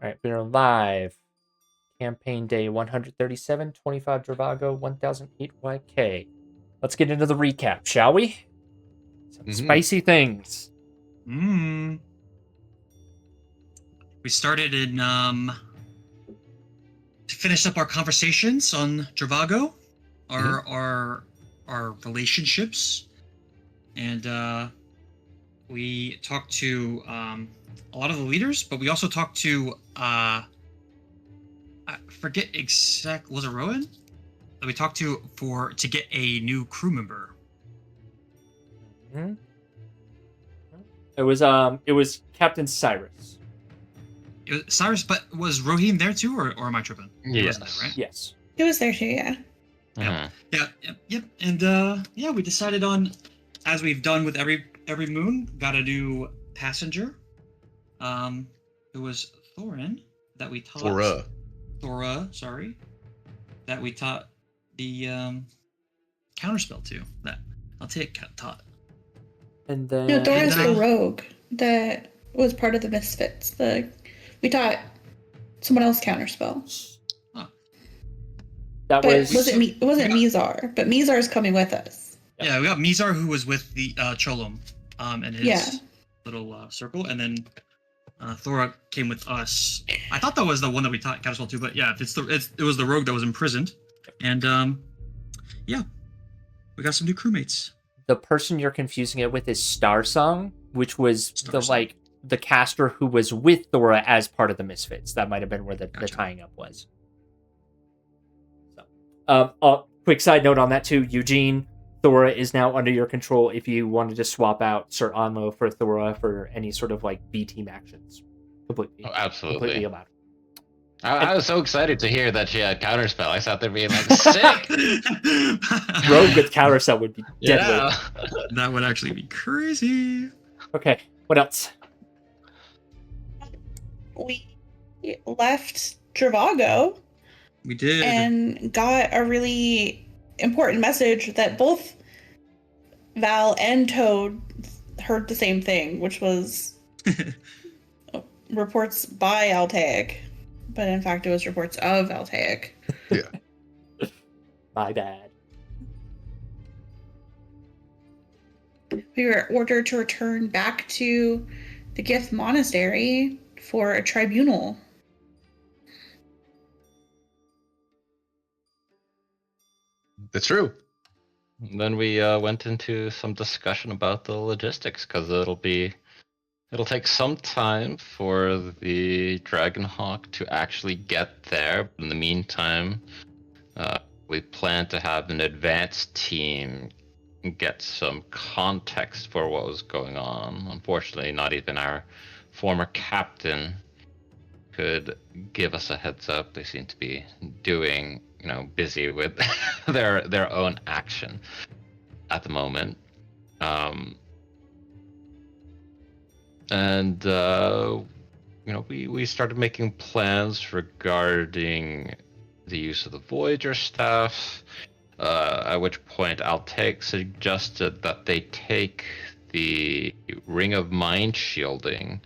All right, we're live. Campaign day 137, 25 Dravago, 1008 YK. Let's get into the recap, shall we? Some spicy things. We started in to finish up our conversations on Dravago, our relationships, and we talked to a lot of the leaders, but we also talked to I forget exact, was it Rowan that we talked to to get a new crew member? Mm-hmm. It was Captain Cyrus. It was Cyrus, but was Rohim there too, or am I tripping? Yes. He wasn't there, right? Yes. He was there too, yeah. Yep. And we decided on, as we've done with every moon, got a new passenger. It was Thorin that we taught. Thora, sorry. That we taught the counterspell to. That I'll take taught. And then No, Thora's the rogue that was part of the Misfits. We taught someone else counterspell. That but was it wasn't Mizar, but Mizar's coming with us. Yeah, we got Mizar, who was with the Cholom and his little circle, and then Thora came with us. I thought that was the one that we taught counterspell to, but yeah, it was the rogue that was imprisoned, and we got some new crewmates. The person you're confusing it with is Starsong, which was the caster who was with Thora as part of the Misfits. That might have been where the tying up was. So, quick side note on that too, Eugene. Thora is now under your control if you wanted to swap out Sir Anlo for Thora for any sort of B team actions. Completely. Oh, absolutely. Completely allowed. I was so excited to hear that she had counterspell. I sat there being like, sick! Rogue with counterspell would be deadly. Yeah. That would actually be crazy. Okay, what else? We left Dravago. We did. And got a really important message that both Val and Toad heard the same thing, which was reports by Altaic. But in fact, it was reports of Altaic. Yeah. My bad. We were ordered to return back to the Gith Monastery for a tribunal. That's true. And then we went into some discussion about the logistics, because it'll take some time for the Dragonhawk to actually get there. In the meantime, we plan to have an advanced team get some context for what was going on. Unfortunately, not even our former captain could give us a heads up. They seem to be doing, busy with their own action at the moment. We started making plans regarding the use of the Voyager staff, at which point Altaic suggested that they take the Ring of Mind Shielding,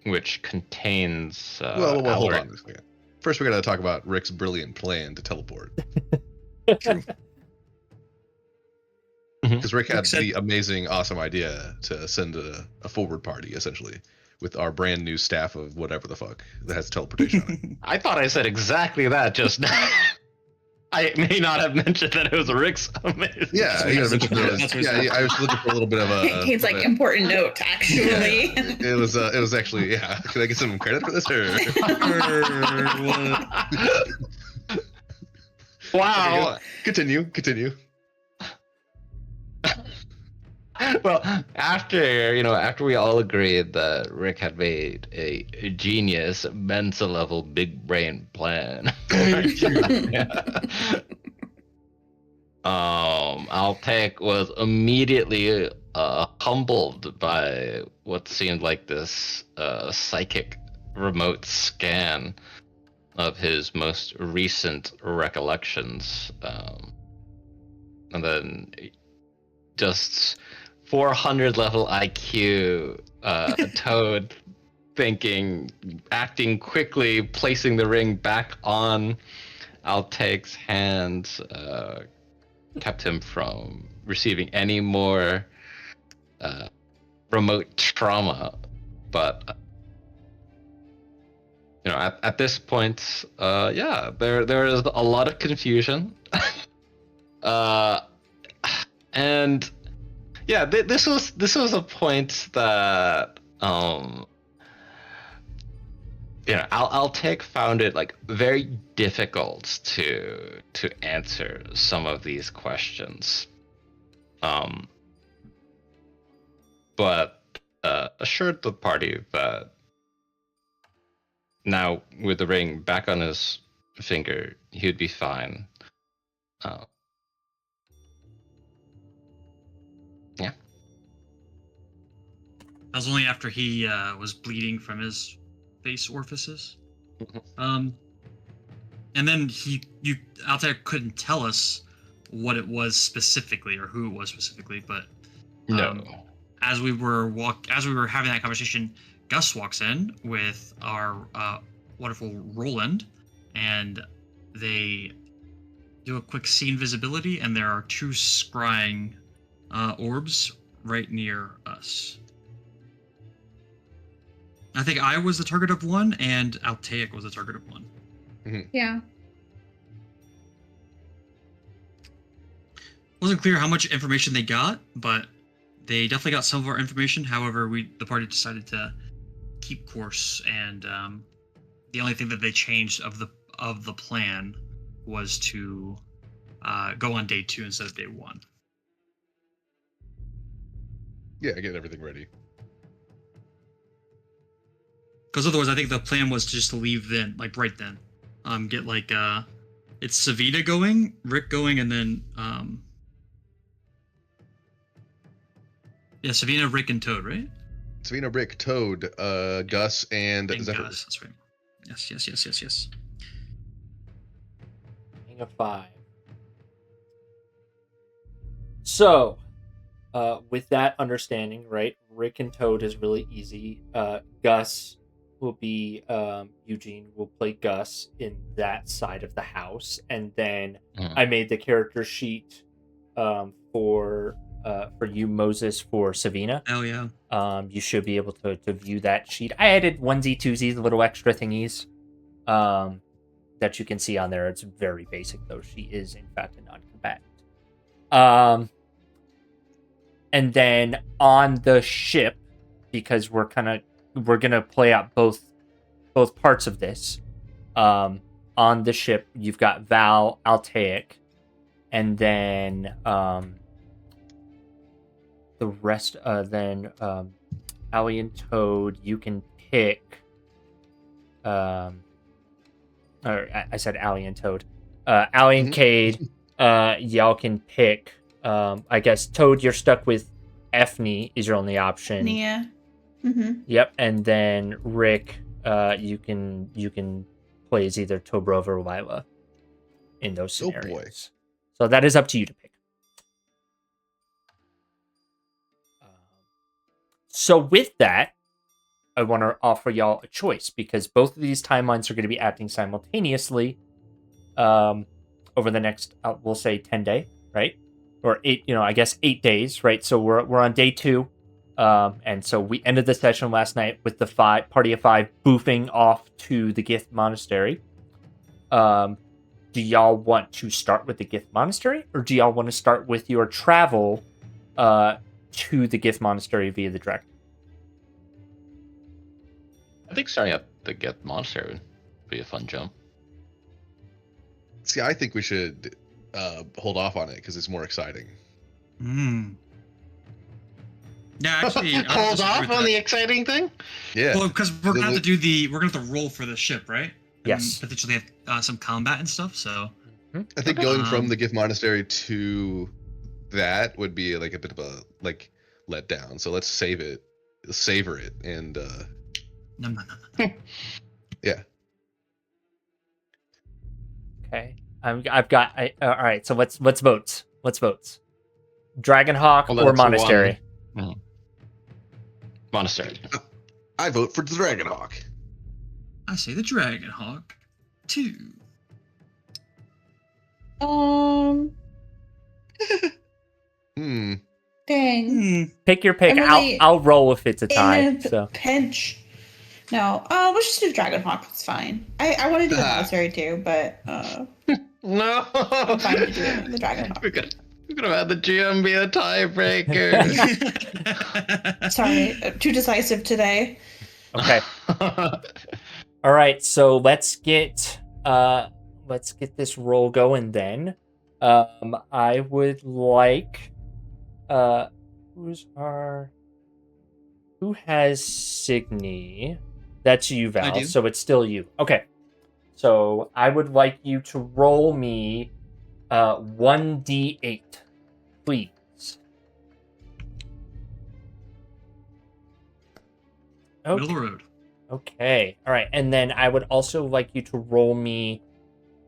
which contains... Well, hold on a second. First, we got to talk about Rick's brilliant plan to teleport. True. Because Rick had the amazing, awesome idea to send a forward party, essentially, with our brand new staff of whatever the fuck that has teleportation on it. I thought I said exactly that just now. I may not have mentioned that it was Rick's amazing. Yeah, I was looking for a little bit of a... It's important note, actually. Yeah, it was actually, yeah. Can I get some credit for this, or? Wow. Continue. Well, after we all agreed that Rick had made a genius, Mensa level big brain plan. Altaic was immediately humbled by what seemed like this psychic remote scan of his most recent recollections, and then just 400 level IQ Toad thinking, acting quickly, placing the ring back on Altake's hands, kept him from receiving any more remote trauma. But at this point, there is a lot of confusion, and yeah, this was a point that Altake found it like very difficult to answer some of these questions, but assured the party that now with the ring back on his finger, he would be fine. Yeah. That was only after he was bleeding from his face orifices. And then Altair couldn't tell us what it was specifically or who it was specifically, but No. As we were having that conversation, Gus walks in with our wonderful Roland, and they do a quick scene visibility, and there are 2 scrying orbs right near us. I think I was the target of one, and Altaic was the target of one. Yeah. Wasn't clear how much information they got, but they definitely got some of our information. However, the party decided to keep course, and the only thing that they changed of the plan was to go on day 2 instead of day 1. Yeah, get everything ready. Because otherwise, I think the plan was just to leave then, like right then. Get like it's Savita going, Rick going, and then Savina, Rick, and Toad, right? Savina, Rick, Toad, Gus, and Zephyr. Gus, that's right. Yes. King of 5. So, with that understanding, right, Rick and Toad is really easy. Gus will be Eugene will play Gus in that side of the house, and then I made the character sheet for you, Moses, for Savina. Oh yeah. You should be able to view that sheet. I added onesie twosies, little extra thingies that you can see on there. It's very basic though. She is in fact a non-combatant. And then on the ship, because we're gonna play out both parts of this. On the ship, you've got Val, Altaic, and then the rest. Then Allie and Toad. You can pick. Or I said Allie and Toad. Allie and Cade. Y'all can pick. I guess Toad, you're stuck with Effney is your only option. Nia. Mm-hmm. Yep, and then Rick, you can play as either Tobrova or Lila in those scenarios. Oh boy. So that is up to you to pick. So with that, I want to offer y'all a choice because both of these timelines are going to be acting simultaneously over the next, we'll say 10 day, right? Or 8 days, right? So we're on day 2. And so we ended the session last night with the party of 5 boofing off to the Gith Monastery. Do y'all want to start with the Gith Monastery, or do y'all want to start with your travel to the Gith Monastery via the direct? I think starting at the Gith Monastery would be a fun jump. See, I think we should hold off on it because it's more exciting. Yeah, actually, Hold off on the exciting thing. Yeah. Well, because we're gonna have to roll for the ship, right? Yes. And potentially have some combat and stuff. So I think going from the Gith Monastery to that would be like a bit of a let down. So let's savor it, and no. yeah. Okay. I've got. All right. So what's votes? What's votes? Dragonhawk or Monastery? Monastery. I vote for the Dragonhawk. I say the Dragonhawk, too. Dang. Pick your pick. I'm really I'll roll if it's a tie. In a So pinch. No, let's just do Dragonhawk. It's fine. I want to do the military too, but No. I'm fine to do the Dragonhawk. We could have had the GM be a tiebreaker. Sorry, too decisive today. okay. All right. So let's get this roll going then. I would like who has Signy? That's you, I Val. do. So it's still you. Okay. So I would like you to roll me 1d8, please. Middle of Okay. the road. Okay. All right. And then I would also like you to roll me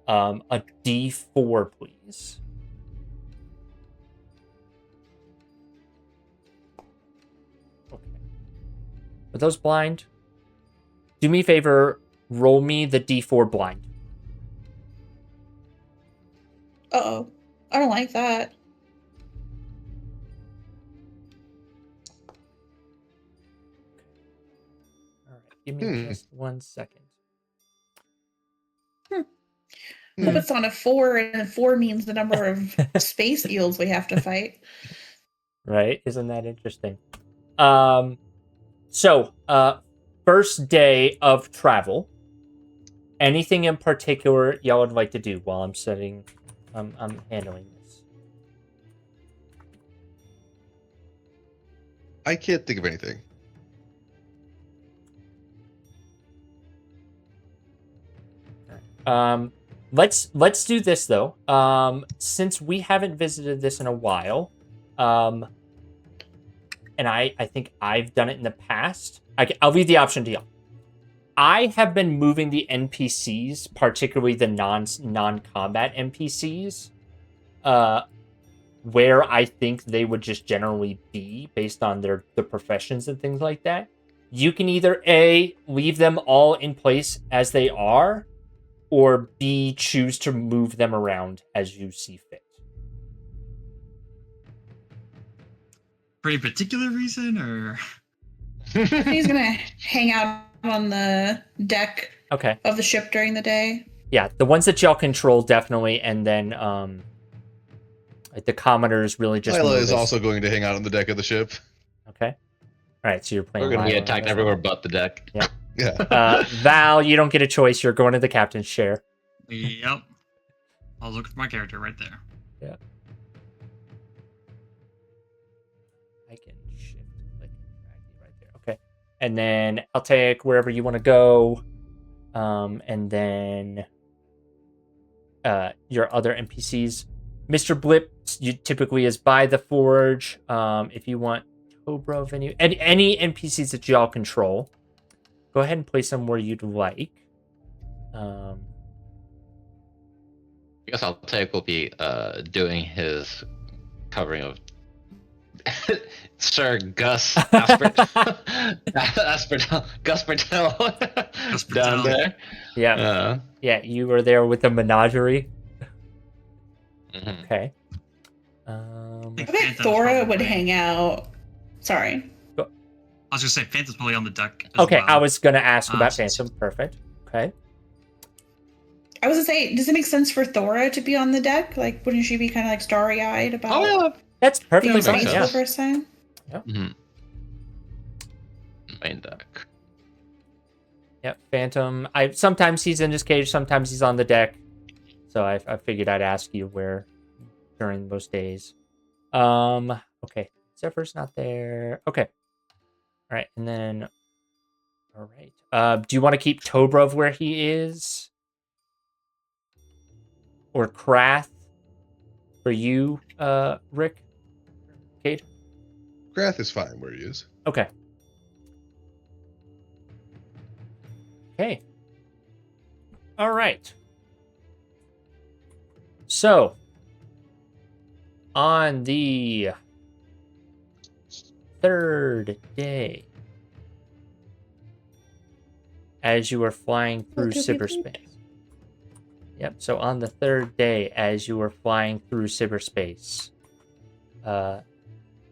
a d4, please. Okay. Are those blind? Do me a favor, roll me the d4 blind. Uh-oh. I don't like that. All right. Give me just 1 second. Hope it's on a 4, and 4 means the number of space eels we have to fight. Right? Isn't that interesting? So, first day of travel. Anything in particular y'all would like to do while I'm handling this? I can't think of anything. Let's do this though. Since we haven't visited this in a while, and I think I've done it in the past. I'll leave the option to y'all. I have been moving the NPCs, particularly the non-combat NPCs, where I think they would just generally be based on the professions and things like that. You can either A, leave them all in place as they are, or B, choose to move them around as you see fit. For any particular reason, or He's gonna hang out on the deck Okay. of the ship during the day. Yeah, the ones that y'all control definitely, and then like the commoners really just. Lila move is as- also going to hang out on the deck of the ship. Okay. All right, so you're playing. We're going to be Lila attacked as well. everywhere but the deck. Yeah. Val, you don't get a choice. You're going to the captain's chair. yep. I'll look at my character right there. Yeah. I can shift, click, and drag you right there. Okay. And then I'll take wherever you want to go. And then your other NPCs. Mr. Blip you typically is by the forge. If you want Tobrov, any NPCs that y'all control, go ahead and place them where you'd like. I guess Altaik will be doing his covering of Sir Gus Gus Bertel down there. Yeah. Yeah, you were there with the menagerie. Mhm. Okay. I bet Phantom's Thora would probably- hang out. Sorry. I was gonna say Phantom's probably on the deck. Okay, well. I was gonna ask about since- Phantom. Perfect. Okay. I was gonna say, does it make sense for Thora to be on the deck? Like, wouldn't she be kind of like starry-eyed about Oh yeah. That's being perfectly on fine. space for Yeah. the first time? Mhm. Main deck. Yep. Phantom. Sometimes he's in his cage. Sometimes he's on the deck. So I figured I'd ask you where during those days. Okay. Zephyr's not there. Okay. All right, and then. All right. Do you want to keep Tobrov where he is? Or Krath for you, Rick? Cade? Grath is fine where he is. Okay. Okay. All right. So, on the third day as you were flying through cyberspace. Yep, so on the third day, as you were flying through cyberspace,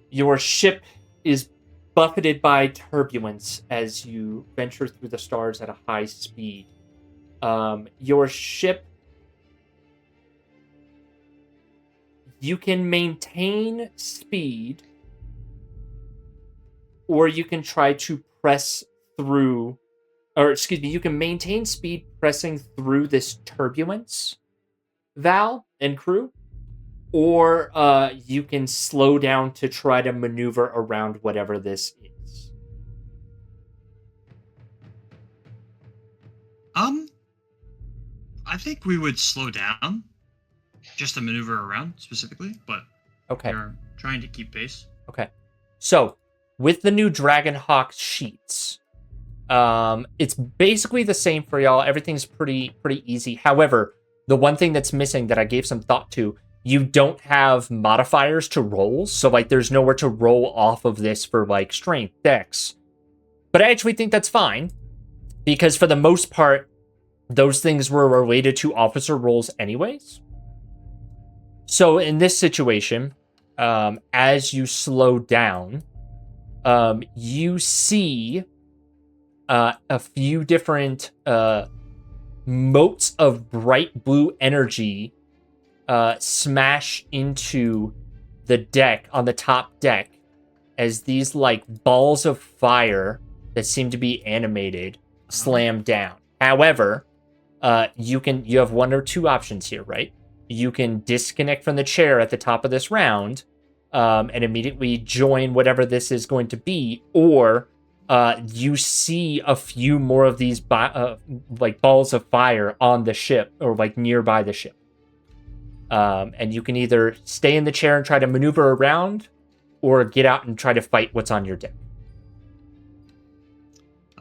your ship is buffeted by turbulence as you venture through the stars at a high speed. Your ship, you can maintain speed, or you can try to press through, or excuse me, you can maintain speed pressing through this turbulence, Val and crew, or you can slow down to try to maneuver around whatever this is. I think we would slow down just to maneuver around specifically, but Okay. we're trying to keep pace. Okay. So, with the new Dragonhawk sheets, it's basically the same for y'all. Everything's pretty easy. However, the one thing that's missing that I gave some thought to, you don't have modifiers to rolls. So, like, there's nowhere to roll off of this for, like, strength, dex. But I actually think that's fine, because for the most part, those things were related to officer rolls anyways. So, in this situation, as you slow down, you see a few different motes of bright blue energy smash into the deck, on the top deck, as these like balls of fire that seem to be animated slam down. However, you have one or two options here, right? You can disconnect from the chair at the top of this round and immediately join whatever this is going to be, or you see a few more of these like balls of fire on the ship, or like nearby the ship. And you can either stay in the chair and try to maneuver around, or get out and try to fight what's on your deck.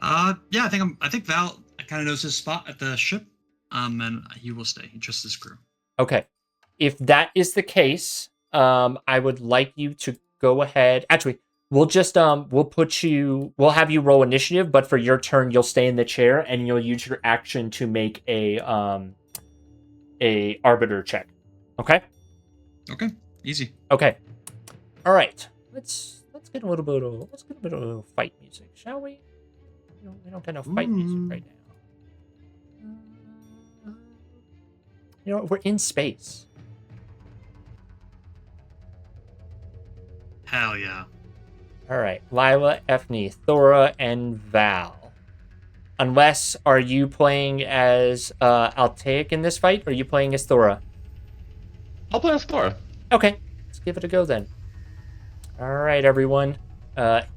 Yeah, I think Val kind of knows his spot at the ship, and he will stay. He trusts his crew. Okay. If that is the case, I would like you to go ahead. Actually, we'll just we'll have you roll initiative, but for your turn, you'll stay in the chair and you'll use your action to make a arbiter check. Okay? Okay, easy. Okay. All right. Let's get a little bit of fight music, shall we? We don't get no fight music right now. You know, we're in space. Hell yeah. All right, Lila, Ethne, Thora, and Val. Unless, are you playing as Altaic in this fight, or are you playing as Thora? I'll play as Thora. Okay, let's give it a go then. All right, everyone.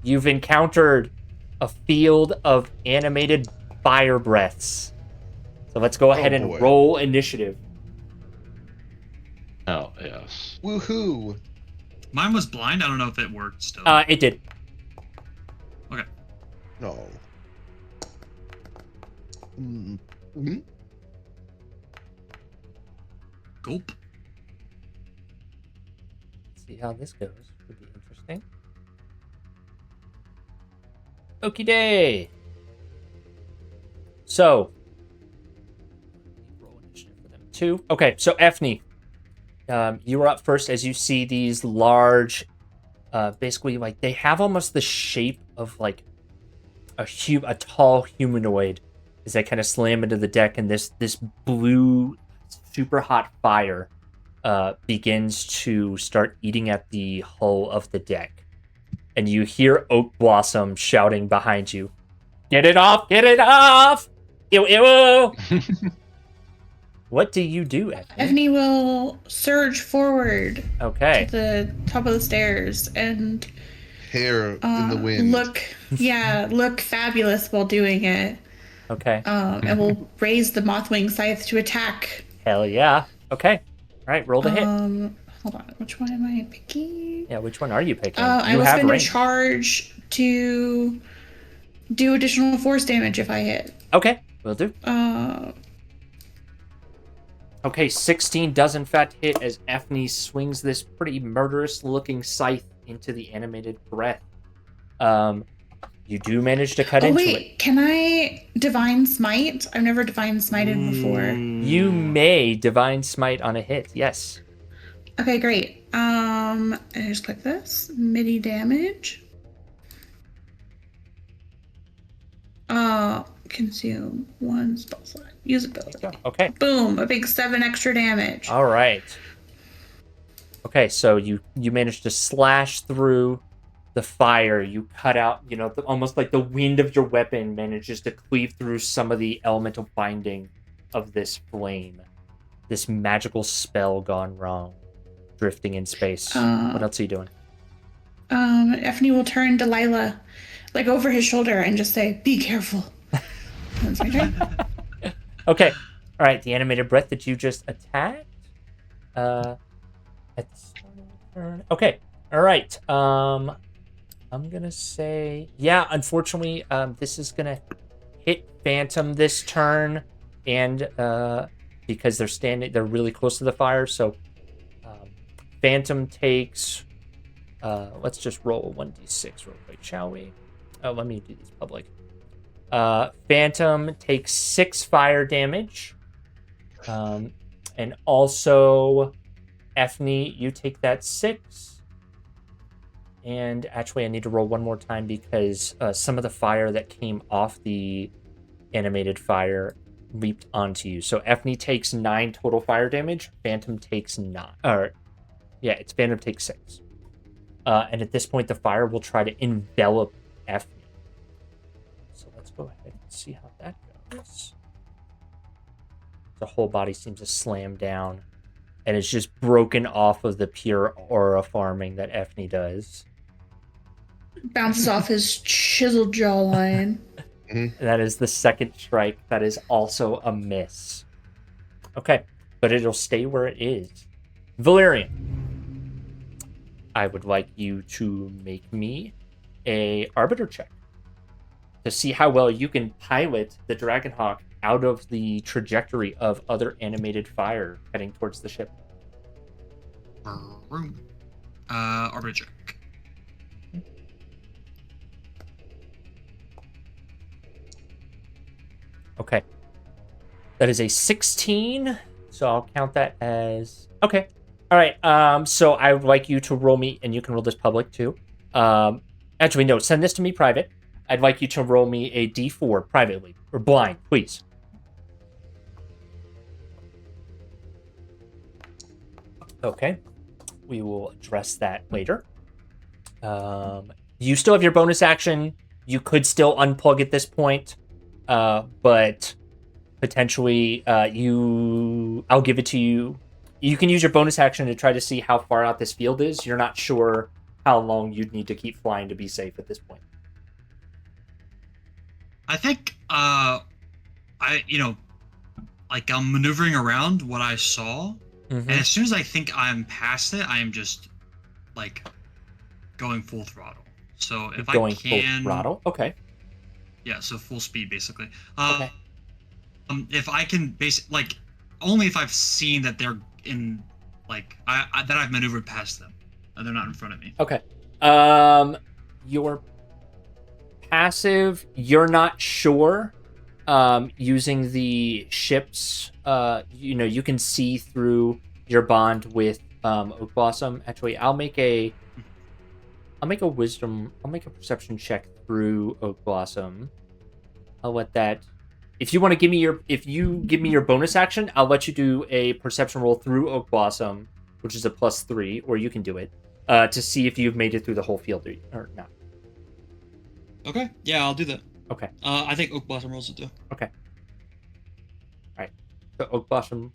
You've encountered a field of animated fire breaths. So let's go ahead and roll initiative. Oh, yes. Woohoo! Mine was blind. I don't know if it worked still. It did. Okay. No. Gulp. See how this goes. Would be interesting. Okie day. So, roll initiative for them too. Okay, so Ethne, you were up first as you see these large, basically like they have almost the shape of like a tall humanoid as they kind of slam into the deck, and this blue, super hot fire begins to start eating at the hull of the deck. And you hear Oak Blossom shouting behind you, "Get it off! Get it off! Ew, ew!" What do you do, Ethne? Ethne will surge forward Okay. to the top of the stairs and Hair in the wind. look fabulous while doing it. Okay. And we'll raise the Mothwing Scythe to attack. Hell yeah. Okay. All right, roll the hit. Hold on, which one am I picking? Yeah, which one are you picking? I will have spend a range. charge to do additional force damage if I hit. Okay, will do. Uh, Okay, 16 does in fact hit as Ethne swings this pretty murderous looking scythe into the animated breath. You do manage to cut Oh into wait, it. can I divine smite? I've never divine smited before. You may divine smite on a hit. Yes. Okay, great. I just click this. MIDI damage. Consume 1 spell slot. Use ability. Okay. Boom, a big 7 extra damage. All right. Okay, so you managed to slash through the fire. You cut out, almost like the wind of your weapon manages to cleave through some of the elemental binding of this flame. This magical spell gone wrong, drifting in space. What else are you doing? Effie will turn to Lila, like over his shoulder, and just say, "Be careful." That's my turn. Okay. All right. The animated breath that you just attacked. Okay. All right. I'm gonna say, yeah. Unfortunately, this is gonna hit Phantom this turn, and because they're really close to the fire, so Phantom takes. Let's just roll 1d6 real quick, shall we? Oh, let me do these public. Phantom takes 6 fire damage. And also, Effie, you take that 6. And actually, I need to roll one more time because some of the fire that came off the animated fire leaped onto you. So Effie takes 9 total fire damage. Phantom takes 9. It's Phantom takes 6. And at this point, the fire will try to envelop Effie. So let's go ahead and see how that goes. The whole body seems to slam down, and it's just broken off of the pure aura farming that Effie does. Bounces off his chiseled jawline. That is the second strike. That is also a miss. Okay, but it'll stay where it is. Valerian, I would like you to make me a arbiter check to see how well you can pilot the Dragonhawk out of the trajectory of other animated fire heading towards the ship. Arbiter check. Okay. That is a 16, so I'll count that as... Okay. All right, so I would like you to roll me, and you can roll this public too. Actually, no, send this to me private. I'd like you to roll me a d4 privately, or blind, please. Okay. We will address that later. You still have your bonus action. You could still unplug at this point. But potentially I'll give it to you. You can use your bonus action to try to see how far out this field is. You're not sure how long you'd need to keep flying to be safe at this point. I think I'm maneuvering around what I saw, and as soon as I think I'm past it, I am just like going full throttle. So if going I can, full throttle, okay. Yeah, so full speed basically. Okay. If I can only if I've seen that they're in that I've maneuvered past them and they're not in front of me. Okay. Your passive, you're not sure. Using the ships, you can see through your bond with Oak Blossom. Actually, I'll make a perception check through Oak Blossom. I'll let that. If you give me your bonus action, I'll let you do a perception roll through Oak Blossom, which is a +3, or you can do it to see if you've made it through the whole field or not. Okay, yeah, I'll do that. Okay. I think Oak Blossom rolls it too. Okay. All right. So Oak Blossom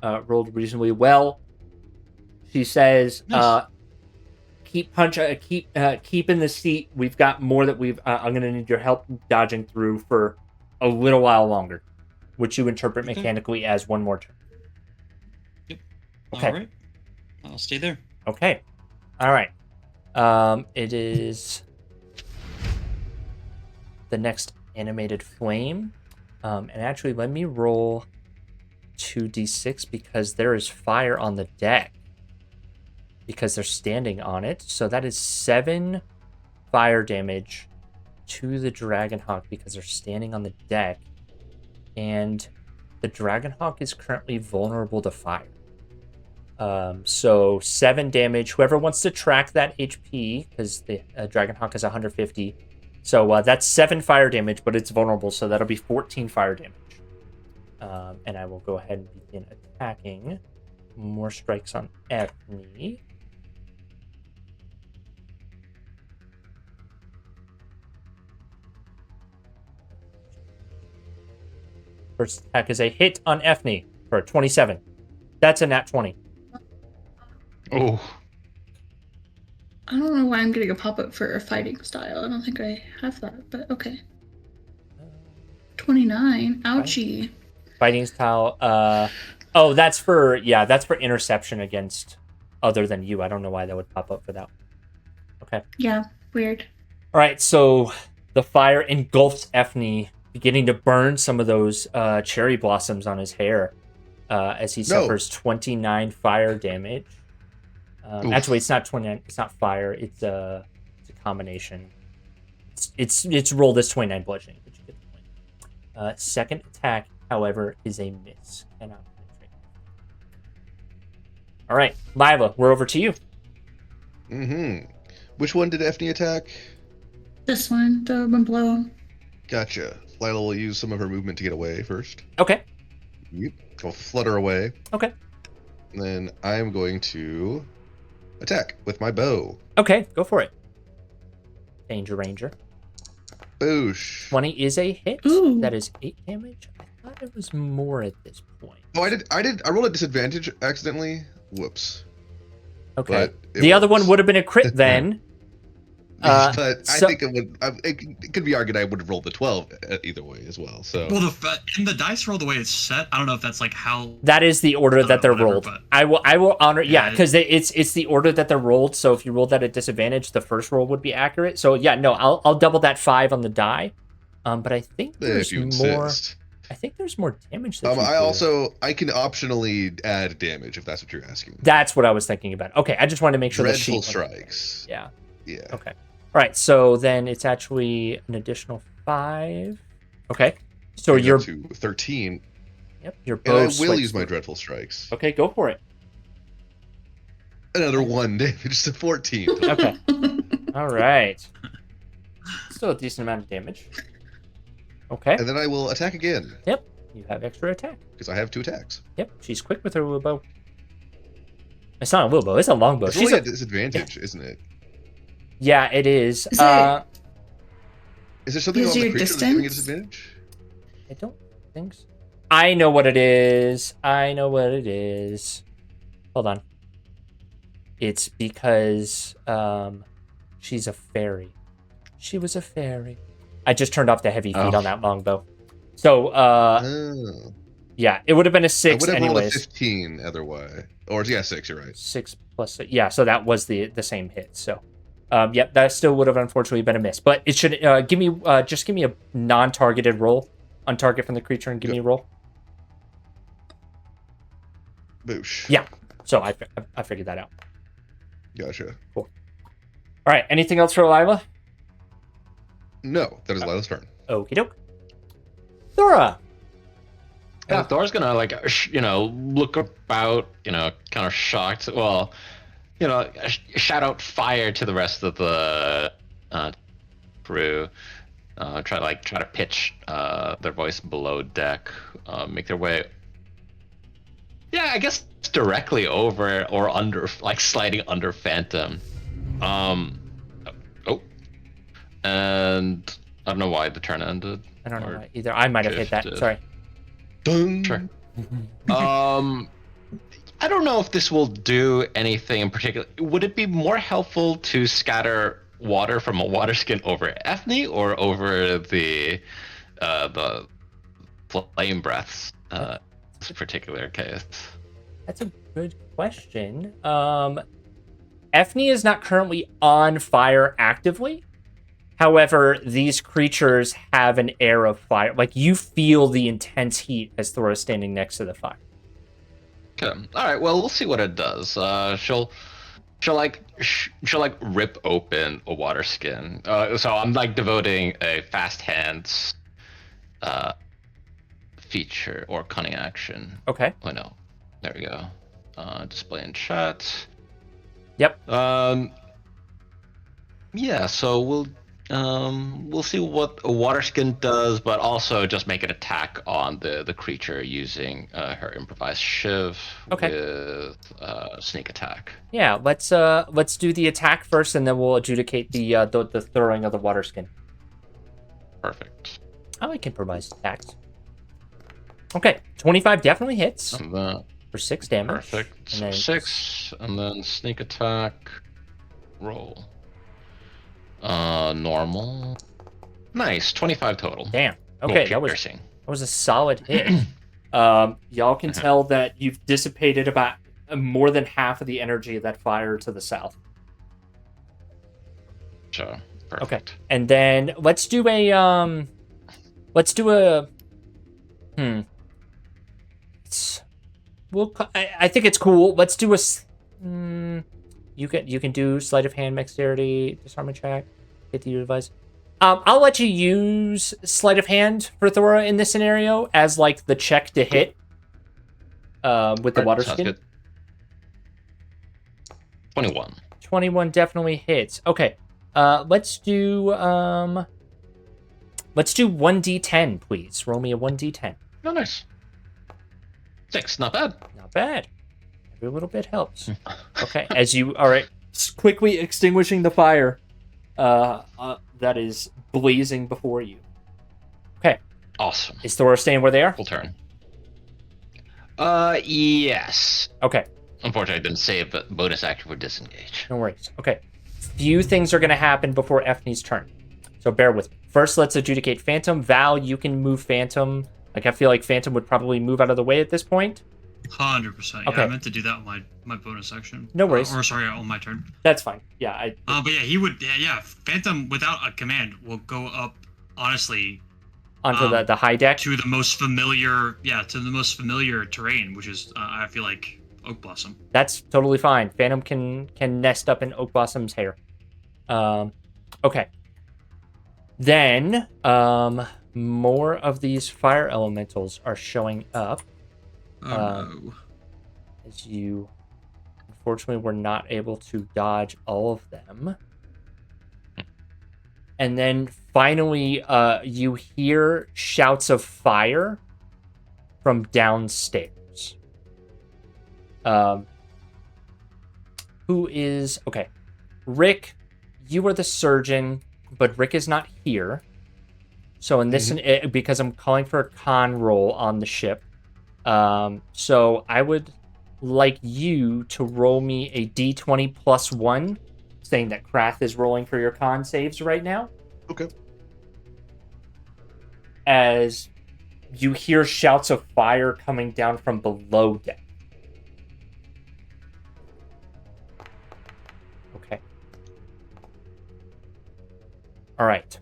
rolled reasonably well. She says, nice. keep in the seat. We've got more that I'm going to need your help dodging through for a little while longer, which you interpret mechanically as one more turn. Yep. Okay. All right. I'll stay there. Okay. All right. It is the next animated flame. And actually, let me roll 2d6 because there is fire on the deck. Because they're standing on it. So that is 7 fire damage. to the Dragonhawk because they're standing on the deck, and the Dragonhawk is currently vulnerable to fire. So 7 damage. Whoever wants to track that HP, because the Dragonhawk is 150. So that's 7 fire damage, but it's vulnerable, so that'll be 14 fire damage. And I will go ahead and begin attacking. More strikes on Ethne. First attack is a hit on Ethne for 27. That's a nat 20. Oh. I don't know why I'm getting a pop-up for a fighting style. I don't think I have that, but okay. 29. Ouchie. Fighting style. That's for interception against other than you. I don't know why that would pop up for that. Okay. Yeah, weird. All right, so the fire engulfs Ethne, beginning to burn some of those cherry blossoms on his hair as he suffers 29 fire damage. Actually, it's not 29. It's not fire. It's a combination. It's rolled as 29 bludgeoning. But you get the point. Second attack, however, is a miss. Cannot penetrate. All right, Lila, we're over to you. Mm-hmm. Which one did Ethne attack? This one, the one below. Gotcha. Lila will use some of her movement to get away first. Okay. Yep. I'll flutter away. Okay. And then I'm going to attack with my bow. Okay, go for it. Danger Ranger. Boosh. 20 is a hit. Ooh. That is 8 damage. I thought it was more at this point. Oh, I rolled a disadvantage accidentally. Whoops. Okay. But The other one would have been a crit then. But so- I think it could be argued I would have rolled the 12 either way as well. So Well, in the dice roll, the way it's set, I don't know if that's like how. That is the order that they're whatever, rolled. but- I will honor, Yeah. because it's the order that they're rolled. So if you rolled that at disadvantage, the first roll would be accurate. So yeah, no, I'll double that 5 on the die. But I think there's if you more. insist. I think there's more damage. That you I can optionally add damage if that's what you're asking. That's what I was thinking about. Okay, I just wanted to make sure Dreadful the sheet. strikes. Yeah. Yeah. Okay. All right. So then it's actually an additional 5. Okay. So Brings you're up to 13, your and bow. I will swings use my through. dreadful strikes. Okay, go for it. Another 1 damage to 14. Okay. All right. Still a decent amount of damage. Okay. And then I will attack again Yep. You have extra attack. because I have 2 attacks. Yep. She's quick with her bow. It's not a willow. It's a longbow. It's She's only a a disadvantage, isn't it? Yeah, it is. Is it- Is there something Is on the your creature that's giving me a distance? disadvantage? I don't think so. I know what it is. Hold on. It's because she's a fairy. She was a fairy. I just turned off the heavy feet on that longbow. So Oh. yeah, it would have been a I 6 would have rolled a anyways. 15 otherwise. Or, yeah, 6, you're right. 6 plus 6. Yeah, so that was the same hit. So yep, that still would have unfortunately been a miss. But it should give me a non-targeted roll. Untarget from the creature and give me a roll. Boosh. Yeah. So I figured that out. Gotcha. All right. Anything else for Lila? No, that is Lila's turn. Okie doke. Thora. Yeah, Thor's gonna look about, kind of shocked. Well, shout out fire to the rest of the crew. Try to pitch their voice below deck. Make their way. Yeah, I guess directly over or under, like sliding under Phantom. And I don't know why the turn ended. I don't know Or why either. I might have hit that. shifted. Sorry. Dun. Sure. I don't know if this will do anything in particular. Would it be more helpful to scatter water from a water skin over Ethne or over the flame breaths? This particular case. That's a good question. Ethne is not currently on fire actively. However, these creatures have an air of fire. Like, you feel the intense heat as Thora is standing next to the fire. Okay. All right. Well, we'll see what it does. She'll she'll like rip open a water skin. So I'm like devoting a fast hands feature or cunning action. Okay. Oh no, there we go. Display in chat. Yep. Yeah, so we'll see what a water skin does, but also just make an attack on the creature using her improvised shiv with sneak attack. Yeah, let's do the attack first, and then we'll adjudicate the throwing of the water skin. Perfect. I like improvised attacks. Okay, 25 definitely hits for 6 damage. Perfect. So And then 6, and then sneak attack. Roll. Normal. Nice, 25 total. Damn. Okay, Well, that was a solid hit. Y'all can tell that you've dissipated about more than half of the energy of that fire to the south. So, perfect. Okay, and then let's do a I think it's cool. Let's do you can do sleight of hand, dexterity, disarmament check. Hit the device. I'll let you use sleight of hand for Thora in this scenario as like the check to hit. With the water skin. Good. 21. 21 definitely hits. Okay. Let's do 1d10, please. Roll me a 1d10. Oh, nice. 6, not bad. Not bad. Every little bit helps. Okay, as you are quickly extinguishing the fire that is blazing before you. Okay. Awesome. Is Thora staying where they are? Full turn. Yes. Okay. Unfortunately, I didn't save the bonus action for disengage. No worries. Okay. Few things are going to happen before Effnie's turn. So bear with me. First, let's adjudicate Phantom. Val, you can move Phantom. Like, I feel like Phantom would probably move out of the way at this point. 100%. Yeah, Okay. I meant to do that on my bonus action. No worries. On my turn. That's fine. Yeah. But yeah, he would. Yeah. Phantom without a command will go up. Honestly, onto the high deck. to the most familiar. Yeah, to the most familiar terrain, which is I feel like Oak Blossom. That's totally fine. Phantom can nest up in Oak Blossom's hair. Okay. Then more of these fire elementals are showing up. No. As you unfortunately were not able to dodge all of them. And then finally you hear shouts of fire from downstairs. Who is okay? Rick, you are the surgeon, but Rick is not here. So in this, because I'm calling for a con roll on the ship, so I would like you to roll me a d20 plus 1, saying that Krath is rolling for your con saves right now. Okay. As you hear shouts of fire coming down from below deck. Okay. All right.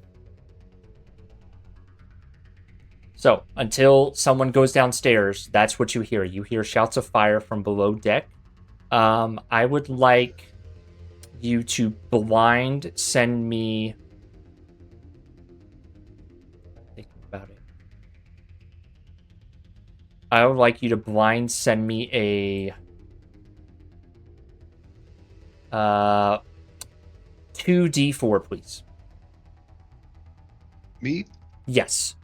So, until someone goes downstairs, that's what you hear. You hear shouts of fire from below deck. I would like you to blind send me... Thinking about it. I would like you to blind send me a... 2d4, please. Me? Yes.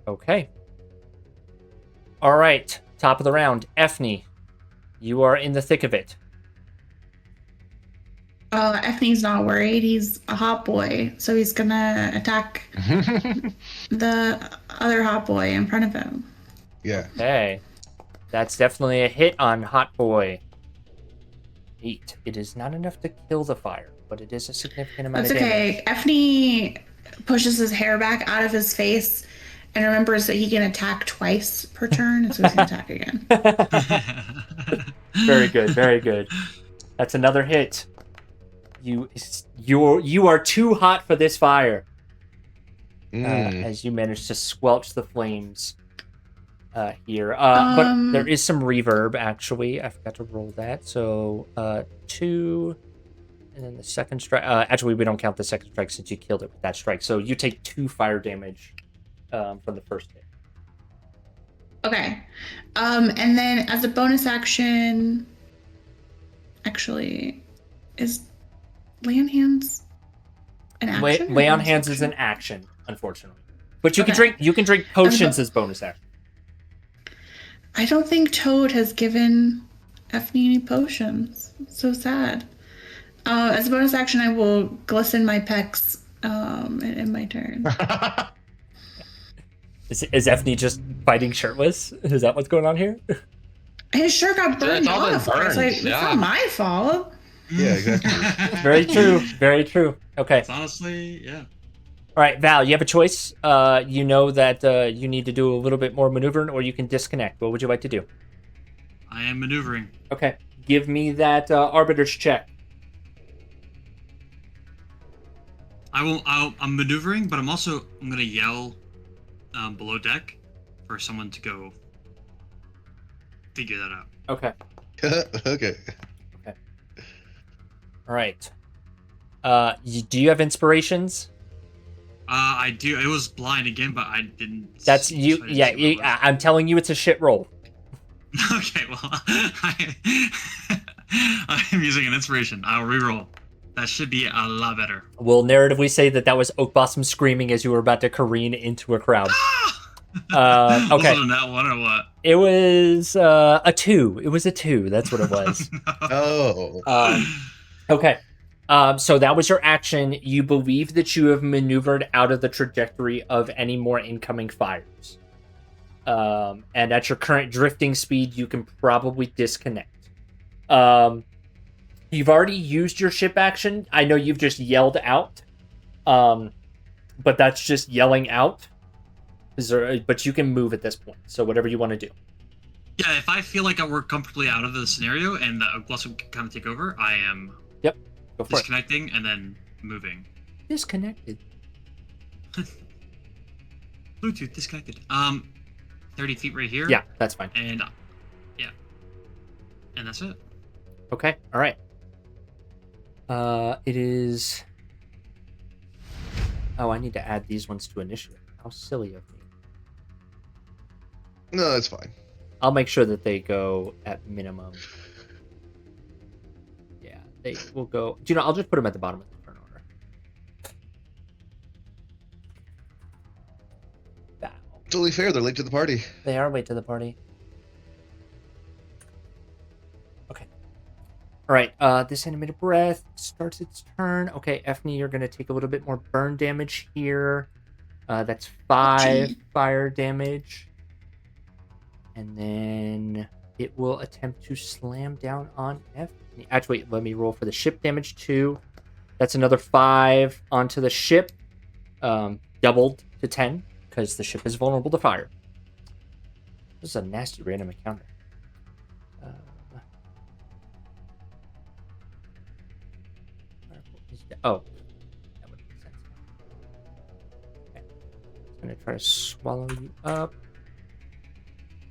Okay. All right. Top of the round. Effnie, you are in the thick of it. Effnie's not worried. He's a hot boy, so he's gonna attack the other hot boy in front of him. Yeah. Okay. That's definitely a hit on Hot Boy. 8. It is not enough to kill the fire, but it is a significant amount That's of damage. okay. Effnie pushes his hair back out of his face and remembers that he can attack twice per turn, so he's gonna attack again. Very good, very good. That's another hit. You are too hot for this fire. as you manage to squelch the flames here. But there is some reverb, actually. I forgot to roll that. So 2, and then the second strike. Actually, we don't count the second strike since you killed it with that strike. So you take 2 fire damage from the first hit. Okay. And then as a bonus action, actually, is lay on hands an action? Lay on hands is an action, unfortunately. But you can drink potions as bonus action. I don't think Toad has given Effie any potions. So sad. As a bonus action, I will glisten my pecs in my turn. Is Effie just fighting shirtless? Is that what's going on here? His shirt got burned all been off. burned, It's not my fault. Yeah, exactly. Very true. Very true. Okay. It's honestly, yeah. All right, Val, you have a choice. You know that you need to do a little bit more maneuvering, or you can disconnect. What would you like to do? I am maneuvering. Okay. Give me that arbiter's check. I'm maneuvering, but I'm gonna yell below deck for someone to go figure that out. Okay. Okay. All right. Do you have inspirations? I do. It was blind again, but I didn't. That's so you. I didn't Yeah, see what it was. I'm telling you, it's a shit roll. Okay, well, I'm using an inspiration. I'll reroll. That should be a lot better. We'll narratively say that was Oak Blossom screaming as you were about to careen into a crowd. Okay. Was it on that one or what? It was a 2. It was a 2. That's what it was. Oh. Okay. So that was your action. You believe that you have maneuvered out of the trajectory of any more incoming fires. And at your current drifting speed, you can probably disconnect. You've already used your ship action. I know you've just yelled out. But that's just yelling out. But you can move at this point. So whatever you want to do. Yeah, if I feel like we're comfortably out of the scenario and the Blossom can kind of take over, I am Go for it. disconnecting and then moving. Disconnected. Bluetooth disconnected. 30 feet right here. Yeah, that's fine. And yeah. And that's it. Okay, all right. It is... Oh, I need to add these ones to initiative. How silly of me. No, that's fine. I'll make sure that they go at minimum. Yeah, they will go... Do you know, I'll just put them at the bottom of the turn order. Bow. Totally fair. They're late to the party. They are late to the party. Okay. All right, this animated breath starts its turn. Okay, Effie, you're going to take a little bit more burn damage here. That's 5 fire damage. And then it will attempt to slam down on Effie. Actually, let me roll for the ship damage too. That's another 5 onto the ship. Doubled to 10, because the ship is vulnerable to fire. This is a nasty random encounter. Oh. That would make sense. Okay. It's going to try to swallow you up.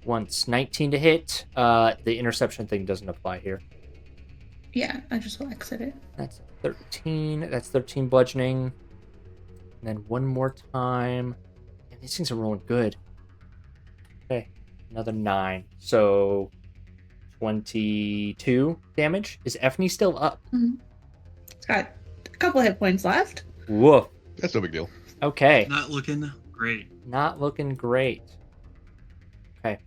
Once 19 to hit. The interception thing doesn't apply here. Yeah, I just will exit it. That's 13. That's 13 bludgeoning. And then one more time. And these things are rolling good. Okay. Another 9. So 22 damage. Is Effie still up? Mm-hmm. It's got a couple hit points left. Woof. That's no big deal. Okay. Not looking great. Not looking great. Okay.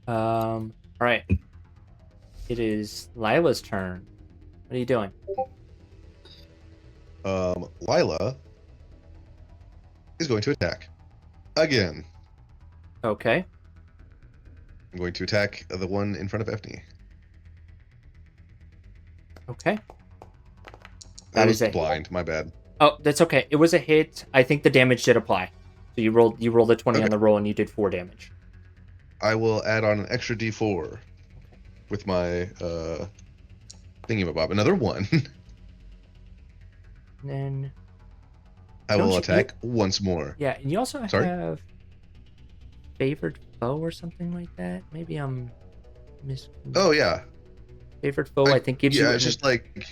All right. It is Lila's turn. What are you doing? Lila is going to attack again. Okay. I'm going to attack the one in front of Effie. Okay. That is was a blind. My bad. Oh, that's okay. It was a hit. I think the damage did apply. So you rolled a 20 Okay. on the roll and you did 4 damage. I will add on an extra D4 with my thingamabob. Another 1. And then I will Don't you- attack once more. Yeah, and you also Sorry? have favored foe or something like that. Maybe I'm Oh yeah. favored foe. I think gives you. Yeah, it's just like.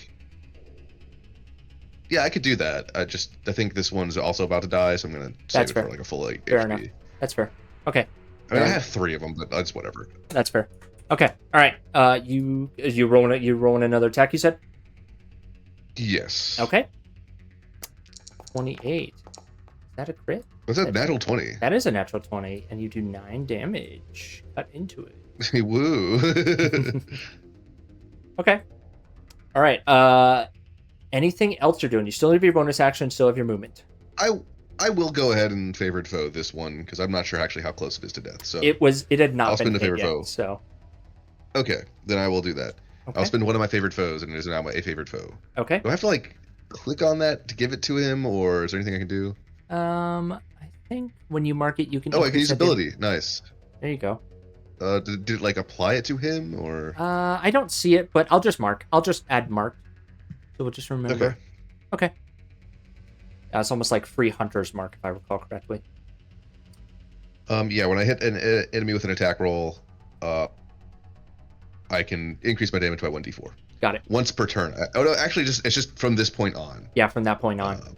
Yeah, I could do that. I think this one's also about to die, so I'm gonna save That's it fair. for like a full like, Fair HP. enough. That's fair. Okay, I mean, I have 3 of them, but that's whatever. that's fair. Okay, all right. You rolling another attack. You said. Yes. Okay. 28. Is that a crit? What's that? Natural 20. That is a natural 20, and you do 9 damage. Cut into it. Woo. Okay. All right. Anything else you're doing? You still have your bonus action, still have your movement. I will go ahead and favored foe this one because I'm not sure actually how close it is to death. So It had not I'll been spend a hit favored yet, foe. so okay, then I will do that. okay. I'll spend one of my favorite foes, and it is now a favorite foe. Okay. Do I have to like click on that to give it to him, or is there anything I can do? I think when you mark it, you can. Oh, I can use increase that ability. Nice. There you go. Did it like apply it to him or? I don't see it, but I'll just mark. I'll just add mark. So we'll just remember. Okay. It's almost like free hunter's mark, if I recall correctly. Yeah, when I hit an enemy with an attack roll, I can increase my damage by 1d4. Got it. Once per turn. Oh no, actually, it's just from this point on. Yeah, from that point on.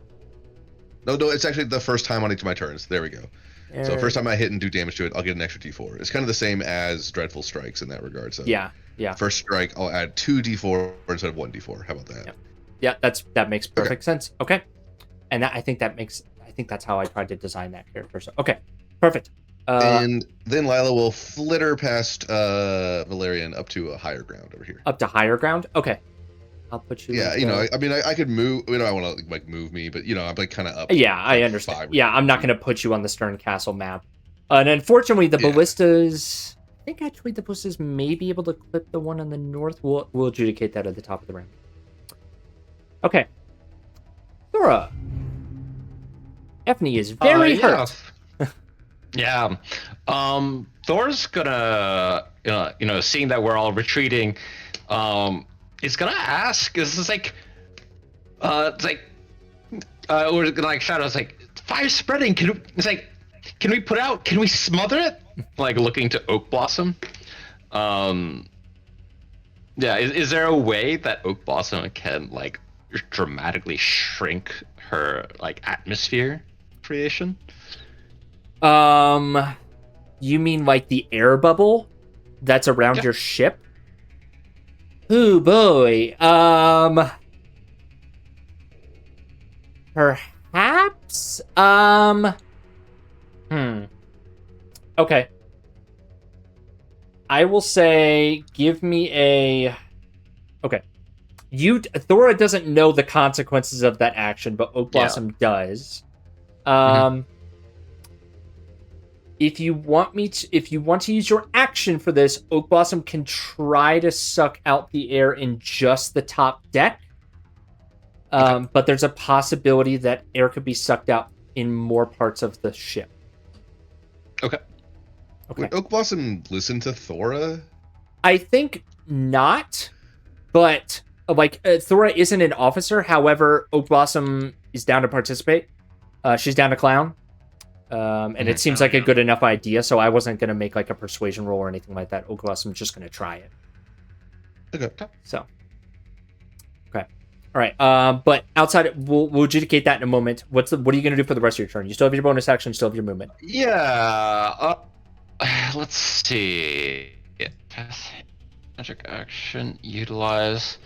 No, it's actually the first time on each of my turns. There we go. So first time I hit and do damage to it, I'll get an extra d4. It's kind of the same as Dreadful Strikes in that regard. So yeah. First strike, I'll add 2d4 instead of 1d4. How about that? Yeah, that makes perfect sense. Okay. And I think that's how I tried to design that character. So okay, perfect. And then Lila will flitter past Valerian up to a higher ground over here. Up to higher ground. Okay, I'll put you. Yeah, I mean, I could move. I want to like move me, but I'm like kind of up. Yeah, I understand. Yeah, I'm not going to put you on the Stern Castle map. And unfortunately, the ballistas. I think actually the ballistas may be able to clip the one on the north. We'll adjudicate that at the top of the round. Okay, Thora. Ethne is very hurt. Yeah. Thor's gonna, seeing that we're all retreating, is gonna ask. This is like, we're gonna like shout. It's like fire spreading. Can we put out? Can we smother it? Like looking to Oak Blossom. Yeah. Is there a way that Oak Blossom can like dramatically shrink her like atmosphere creation? You mean like the air bubble that's around your ship? Oh boy. Perhaps. Okay. I will say, give me a. Okay. Thora doesn't know the consequences of that action, but Oak Blossom does. If you want to use your action for this, Oak Blossom can try to suck out the air in just the top deck. But there's a possibility that air could be sucked out in more parts of the ship. Okay. Would Oak Blossom listen to Thora? I think not, but Thora isn't an officer. However, Oak Blossom is down to participate. She's down to clown. And it seems like a good enough idea, so I wasn't going to make like a persuasion roll or anything like that. Oak Blossom's just going to try it. Okay. So. Okay. All right. But outside, we'll adjudicate that in a moment. What are you going to do for the rest of your turn? You still have your bonus action, you still have your movement. Yeah. Let's see. Magic action, utilize.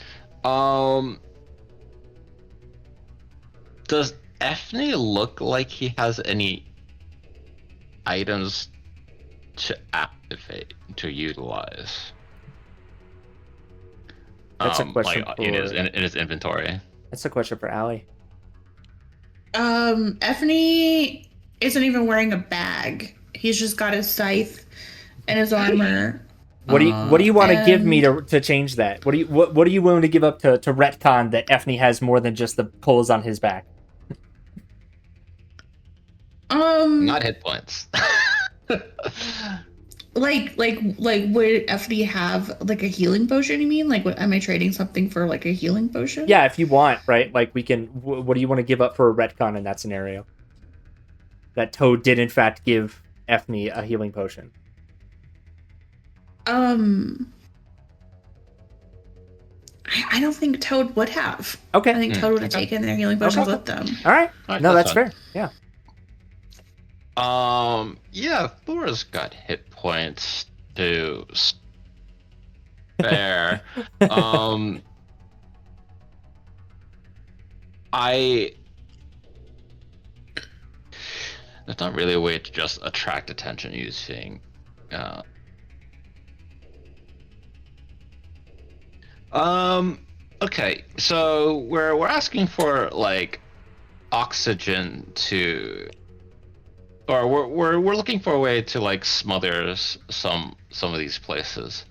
Does Ethne look like he has any items to activate, to utilize? That's a question like in his inventory. That's a question for Allie. Ethne isn't even wearing a bag. He's just got his scythe and his armor. What do you want to give me to change that? What are you willing to give up to retcon that Ethne has more than just the pulls on his back? Not hit points. Like would FD have like a healing potion? You mean like am I trading something for like a healing potion? Yeah, if you want, right? Like we can. What do you want to give up for a retcon in that scenario? That Toad did in fact give Ethne a healing potion. I don't think Toad would have. Okay. I think Toad would have taken their healing potions with them. All right. No, that's fine. fair. Yeah. Yeah, Thora's got hit points to spare. There's not really a way to just attract attention using. Okay, so we're asking for like oxygen to, or we're looking for a way to like smother some of these places.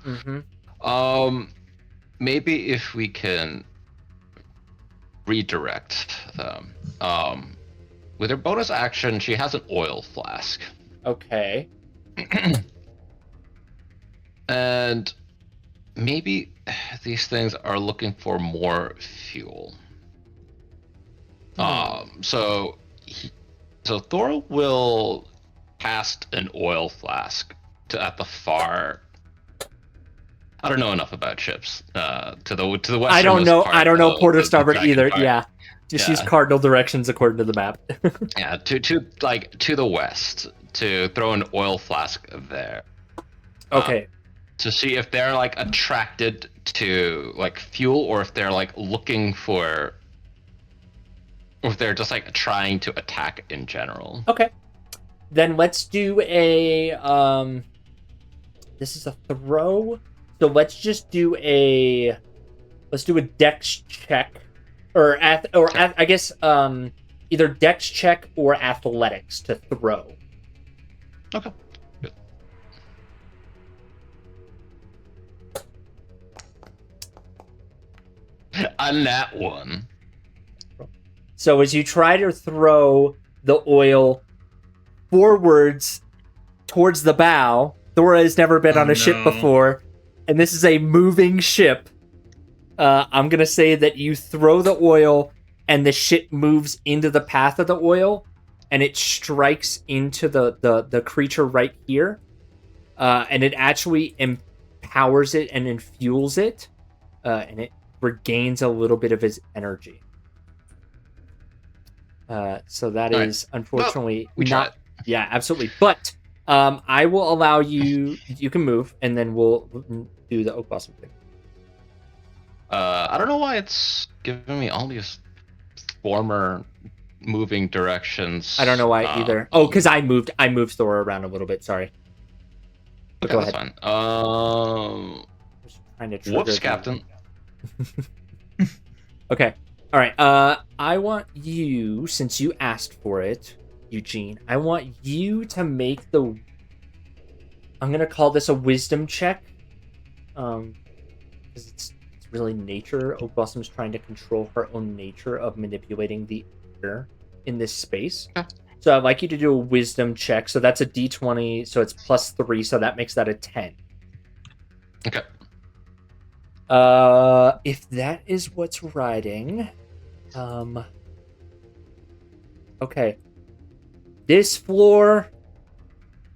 Maybe if we can redirect them. With her bonus action, she has an oil flask. Okay. And maybe these things are looking for more fuel. So Thor will cast an oil flask at the far. I don't know enough about ships. To the west. I don't know port or starboard either. Part. Yeah. Just use cardinal directions according to the map. Yeah, to the west, to throw an oil flask there. Okay. To see if they're like attracted to like fuel, or if they're like looking for, or if they're just like trying to attack in general. Okay. Then let's do a this is a throw. So let's do a dex check. I guess either dex check or athletics to throw. Okay. Good. On that one. So as you try to throw the oil forwards towards the bow, Thora has never been on a ship before, and this is a moving ship. I'm going to say that you throw the oil and the ship moves into the path of the oil and it strikes into the creature right here. And it actually empowers it and infuels it. And it regains a little bit of his energy. So that is unfortunately we not... tried. Yeah, absolutely. But I will allow you... You can move and then we'll do the Oak Blossom thing. I don't know why it's giving me all these former moving directions. I don't know why either. Oh, because I moved Thora around a little bit. Sorry. But Okay, go that's ahead. fine. Just trying to trigger Whoops, the- Captain. Okay. All right. I want you, since you asked for it, Eugene. I want you to make the. I'm gonna call this a wisdom check. Because it's really nature. Oak Blossom's trying to control her own nature of manipulating the air in this space. Okay. So I'd like you to do a wisdom check. So that's a d20, so it's +3, so that makes that a 10. Okay. If that is what's riding, okay. This floor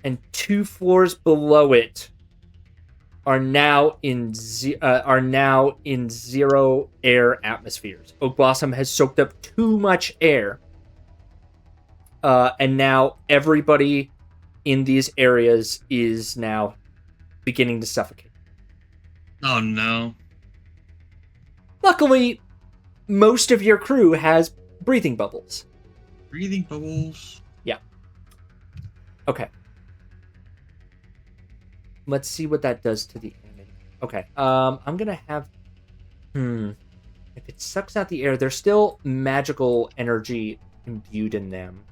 and 2 floors below it are now in zero air atmospheres. Oak Blossom has soaked up too much air, and now everybody in these areas is now beginning to suffocate. Oh no. Luckily, most of your crew has breathing bubbles. Breathing bubbles. Yeah. Okay. Let's see what that does to the enemy. Okay. I'm gonna have. If it sucks out the air, there's still magical energy imbued in them.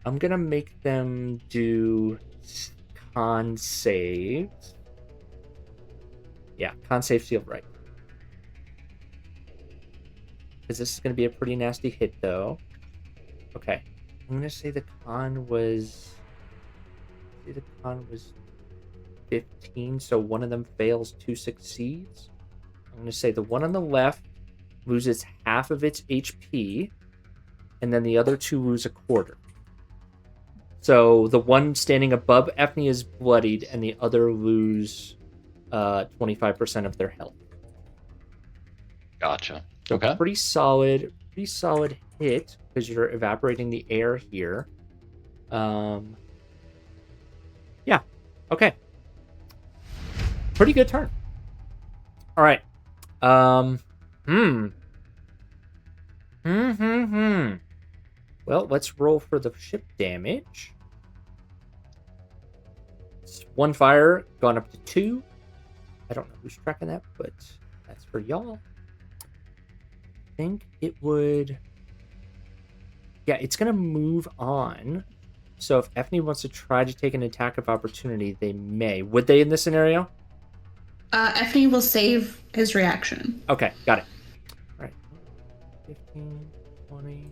I'm gonna make them do con saves. Yeah, con save feel right. Because this is gonna be a pretty nasty hit, though. Okay. I'm gonna say the con was. 15, so one of them fails, 2 succeeds. I'm going to say the one on the left loses half of its HP, and then the other 2 lose a quarter. So the one standing above Ethne is bloodied, and the other lose 25% of their health. Gotcha. So Okay. pretty solid hit because you're evaporating the air here. Yeah. Okay. Pretty good turn. All right. Well, let's roll for the ship damage. It's 1 fire, gone up to 2. I don't know who's tracking that, but that's for y'all. I think it would... Yeah, it's going to move on. So if Ethne wants to try to take an attack of opportunity, they may. Would they in this scenario? Ethne will save his reaction. Okay, got it. All right. 15, 20.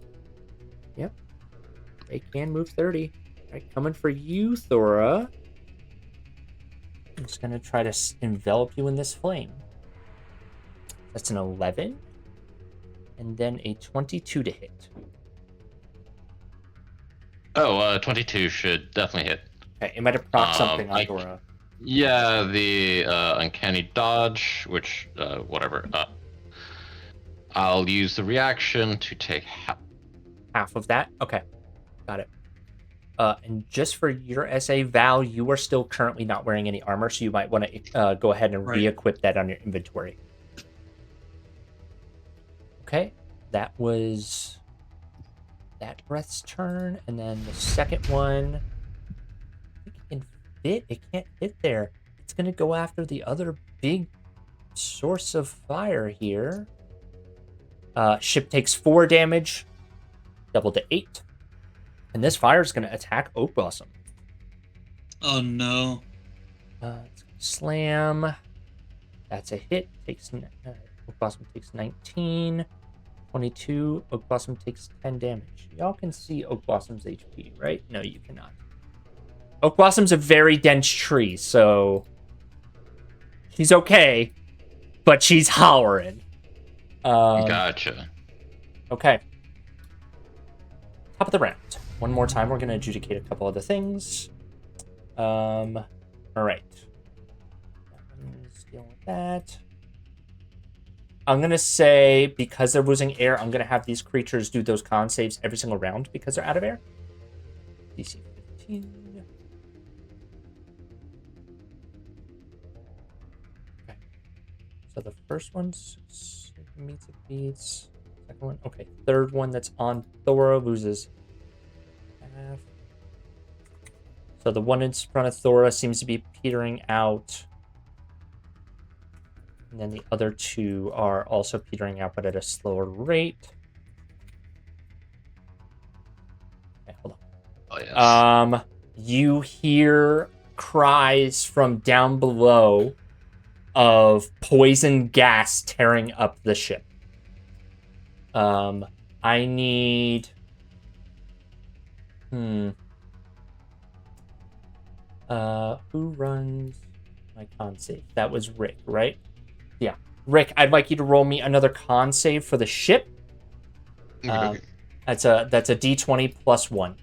Yep. They can move 30. All right, coming for you, Thora. I'm just going to try to envelop you in this flame. That's an 11. And then a 22 to hit. Oh, 22 should definitely hit. Okay, it might have procced something on Thora. Yeah, the uncanny dodge, which, whatever. I'll use the reaction to take half of that? Okay, got it. And just for your SA, Val, you are still currently not wearing any armor, so you might want to go ahead and re-equip that on your inventory. Okay, that was that breath's turn, and then the second one, I think it can fit. It can't hit there. It's going to go after the other big source of fire here. Ship takes 4 damage, double to 8. And this fire is going to attack Oak Blossom. Oh no. It's gonna slam. That's a hit. Oak Blossom takes 19. 22. Oak Blossom takes 10 damage. Y'all can see Oak Blossom's HP, right? No, you cannot. Oak Blossom's a very dense tree, so she's okay, but she's hollering. Gotcha. Okay. Top of the round. One more time, we're going to adjudicate a couple other things. All right. Let's deal with that. I'm going to say, because they're losing air, I'm going to have these creatures do those con saves every single round because they're out of air. DC 15. Okay. So the first one's meets it beats. Second one. Okay. Third one that's on Thora loses half. So the one in front of Thora seems to be petering out. And then the other 2 are also petering out, but at a slower rate. Okay, hold on. Oh, yes. You hear cries from down below of poison gas tearing up the ship. I need... who runs my con save? That was Rick, right? Yeah. Rick, I'd like you to roll me another con save for the ship. That's a D20 plus 1.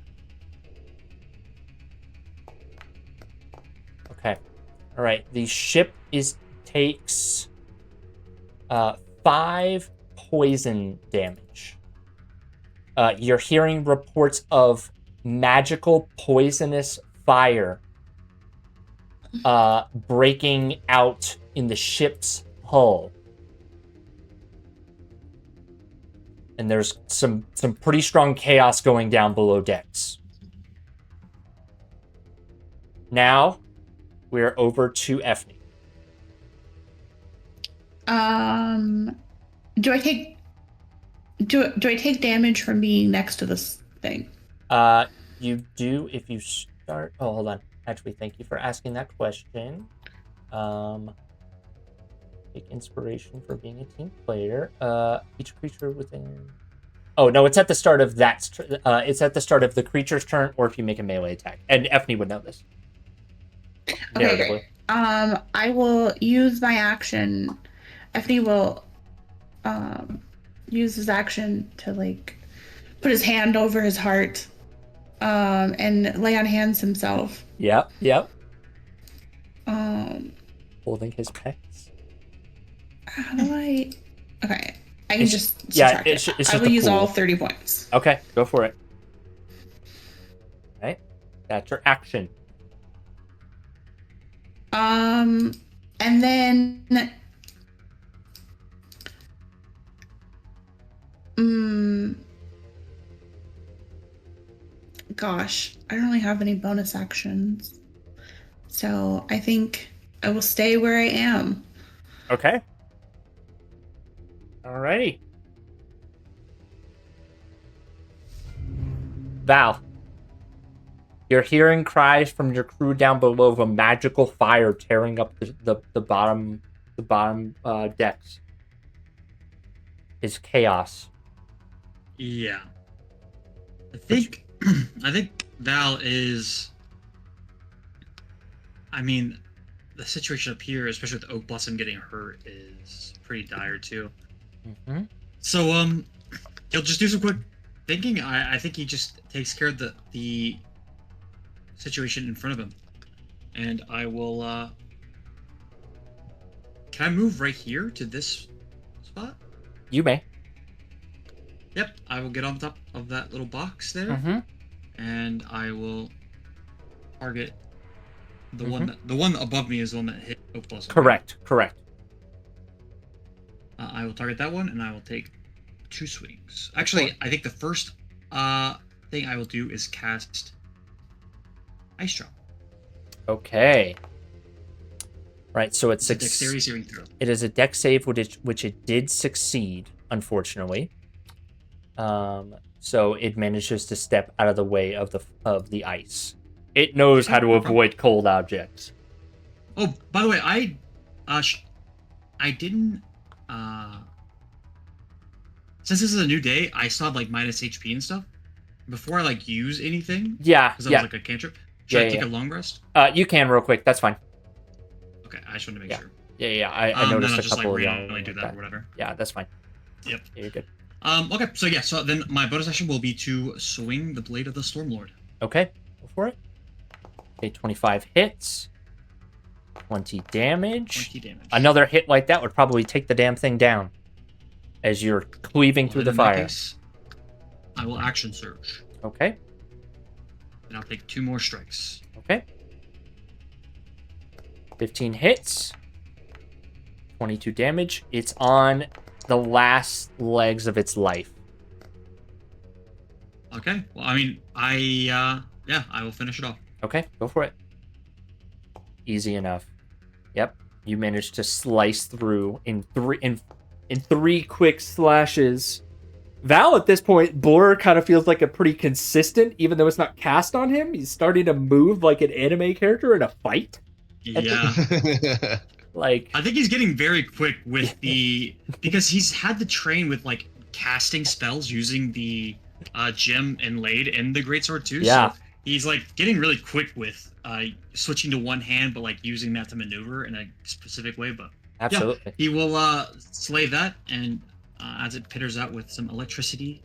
Okay. All right. The ship takes 5 poison damage. You're hearing reports of magical poisonous fire breaking out in the ship's hull. And there's some pretty strong chaos going down below decks. Now, we're over to Ethne. Do I take damage from being next to this thing? You do if you start... Oh, hold on. Actually, thank you for asking that question. Take inspiration for being a team player. Each creature within... Oh, no, it's at the start of that... it's at the start of the creature's turn, or if you make a melee attack. And Ethne would know this. Okay, great. I will use my action. Effie will use his action to like put his hand over his heart and lay on hands himself. Yep. Um, Holding his pecs. how do I? Okay, I can It's- just yeah, subtract it's it. just I will a use all pool. 30 points. Okay, go for it. All right, that's your action. And then gosh, I don't really have any bonus actions. So I think I will stay where I am. Okay. Alrighty. Val, you're hearing cries from your crew down below of a magical fire tearing up the bottom decks. It's chaos. Yeah. I think I think Val is. I mean, the situation up here, especially with Oak Blossom getting hurt, is pretty dire too. Mm-hmm. So he'll just do some quick thinking. I think he just takes care of the situation in front of him, and I will. Can I move right here to this spot? You may. Yep, I will get on top of that little box there, Mm-hmm. and I will target the one above me is the one that hit Oak Blossom. Correct. I will target that one, and I will take 2 swings. Actually, I think the first thing I will do is cast Ice Drop. Okay. Right, so It's a dexterity saving throw. It is a dex save, which it did succeed, unfortunately. So it manages to step out of the way of the ice. It knows how to avoid cold objects. Oh, by the way, I didn't. Since this is a new day, I still have like minus HP and stuff. Before I like use anything, Yeah, because that was like a cantrip. Should I take a long rest? You can real quick. That's fine. Okay, I just wanted to make sure. Yeah. I noticed then I'll a just couple like of randomly do that or whatever. Yeah, that's fine. Yep. Yeah, you're good. Okay, so then my bonus action will be to swing the blade of the Stormlord. Okay, go for it. Okay, 25 hits. 20 damage. 20 damage. Another hit like that would probably take the damn thing down as you're cleaving through the In that fire. case, I will action surge, Okay. and I'll take 2 more strikes. Okay. 15 hits. 22 damage. It's on the last legs of its life. Okay. Well, I mean, I will finish it off. Okay, go for it. Easy enough. Yep. You managed to slice through in three quick slashes. Val, at this point, Blur kind of feels like a pretty consistent, even though it's not cast on him. He's starting to move like an anime character in a fight. Yeah. Like, I think he's getting very quick with because he's had to train with like casting spells using the gem inlaid in the greatsword too. Yeah. So he's like getting really quick with switching to one hand, but like using that to maneuver in a specific way. But absolutely. yeah, he will slay that, and as it pitters out with some electricity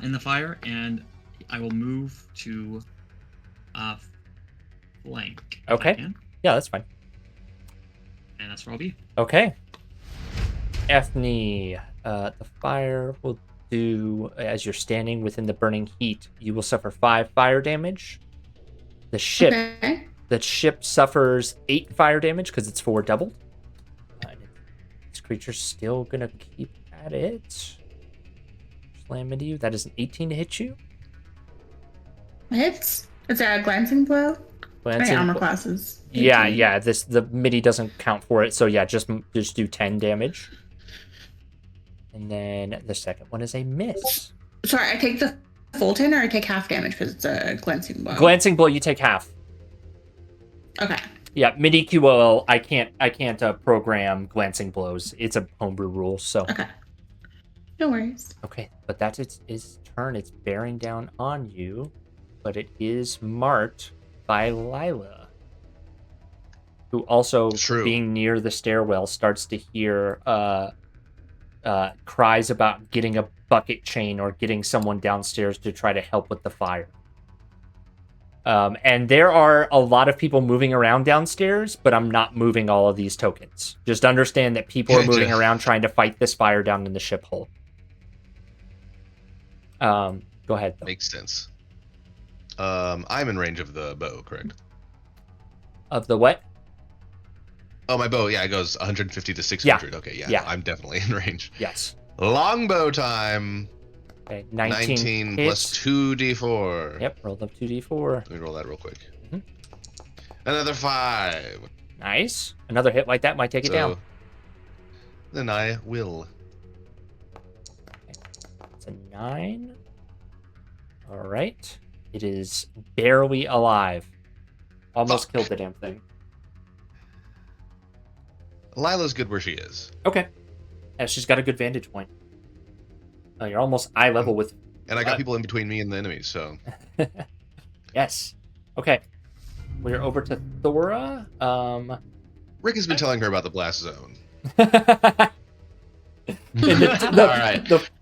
in the fire, and I will move to flank. if I Okay. can. Yeah, that's fine. And that's where I'll be. Okay. Ethne, the fire will do, as you're standing within the burning heat, you will suffer 5 fire damage. The ship suffers 8 fire damage because it's 4 doubled. This creature's still gonna keep at it. Slam into you. That is an 18 to hit you. Hits? Is that a glancing blow? Glancing My armor bl- classes. Yeah, 18. yeah. The MIDI doesn't count for it, so yeah, just do 10 damage. And then the second one is a miss. Sorry, I take the full 10 or I take half damage because it's a glancing blow. Glancing blow, you take half. Okay. Yeah, MIDI QOL, I can't program glancing blows. It's a homebrew rule, so. Okay. No worries. Okay, but that's its turn. It's bearing down on you, but it is marked by Lila. who also, True. being near the stairwell, starts to hear cries about getting a bucket chain or getting someone downstairs to try to help with the fire. And there are a lot of people moving around downstairs, but I'm not moving all of these tokens. Just understand that people are moving around trying to fight this fire down in the ship hold. Go ahead, though. Makes sense. I'm in range of the bow, correct? Of the what? Oh, my bow, yeah, it goes 150 to 600. Okay, yeah, I'm definitely in range. Yes. Longbow time. Okay, 19 hits. plus 2d4. Yep, rolled up 2d4. Let me roll that real quick. Mhm. Another 5. Nice. Another hit like that might take it down. Then I will. It's a 9. All right. It is barely alive. Almost killed the damn thing. Lila's good where she is. Okay. Yeah, she's got a good vantage point. You're almost eye level with... And I got people in between me and the enemies, so... Yes. Okay. We're over to Thora. Rick has been telling her about the blast zone.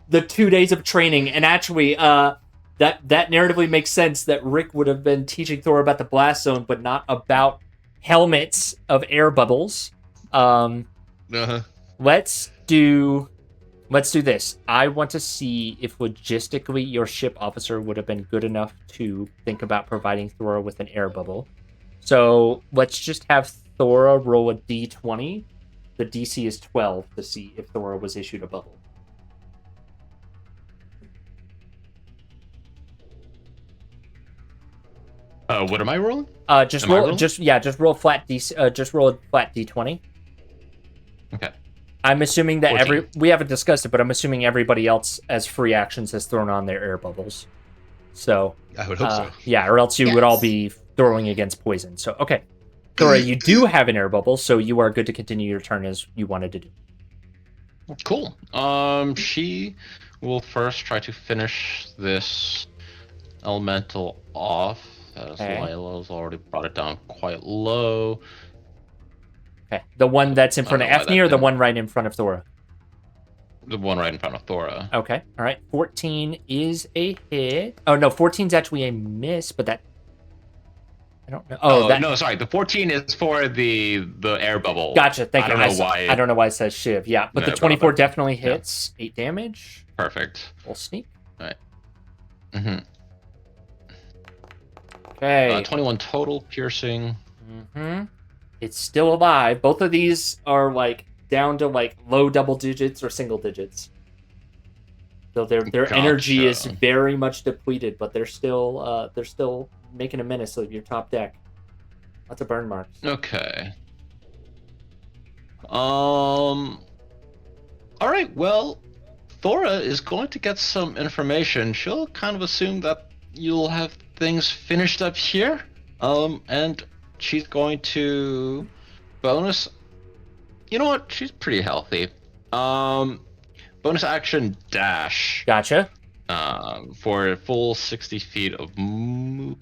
The 2 days of training, and actually, that narratively makes sense that Rick would have been teaching Thora about the blast zone, but not about helmets of air bubbles. Let's do this. I want to see if logistically your ship officer would have been good enough to think about providing Thora with an air bubble. So let's just have Thora roll a d20. The DC is 12 to see if Thora was issued a bubble. What am I rolling? Just roll flat DC. Just roll a flat d20. Okay. I'm assuming that 14. we haven't discussed it, but I'm assuming everybody else as free actions has thrown on their air bubbles. So I would hope so. Yeah, or else you would all be throwing against poison. So okay, Thora, you do have an air bubble, so you are good to continue your turn as you wanted to do. Cool. She will first try to finish this elemental off, as Lila's already brought it down quite low. Okay, the one that's in front of Ethne, or the one right in front of Thora? The one right in front of Thora. Okay, all right. 14 is a hit. Oh no, 14 is actually a miss, but that I don't know. No, sorry. The 14 is for the air bubble. Gotcha. Thank you. I don't know why. I don't know why it says Shiv. Yeah, but the 24 definitely hits. 8 damage. Perfect. We'll sneak. All right. Mm-hmm. Okay. 21 total piercing. Mm-hmm. It's still alive. Both of these are like down to like low double digits or single digits. So their energy is very much depleted, but they're still making a menace of your top deck. Lots of burn marks. Okay. All right. Well, Thora is going to get some information. She'll kind of assume that you'll have things finished up here. And she's going to bonus. You know what? She's pretty healthy. Bonus action dash. Gotcha. For a full 60 feet of movement.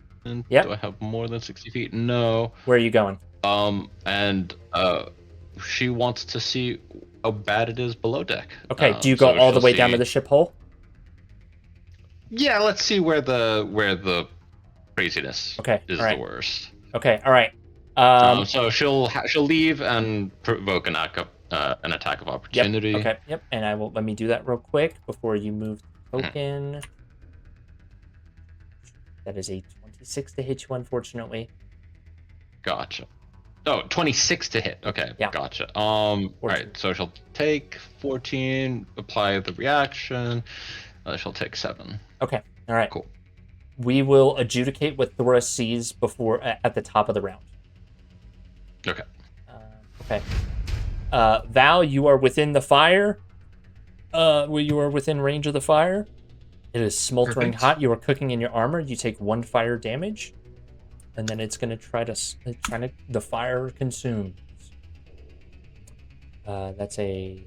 Yep. Do I have more than 60 feet? No. Where are you going? And she wants to see how bad it is below deck. Okay. Do you go all the way down to the ship hole? Yeah. Let's see where the craziness is the worst. Okay. All right. So she'll leave and provoke an attack of opportunity. Yep. Okay. Yep. And let me do that real quick before you move the token. That is a 26 to hit you, unfortunately. Gotcha. Oh, 26 to hit. Okay. Yeah. Gotcha. All right. So she'll take 14. Apply the reaction. She'll take 7. Okay. All right. Cool. We will adjudicate what Thora sees before at the top of the round. Okay. Okay. Val, you are within the fire. You are within range of the fire. It is smoldering hot. You are cooking in your armor. You take 1 fire damage, and then it's going to the fire consumes. That's a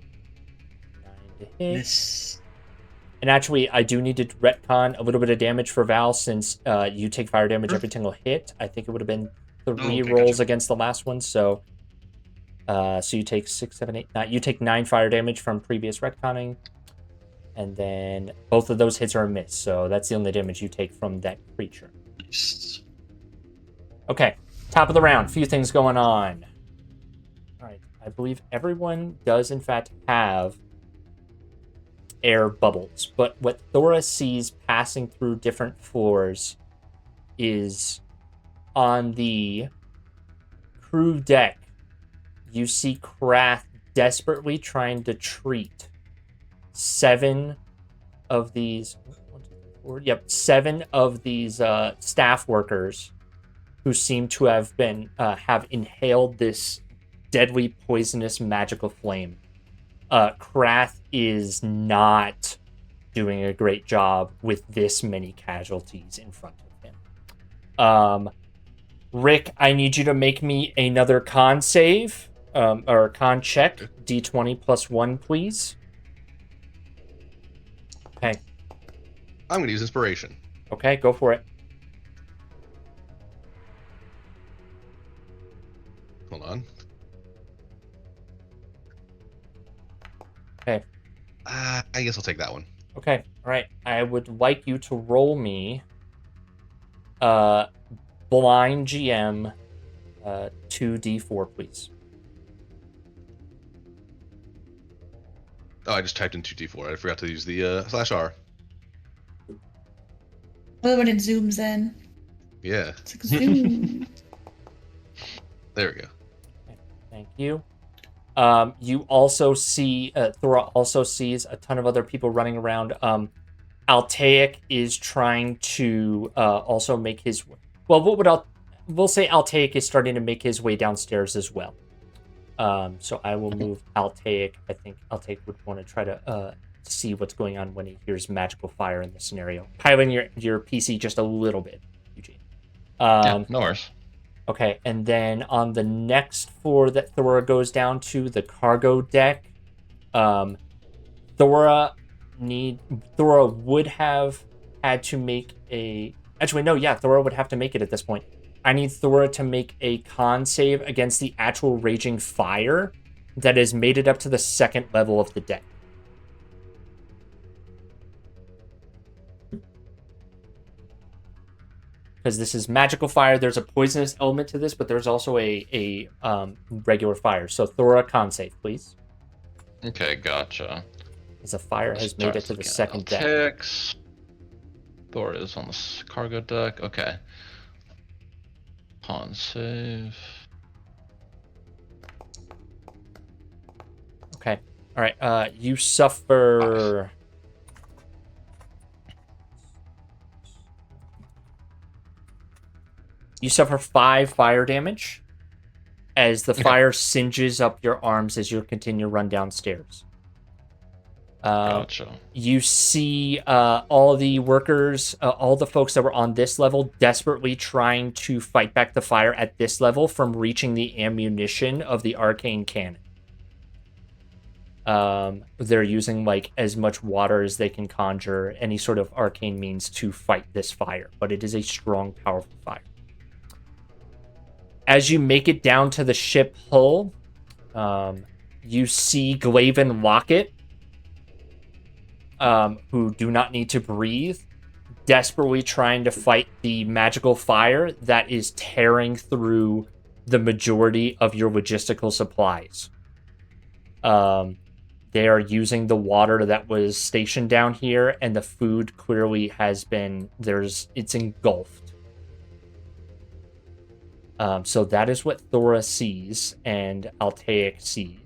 9 to hit. Miss. And actually, I do need to retcon a little bit of damage for Val since you take fire damage every single hit. I think it would have been three okay, rolls gotcha. against the last one, so you take 6, 7, 8, 9. You take 9 fire damage from previous retconning, and then both of those hits are a miss, so that's the only damage you take from that creature. Nice. Okay, top of the round. Few things going on. All right, I believe everyone does in fact have air bubbles, but what Thora sees passing through different floors is on the crew deck. You see Krath desperately trying to treat 7 of these. 7 of these staff workers who seem to have been have inhaled this deadly poisonous magical flame. Krath is not doing a great job with this many casualties in front of him. Rick, I need you to make me another con save, or con check, d20 plus 1, please. Okay. I'm going to use inspiration. Okay, go for it. Hold on. Okay. I guess I'll take that one. Okay, all right. I would like you to roll me blind GM 2d4, please. Oh, I just typed in 2d4. I forgot to use the /R. Well, when it zooms in, Yeah. it's like zoom. There we go. Okay, thank you. You also see, Thora also sees a ton of other people running around. Altaic is trying to also make his... Well, we'll say Altaic is starting to make his way downstairs as well. So I will move Altaic. I think Altaic would want to try to see what's going on when he hears magical fire in this scenario. Piling your PC just a little bit, Eugene. Yeah, no worries. Okay, and then on the next floor that Thora goes down to, the cargo deck, Thora would have had to make a... Actually, no, yeah, Thora would have to make it at this point. I need Thora to make a con save against the actual raging fire that has made it up to the 2nd level of the deck. Because this is magical fire, there's a poisonous element to this, but there's also a regular fire. So Thora, con save, please. Okay, gotcha. As the fire has made it to the 2nd deck. Ticks. Thor is on the cargo deck. Okay. Con save. Okay. All right. You suffer... You suffer 5 fire damage as the fire singes up your arms as you continue to run downstairs. Gotcha. You see all the workers, all the folks that were on this level desperately trying to fight back the fire at this level from reaching the ammunition of the arcane cannon. They're using like as much water as they can conjure, any sort of arcane means to fight this fire, but it is a strong, powerful fire. As you make it down to the ship hull, you see Glaven Lockett, who do not need to breathe, desperately trying to fight the magical fire that is tearing through the majority of your logistical supplies. They are using the water that was stationed down here, and the food clearly has been... It's engulfed. So that is what Thora sees and Altaic sees.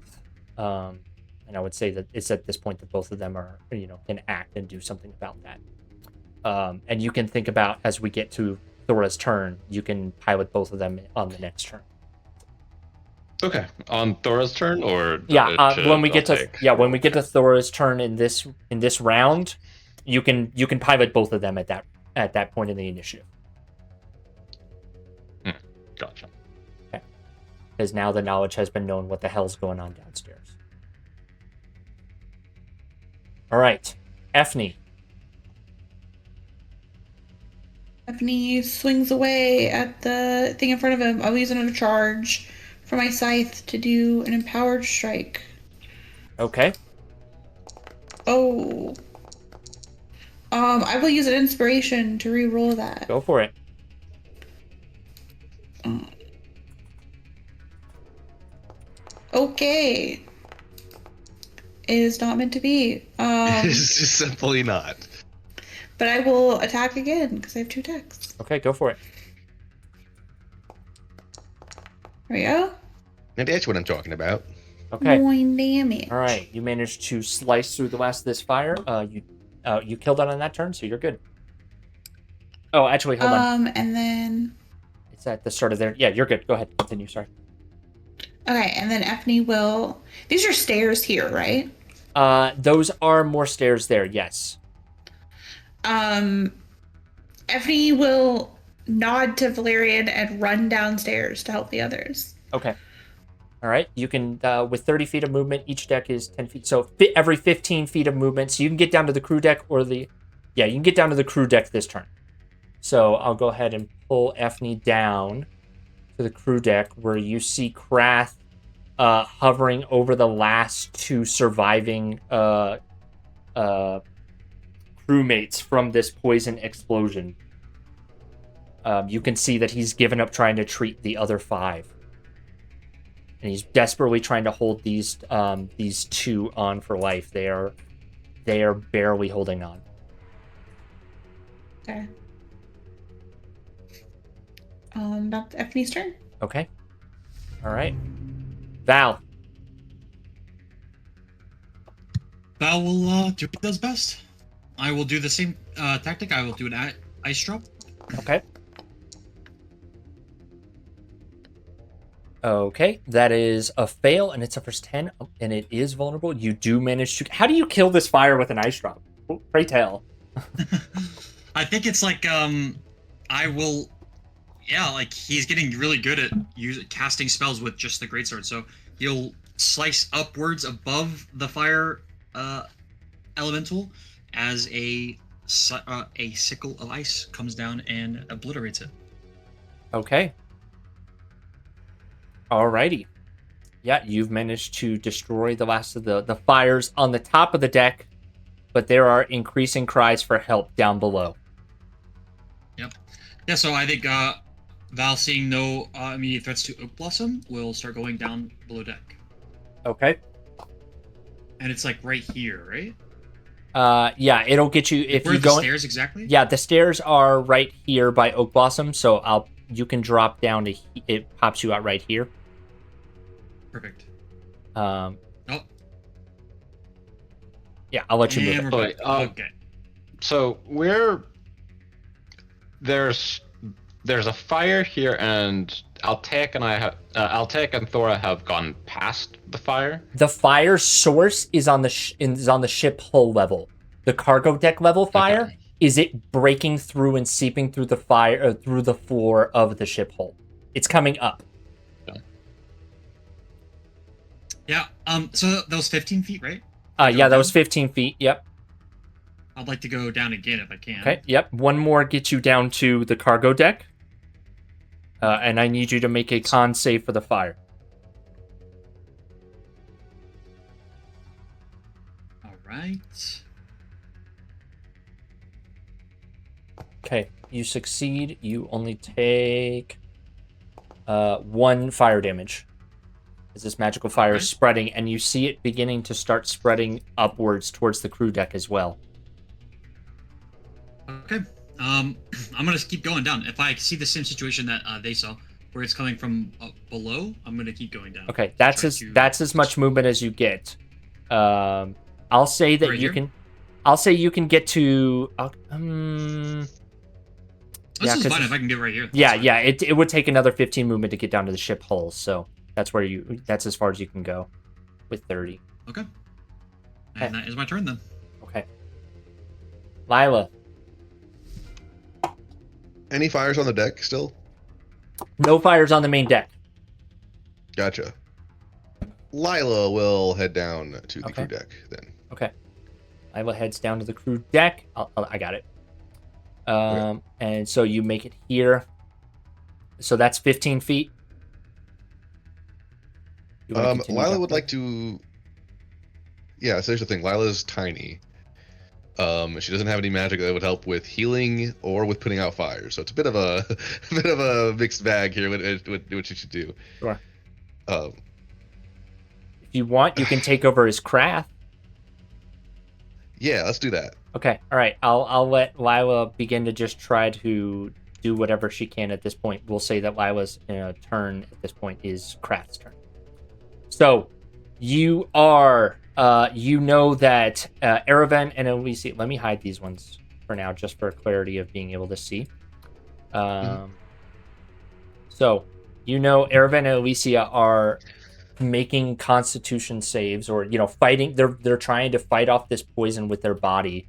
And I would say that it's at this point that both of them are, can act and do something about that. And you can think about, as we get to Thora's turn, you can pilot both of them on the next turn. Okay, on Thora's turn, or when we get to Thora's turn in this round, you can pilot both of them at that point in the initiative. Gotcha. Okay. Because now the knowledge has been known what the hell's going on downstairs. All right, Ethne. Stephanie swings away at the thing in front of him. I'll use another charge for my scythe to do an empowered strike. Okay. Oh. I will use an inspiration to re-roll that. Go for it. Okay. It is not meant to be. It's just simply not. But I will attack again because I have 2 attacks. Okay, go for it. There we go. And that's what I'm talking about. Okay. 9 damage. All right. You managed to slice through the last of this fire. You killed it on that turn, so you're good. Oh, actually, hold on. And then... It's at the start of there. Yeah, you're good. Go ahead. Continue. Sorry. Okay, and then Ethne will... These are stairs here, right? Those are more stairs there, yes. Ethne will nod to Valerian and run downstairs to help the others. Okay. All right. You can, with 30 feet of movement, each deck is 10 feet. So every 15 feet of movement. So you can get down to the crew deck or the... Yeah, you can get down to the crew deck this turn. So I'll go ahead and pull Ethne down to the crew deck where you see Krath hovering over the last 2 surviving crewmates from this poison explosion. You can see that he's given up trying to treat the other 5. And he's desperately trying to hold these 2 on for life. They are barely holding on. Okay. That's Ethne's turn. Okay. All right. Val. Val will do what he does best. I will do the same tactic. I will do an ice drop. Okay. Okay, that is a fail, and it's a first 10, and it is vulnerable. You do manage to... How do you kill this fire with an ice drop? Pray tell. I think it's like, I will... Yeah, like, he's getting really good at casting spells with just the greatsword, so he'll slice upwards above the fire elemental as a sickle of ice comes down and obliterates it. Okay. Alrighty. Yeah, you've managed to destroy the last of the fires on the top of the deck, but there are increasing cries for help down below. Yep. Yeah, so I think Val, seeing no immediate threats to Oak Blossom, will start going down below deck. Okay. And it's like right here, right? Yeah, it'll get you if Where you are go. the stairs exactly? Yeah, the stairs are right here by Oak Blossom, so you can drop down to it pops you out right here. Perfect. Oh. Oh. Yeah, I'll let you move And it. we're Wait, back. Okay. So there's a fire here, and Altaik and Thora have gone past the fire. The fire source is on the ship hull level. The cargo deck level fire Okay. is it breaking through and seeping through the fire through the floor of the ship hull. It's coming up. Yeah. So that was 15 feet, right? Yeah, that was 15 feet. Yep. I'd like to go down again if I can. Okay. Yep. One more gets you down to the cargo deck. And I need you to make a con save for the fire. All right. Okay. You succeed. You only take 1 fire damage. As this magical fire is spreading, and you see it beginning to start spreading upwards towards the crew deck as well. Okay. I'm gonna keep going down. If I see the same situation that they saw, where it's coming from below, I'm gonna keep going down. Okay, that's as much movement as you get. I'll say that Right you here? can. I'll say you can get to. This yeah, is 'cause fine if I can get right here. That's Yeah, fine. yeah. It would take another 15 movement to get down to the ship hull, so that's where you. That's as far as you can go, with 30. Okay. And that is my turn then. Okay. Lila. Any fires on the deck still? No fires on the main deck. Gotcha. Lila will head down to the Okay. crew deck then. Okay. Lila heads down to the crew deck. I got it. And so you make it here. So that's 15 feet. You wanna continue Lila down would there? like to. Yeah, so here's the thing. Lila's tiny. She doesn't have any magic that would help with healing or with putting out fires. So it's a bit of a a bit of a mixed bag here. What she should do. Sure. Um, If you want, you can take over his craft. yeah, let's do that. Okay, all right. I'll let Lila begin to just try to do whatever she can at this point. We'll say that Lila's turn at this point is Kraft's turn. So you are, you know that Erebron and Elise. Let me hide these ones for now, just for clarity of being able to see. So you know Erebron and Alicia are making Constitution saves, or fighting. They're trying to fight off this poison with their body.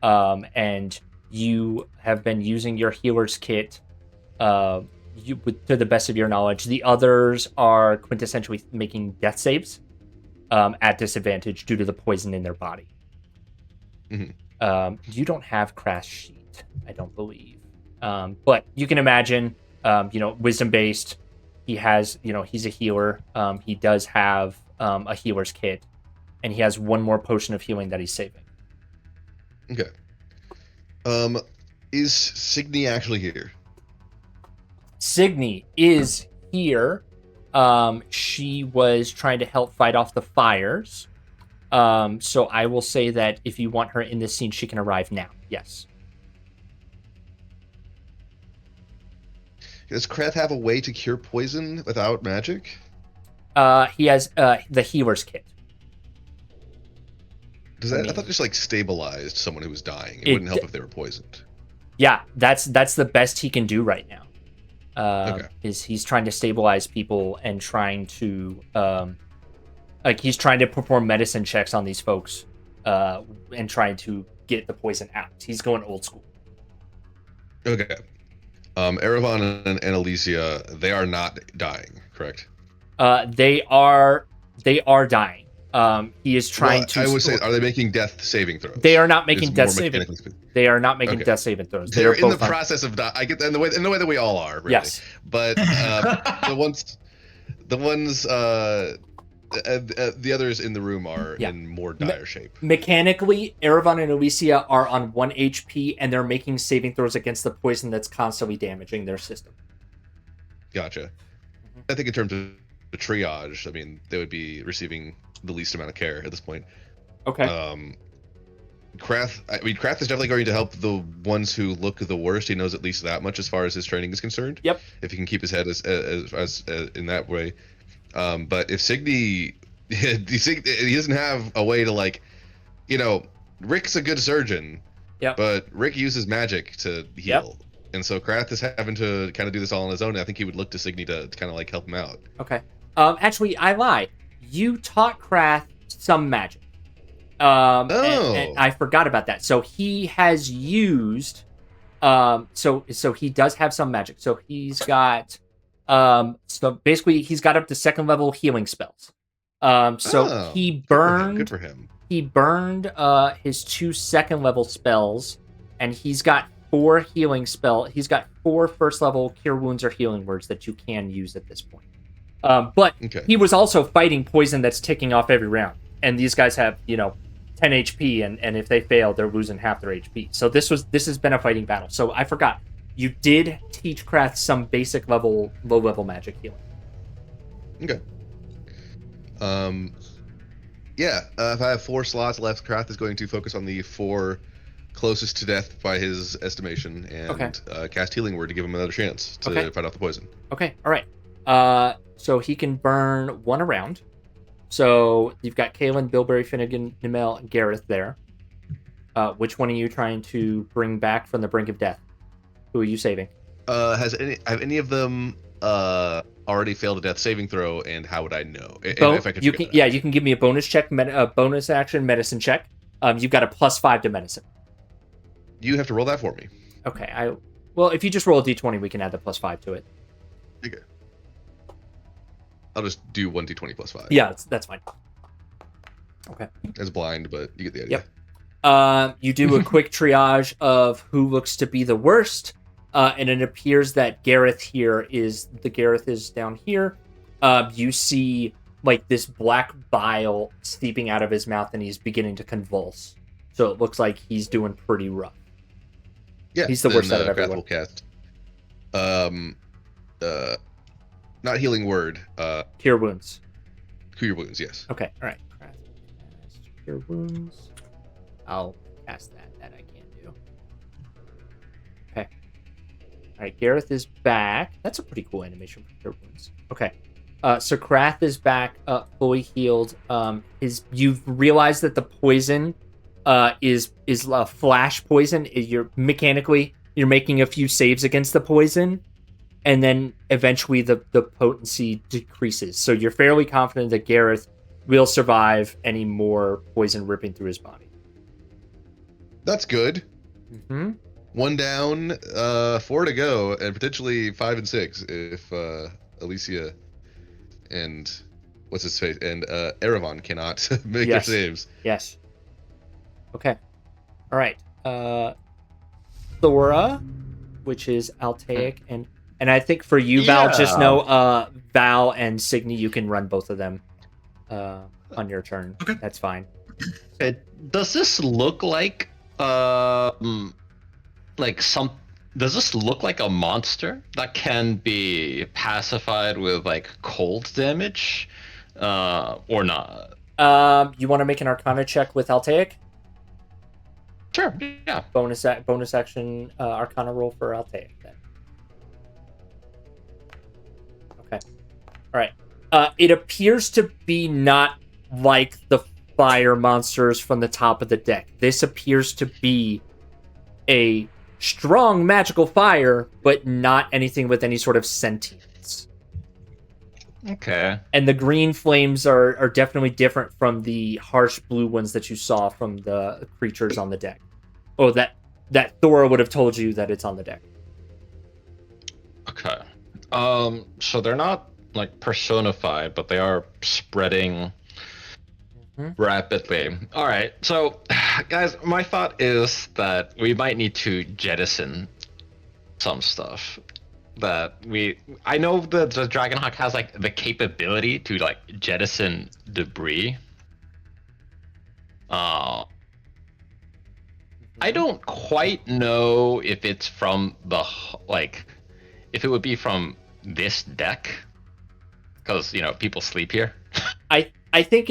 And you have been using your healer's kit to the best of your knowledge. The others are quintessentially making death saves at disadvantage due to the poison in their body. You don't have Crash Sheet, I don't believe. But you can imagine, wisdom based. He has, he's a healer. He does have a healer's kit, and he has one more potion of healing that he's saving. Okay. Is Signy actually here? Signy is here. She was trying to help fight off the fires. So I will say that if you want her in this scene, she can arrive now. Yes. Does Krath have a way to cure poison without magic? He has the healer's kit. Does that? I thought just like stabilized someone who was dying. It wouldn't help if they were poisoned. Yeah, that's the best he can do right now. Okay. Is he's trying to stabilize people and trying to he's trying to perform medicine checks on these folks and trying to get the poison out. He's going old school. Okay. Erebron and Alicia, they are not dying, correct? They are dying. He is trying to. I would say, are they making death saving throws? They are not making death saving. They are not making Okay. death saving throws. They're in the process of dying. I get that in the way that we all are. Really. Yes. But the ones, the others in the room are in more dire shape. Mechanically, Erebron and Alicia are on 1 HP, and they're making saving throws against the poison that's constantly damaging their system. Gotcha. I think in terms of the triage, I mean, they would be receiving the least amount of care at this point. Okay. Krath is definitely going to help the ones who look the worst. He knows at least that much as far as his training is concerned. Yep. If he can keep his head as in that way. But if Signy, he doesn't have a way to Rick's a good surgeon. Yep. But Rick uses magic to heal. Yep. And so Krath is having to kind of do this all on his own. And I think he would look to Signy to kind of help him out. Okay. Actually, I lie. You taught Krath some magic. And I forgot about that. So he has used. So he does have some magic. So he's got. So basically, he's got up to 2nd level healing spells. He burned. Good for him. He burned his 2 2nd level spells, and he's got 4 healing spell. He's got 4 1st level cure wounds or healing words that you can use at this point. But he was also fighting poison that's ticking off every round, and these guys have 10 HP, and if they fail, they're losing half their HP. So this has been a fighting battle. So I forgot. You did teach Krath some basic low level magic healing. Okay. If I have 4 slots left, Krath is going to focus on the 4 closest to death by his estimation, and cast Healing Word to give him another chance to fight off the poison. Okay, all right. So he can burn 1 around. So you've got Kaelin, Bilberry, Finnegan, Nimel, and Gareth there. Which one are you trying to bring back from the brink of death? Who are you saving? Have any of them already failed a death saving throw, and how would I know? If I could you can give me a bonus check, bonus action medicine check. You've got a +5 to medicine. You have to roll that for me. Okay. Well, if you just roll a d20, we can add the +5 to it. Okay. I'll just do 1d20 +5. Yeah, that's fine. Okay. It's blind, but you get the idea. You do a quick triage of who looks to be the worst, and it appears that Gareth is down here. You see like this black bile seeping out of his mouth, and he's beginning to convulse. So it looks like he's doing pretty rough. Yeah, he's the worst out of Krath everyone. will cast. Not healing word. Cure wounds. Cure wounds. Yes. Okay, all right. Cure wounds. I'll cast that. That I can do. Okay. All right, Gareth is back. That's a pretty cool animation for cure wounds. Okay. So Krath is back, fully healed. You've realized that the poison is a flash poison. You're making a few saves against the poison, and then eventually the potency decreases. So you're fairly confident that Gareth will survive any more poison ripping through his body. That's good. Mm-hmm. 1 down, 4 to go, and potentially 5 and 6 if Alicia and what's his face and Eberron cannot make their saves. Yes. Okay. All right. Thora, which is Altaic, and I think for you, Val, just know Val and Signy, you can run both of them on your turn. Okay. That's fine. Does this look like does this look like a monster that can be pacified with like cold damage, or not? You want to make an Arcana check with Altaic? Sure. Yeah. Bonus action Arcana roll for Altaic then. Okay. All right. It appears to be not like the fire monsters from the top of the deck. This appears to be a strong magical fire, but not anything with any sort of sentience. Okay. And the green flames are definitely different from the harsh blue ones that you saw from the creatures on the deck. Oh, that Thora would have told you that it's on the deck. Okay. So they're not like personified, but they are spreading rapidly. All right. So, guys, my thought is that we might need to jettison some stuff. I know the Dragonhawk has like the capability to like jettison debris. I don't quite know if it's from if it would be from this deck, because people sleep here. I think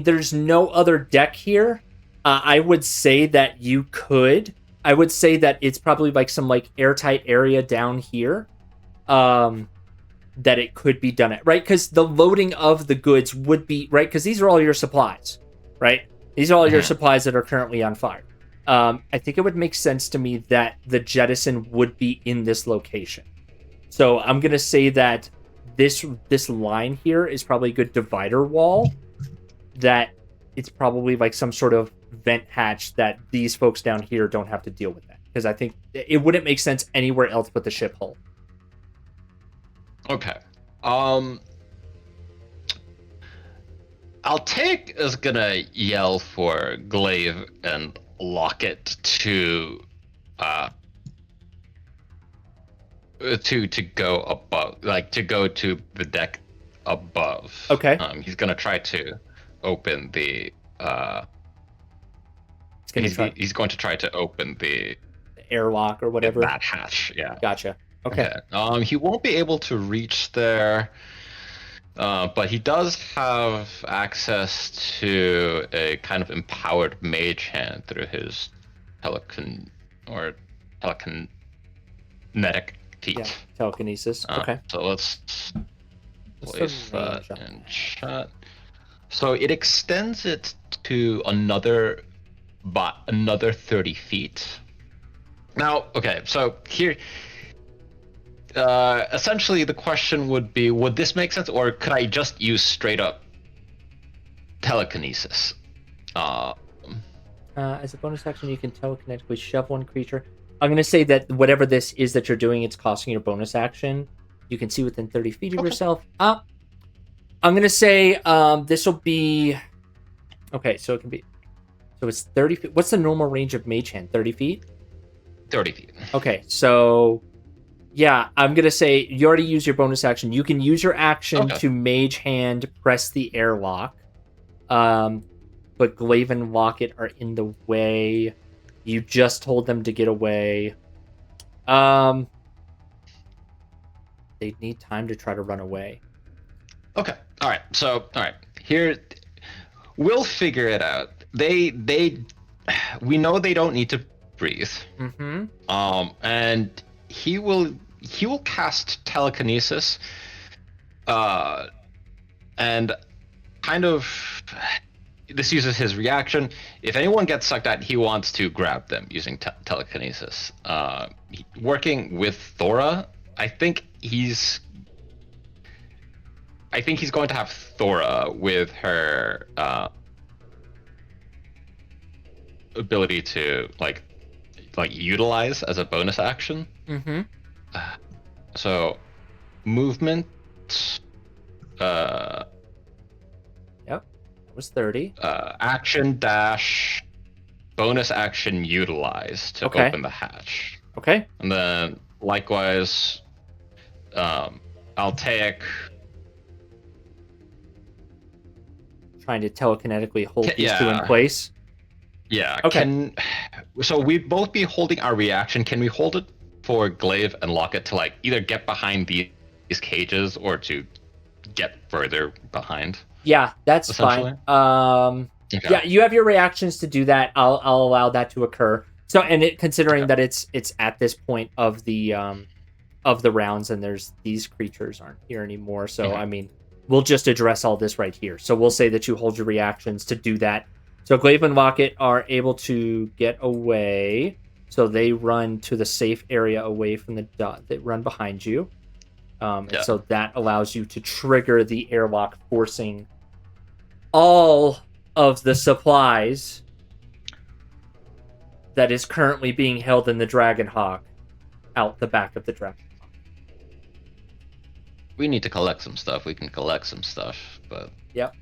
there's no other deck here. I would say that you could. I would say that it's probably like some like airtight area down here, that it could be done at, right? Because the loading of the goods would be right, because these are all your supplies, right? These are all your supplies that are currently on fire. I think it would make sense to me that the jettison would be in this location. So I'm gonna say that this line here is probably a good divider wall, that it's probably like some sort of vent hatch that these folks down here don't have to deal with that, because I think it wouldn't make sense anywhere else but the ship hull. Okay. Altaic is gonna yell for Glaive and Locket to go above, like to go to the deck above. Okay. He's gonna try to open the. He's going to try to open the airlock or whatever. That hatch. Yeah. Gotcha. Okay. He won't be able to reach there, but he does have access to a kind of empowered mage hand through his telekinetic feet. Yeah, telekinesis. Okay. So let's place that in chat. So it extends it to another 30 feet. Now, okay, so here, essentially the question would be, would this make sense, or could I just use straight up telekinesis? As a bonus action, you can telekinetically shove one creature. I'm going to say that whatever this is that you're doing, it's costing your bonus action. You can see within 30 feet of yourself. I'm going to say this will be... Okay, so it can be... So it's 30 feet. What's the normal range of Mage Hand? 30 feet? 30 feet. Okay, so yeah, I'm gonna say you already used your bonus action. You can use your action Okay. to Mage Hand press the airlock. But Glaive and Locket are in the way. You just told them to get away. They need time to try to run away. Okay. All right. So, all right. Here, we'll figure it out. We know they don't need to breathe. Mm-hmm. And he will cast telekinesis. And kind of, this uses his reaction. If anyone gets sucked at, he wants to grab them using telekinesis. Working with Thora, I think he's going to have Thora with her ability to like utilize as a bonus action. Mm-hmm. So movement. Yep. That was 30. Action dash bonus action utilize to Okay. open the hatch. Okay. And then likewise, Altaic. Trying to telekinetically hold these two in Yeah. place. Yeah. Okay. So we'd both be holding our reaction. Can we hold it for Glaive and Locket to like either get behind these cages or to get further behind? Yeah, that's fine. Okay. Yeah, you have your reactions to do that. I'll allow that to occur. So, and considering that it's at this point of the rounds, and there's these creatures aren't here anymore. So, Mhm. I mean, we'll just address all this right here. So we'll say that you hold your reactions to do that. So Glaive and Locket are able to get away. So they run to the safe area away from the dot. They run behind you. And so that allows you to trigger the airlock, forcing all of the supplies that is currently being held in the Dragonhawk out the back of the Dragon. We need to collect some stuff. We can collect some stuff, but Yep.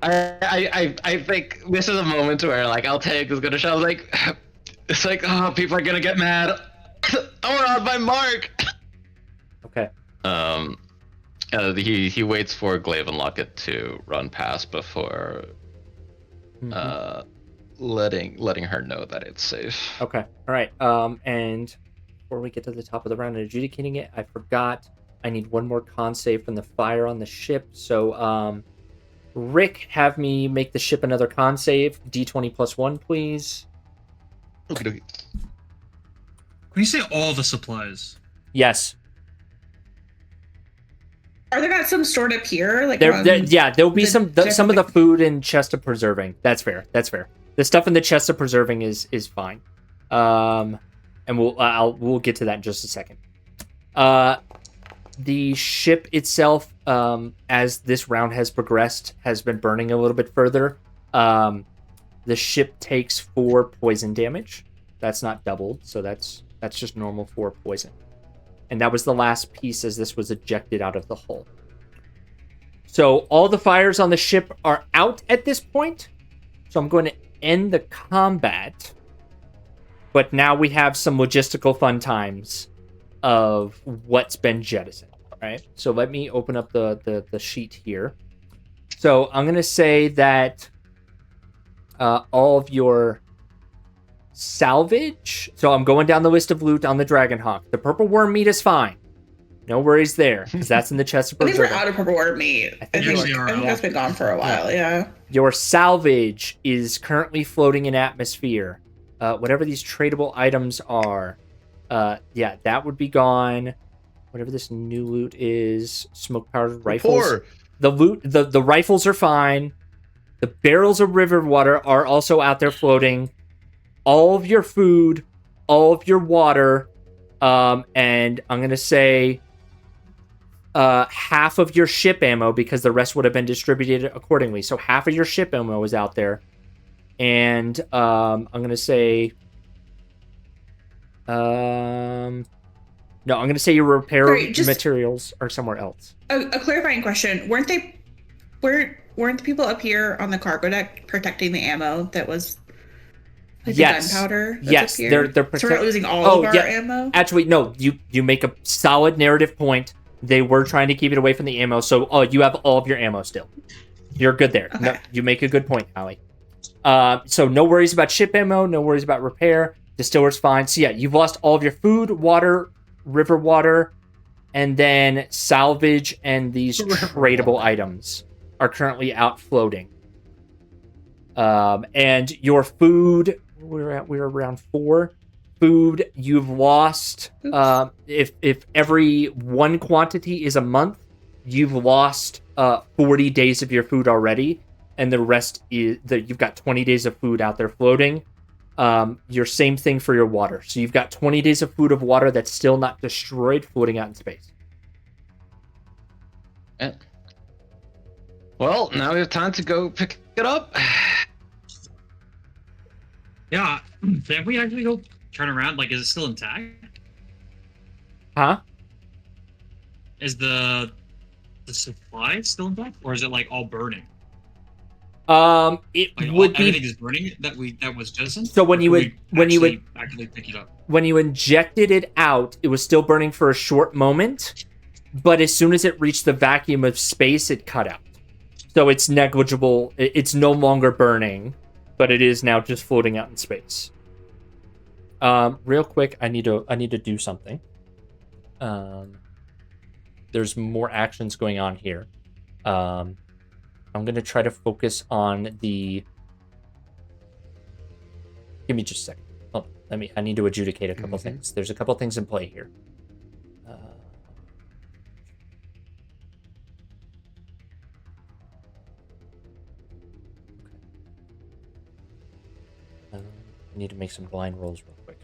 I think this is a moment where like Altaic is gonna shout like, it's like, oh, people are gonna get mad. Oh, on my mark. Okay. He waits for Glaive and Locket to run past before letting her know that it's safe. Okay. All right. And before we get to the top of the round and adjudicating it, I forgot I need one more con save from the fire on the ship. So, Rick, have me make the ship another con save. D20 plus 1, please. Okie dokie. When you say all the supplies, Yes. Are there not some stored up here? Like There'll be some of the different- food in chest of preserving. That's fair. The stuff in the chest of preserving is fine. And we'll get to that in just a second. The ship itself, as this round has progressed, has been burning a little bit further. The ship takes 4 poison damage. That's not doubled, so that's just normal 4 poison. And that was the last piece as this was ejected out of the hull. So all the fires on the ship are out at this point. So I'm going to end the combat. But now we have some logistical fun times of what's been jettisoned. All right. So let me open up the sheet here. So I'm going to say that all of your salvage. So I'm going down the list of loot on the Dragonhawk. The purple worm meat is fine. No worries there, because that's in the chest of I think we're preserving. out of purple worm meat. I think, Yes, we are. that's been gone for a while. Yeah. Your salvage is currently floating in atmosphere. Whatever these tradable items are, that would be gone. Whatever this new loot is, smoke-powered rifles. Poor. The loot, the rifles are fine. The barrels of river water are also out there floating. All of your food, all of your water, and I'm gonna say half of your ship ammo, because the rest would have been distributed accordingly. So half of your ship ammo is out there, and I'm gonna say, no, I'm gonna say your repair Sorry, just- materials are somewhere else. A clarifying question: Weren't they? weren't the people up here on the cargo deck protecting the ammo that was like Yes. the gunpowder? That's Yes, up here? they're So we're not losing all Oh, of our yeah. ammo. Actually, no. You make a solid narrative point. They were trying to keep it away from the ammo, so you have all of your ammo still. You're good there. Okay. No, you make a good point, Allie. So no worries about ship ammo, no worries about repair. Distiller's fine. So yeah, you've lost all of your food, water, river water, and then salvage and these tradable items are currently out floating. And your food, we're around 4. Food, you've lost. If every one quantity is a month, you've lost 40 days of your food already, and the rest is that you've got 20 days of food out there floating. Your same thing for your water. So you've got 20 days of food of water that's still not destroyed, floating out in space. Yeah. Well, now we have time to go pick it up. Yeah, can we actually go turn around? Like, is it still intact? Huh? Is the supply still intact, or is it like all burning? It Like would be. everything is burning that was jettisoned. So when you actually pick it up. When you injected it out, it was still burning for a short moment, but as soon as it reached the vacuum of space, it cut out. So it's negligible. It's no longer burning, but it is now just floating out in space. Real quick, I need to do something. There's more actions going on here. I'm gonna try to focus on the. Give me just a second. Oh, I need to adjudicate a couple things. There's a couple things in play here. I need to make some blind rolls real quick.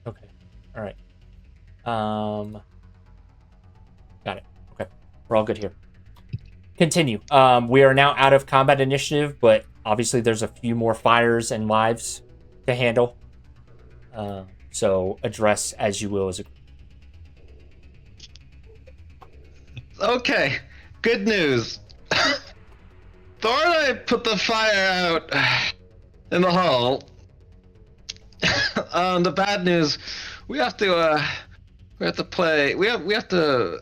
Okay. All right. Got it. Okay. We're all good here. Continue. We are now out of combat initiative, but obviously there's a few more fires and lives to handle. So address as you will as a group. Okay, good news. Thor and I put the fire out in the hall. The bad news, we have to play. We have to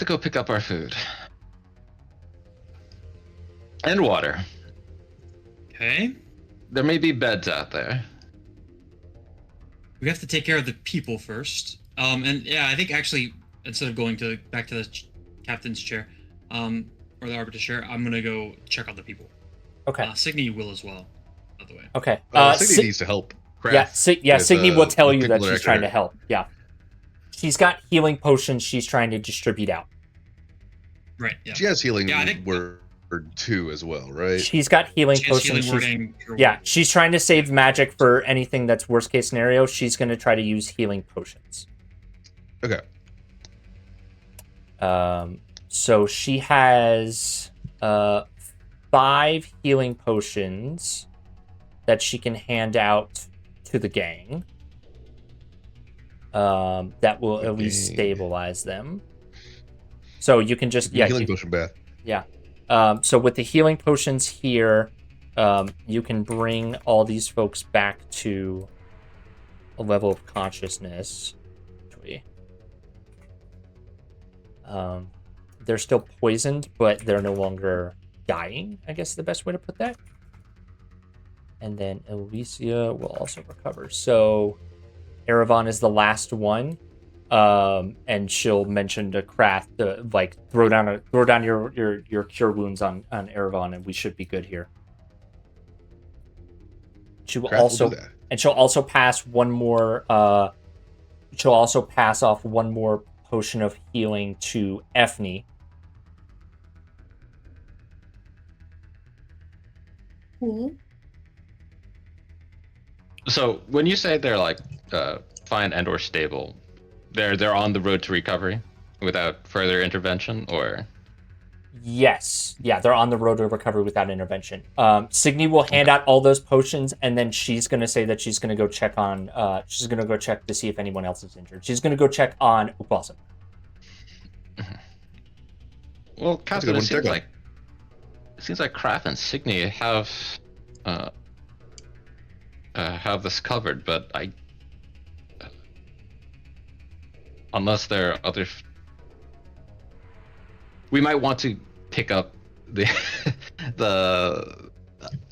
go pick up our food and water. Okay. There may be beds out there. We have to take care of the people first. And yeah, I think actually instead of going back to the captain's chair, or the arbiter's chair, I'm gonna go check on the people. Okay. Signy will as well, by the way. Okay. Signy needs to help. Yeah, Signy will tell you that people she's are trying to after help. Yeah. She's got healing potions she's trying to distribute out. Right. Yeah. She has healing Yeah, I think- word 2 as well, right? She's got healing She has potions. healing wording. Yeah, she's trying to save magic for anything that's worst case scenario. She's going to try to use healing potions. Okay. So she has 5 healing potions that she can hand out to the gang. That will at least stabilize them. So you can just healing potion bath. Yeah. So with the healing potions here, you can bring all these folks back to a level of consciousness. They're still poisoned, but they're no longer dying, I guess is the best way to put that. And then Elysia will also recover. So Erebron is the last one. And she'll mention to Krath to like throw down your cure wounds on Erebron, and we should be good here. She will she'll also pass one more. She'll also pass off one more potion of healing to Ethne. Cool. So when you say they're like fine and or stable, they're on the road to recovery without further intervention, or Yes. Yeah, they're on the road to recovery without intervention. Signy will hand out all those potions, and then she's going to say that she's going to go check on... she's going to go check to see if anyone else is injured. She's going to go check on Ukwasa. well, That's a Captain, good it one. seems like Kraft and Signy have this covered, but unless there are other, we might want to pick up the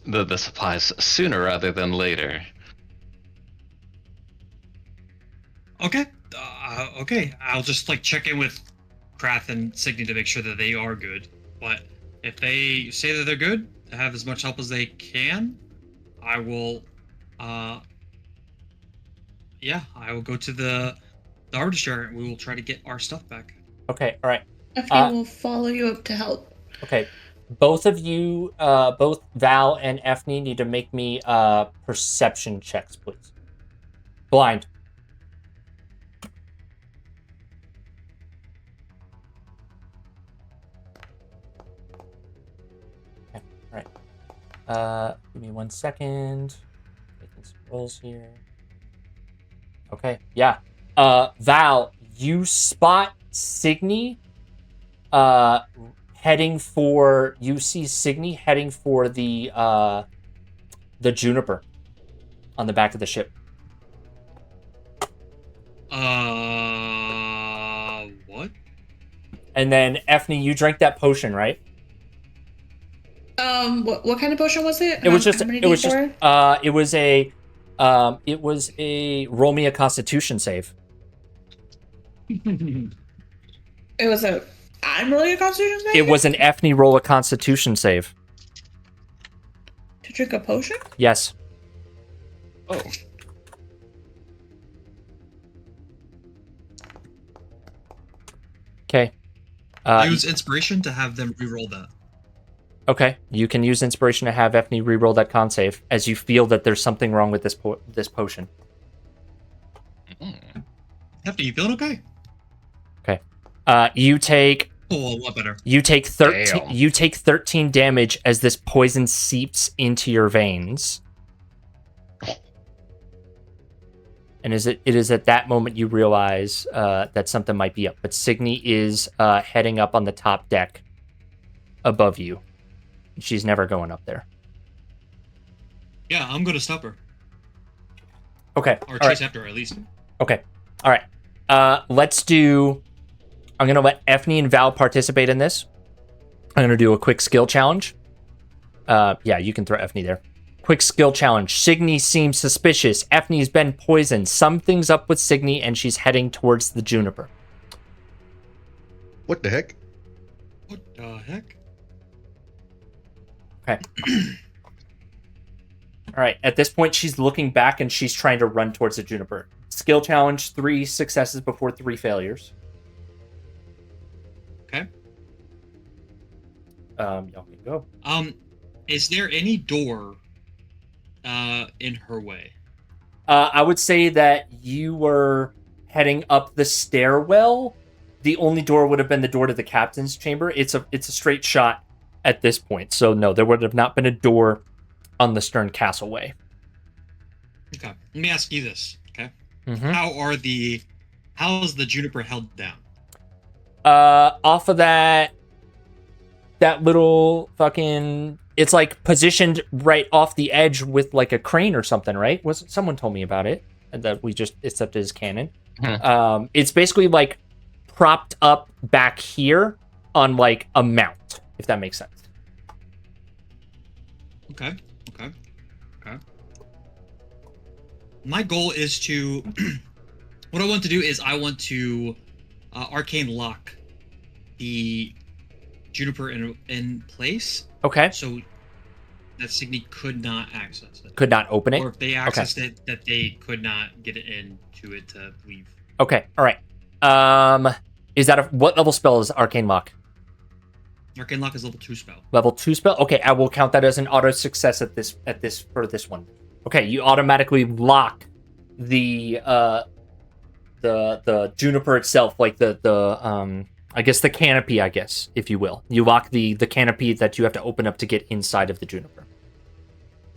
the supplies sooner rather than later. Okay. Okay. I'll just like check in with Krath and Signy to make sure that they are good. But if they say that they're good, have as much help as they can, I will. I will go to the registrar and we will try to get our stuff back. Okay, all right. Effie will follow you up to help. Okay. Both of you, both Val and Effie, need to make me perception checks, please. Blind. Okay, all right. Give me 1 second. Making some rolls here. Okay, yeah. Val, you spot Signy heading for... You see Signy heading for the Juniper on the back of the ship. What? And then, Effie, you drank that potion, right? What kind of potion was it? It was just... How many It was days just... for? It was a... Roll me a Constitution save. It was a... I'm rolling a Constitution save? It was an Effie roll a Constitution save. To drink a potion? Yes. Oh, Okay. Use inspiration to have them re-roll that. Okay, you can use inspiration to have Effie re-roll that con save as you feel that there's something wrong with this potion. Hefty, you feeling okay? Okay. You take Oh, a lot better. You take 13. Damn. You take 13 damage as this poison seeps into your veins. And it is at that moment you realize that something might be up. But Signy is heading up on the top deck above you. She's never going up there. Yeah, I'm gonna stop her. Okay. Or all chase right. after her, at least. Okay. All right. Let's do... I'm going to let Effie and Val participate in this. I'm going to do a quick skill challenge. Yeah, you can throw Effie there. Quick skill challenge. Signy seems suspicious. Effie's been poisoned. Something's up with Signy, and she's heading towards the Juniper. What the heck? What the heck? Okay. All right. At this point, she's looking back, and she's trying to run towards the Juniper. Skill challenge, 3 successes before 3 failures. Okay. Y'all can go. Is there any door in her way? I would say that you were heading up the stairwell. The only door would have been the door to the captain's chamber. It's a straight shot at this point. So no, there would have not been a door on the stern castleway. Okay. Let me ask you this. Okay. Mm-hmm. How is the Juniper held down? Off of that little fucking... It's like positioned right off the edge with like a crane or something, right? Someone told me about it, and that we just accepted as canon. It's basically like propped up back here on like a mount, if that makes sense. Okay. My goal is to... what I want to do is I want to arcane lock the Juniper in place. Okay. So that Signy could not access it. Could not open it? Or if they accessed it, that they could not get it into it to leave. Okay, all right. Is that what level spell is Arcane Lock? Arcane Lock is level 2 spell. Level 2 spell? Okay, I will count that as an auto success for this one. Okay, you automatically lock the juniper itself, like the I guess the canopy, I guess, if you will. You lock the canopy that you have to open up to get inside of the juniper.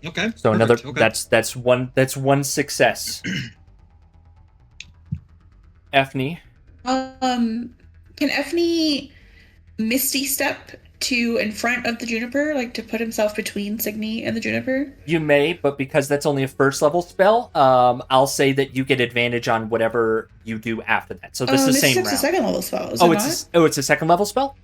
Okay. So another Okay. that's one success. Ethne. Can Ethne Misty Step to in front of the juniper, like to put himself between Signy and the juniper? You may, but because that's only a first level spell, I'll say that you get advantage on whatever you do after that. So this is the Misty same Step's round. a second level spell, is It's a second level spell?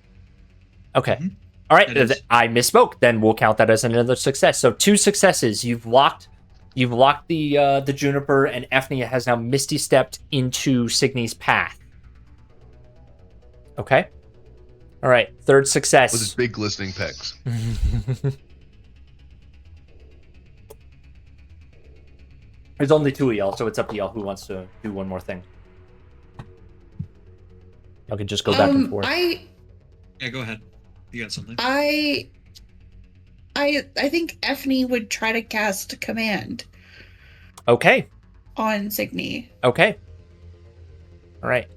Okay. Mhm. All right. It is. I misspoke. Then we'll count that as another success. So 2 successes. You've locked the juniper, and Ethnia has now misty stepped into Signy's path. Okay. All right. Third success. With his big glistening pecs. There's only 2 of y'all, so it's up to y'all who wants to do one more thing. Y'all can just go back and forth. Yeah, go ahead. You got something. I think Ethne would try to cast command Okay. on Signy. Okay. All right.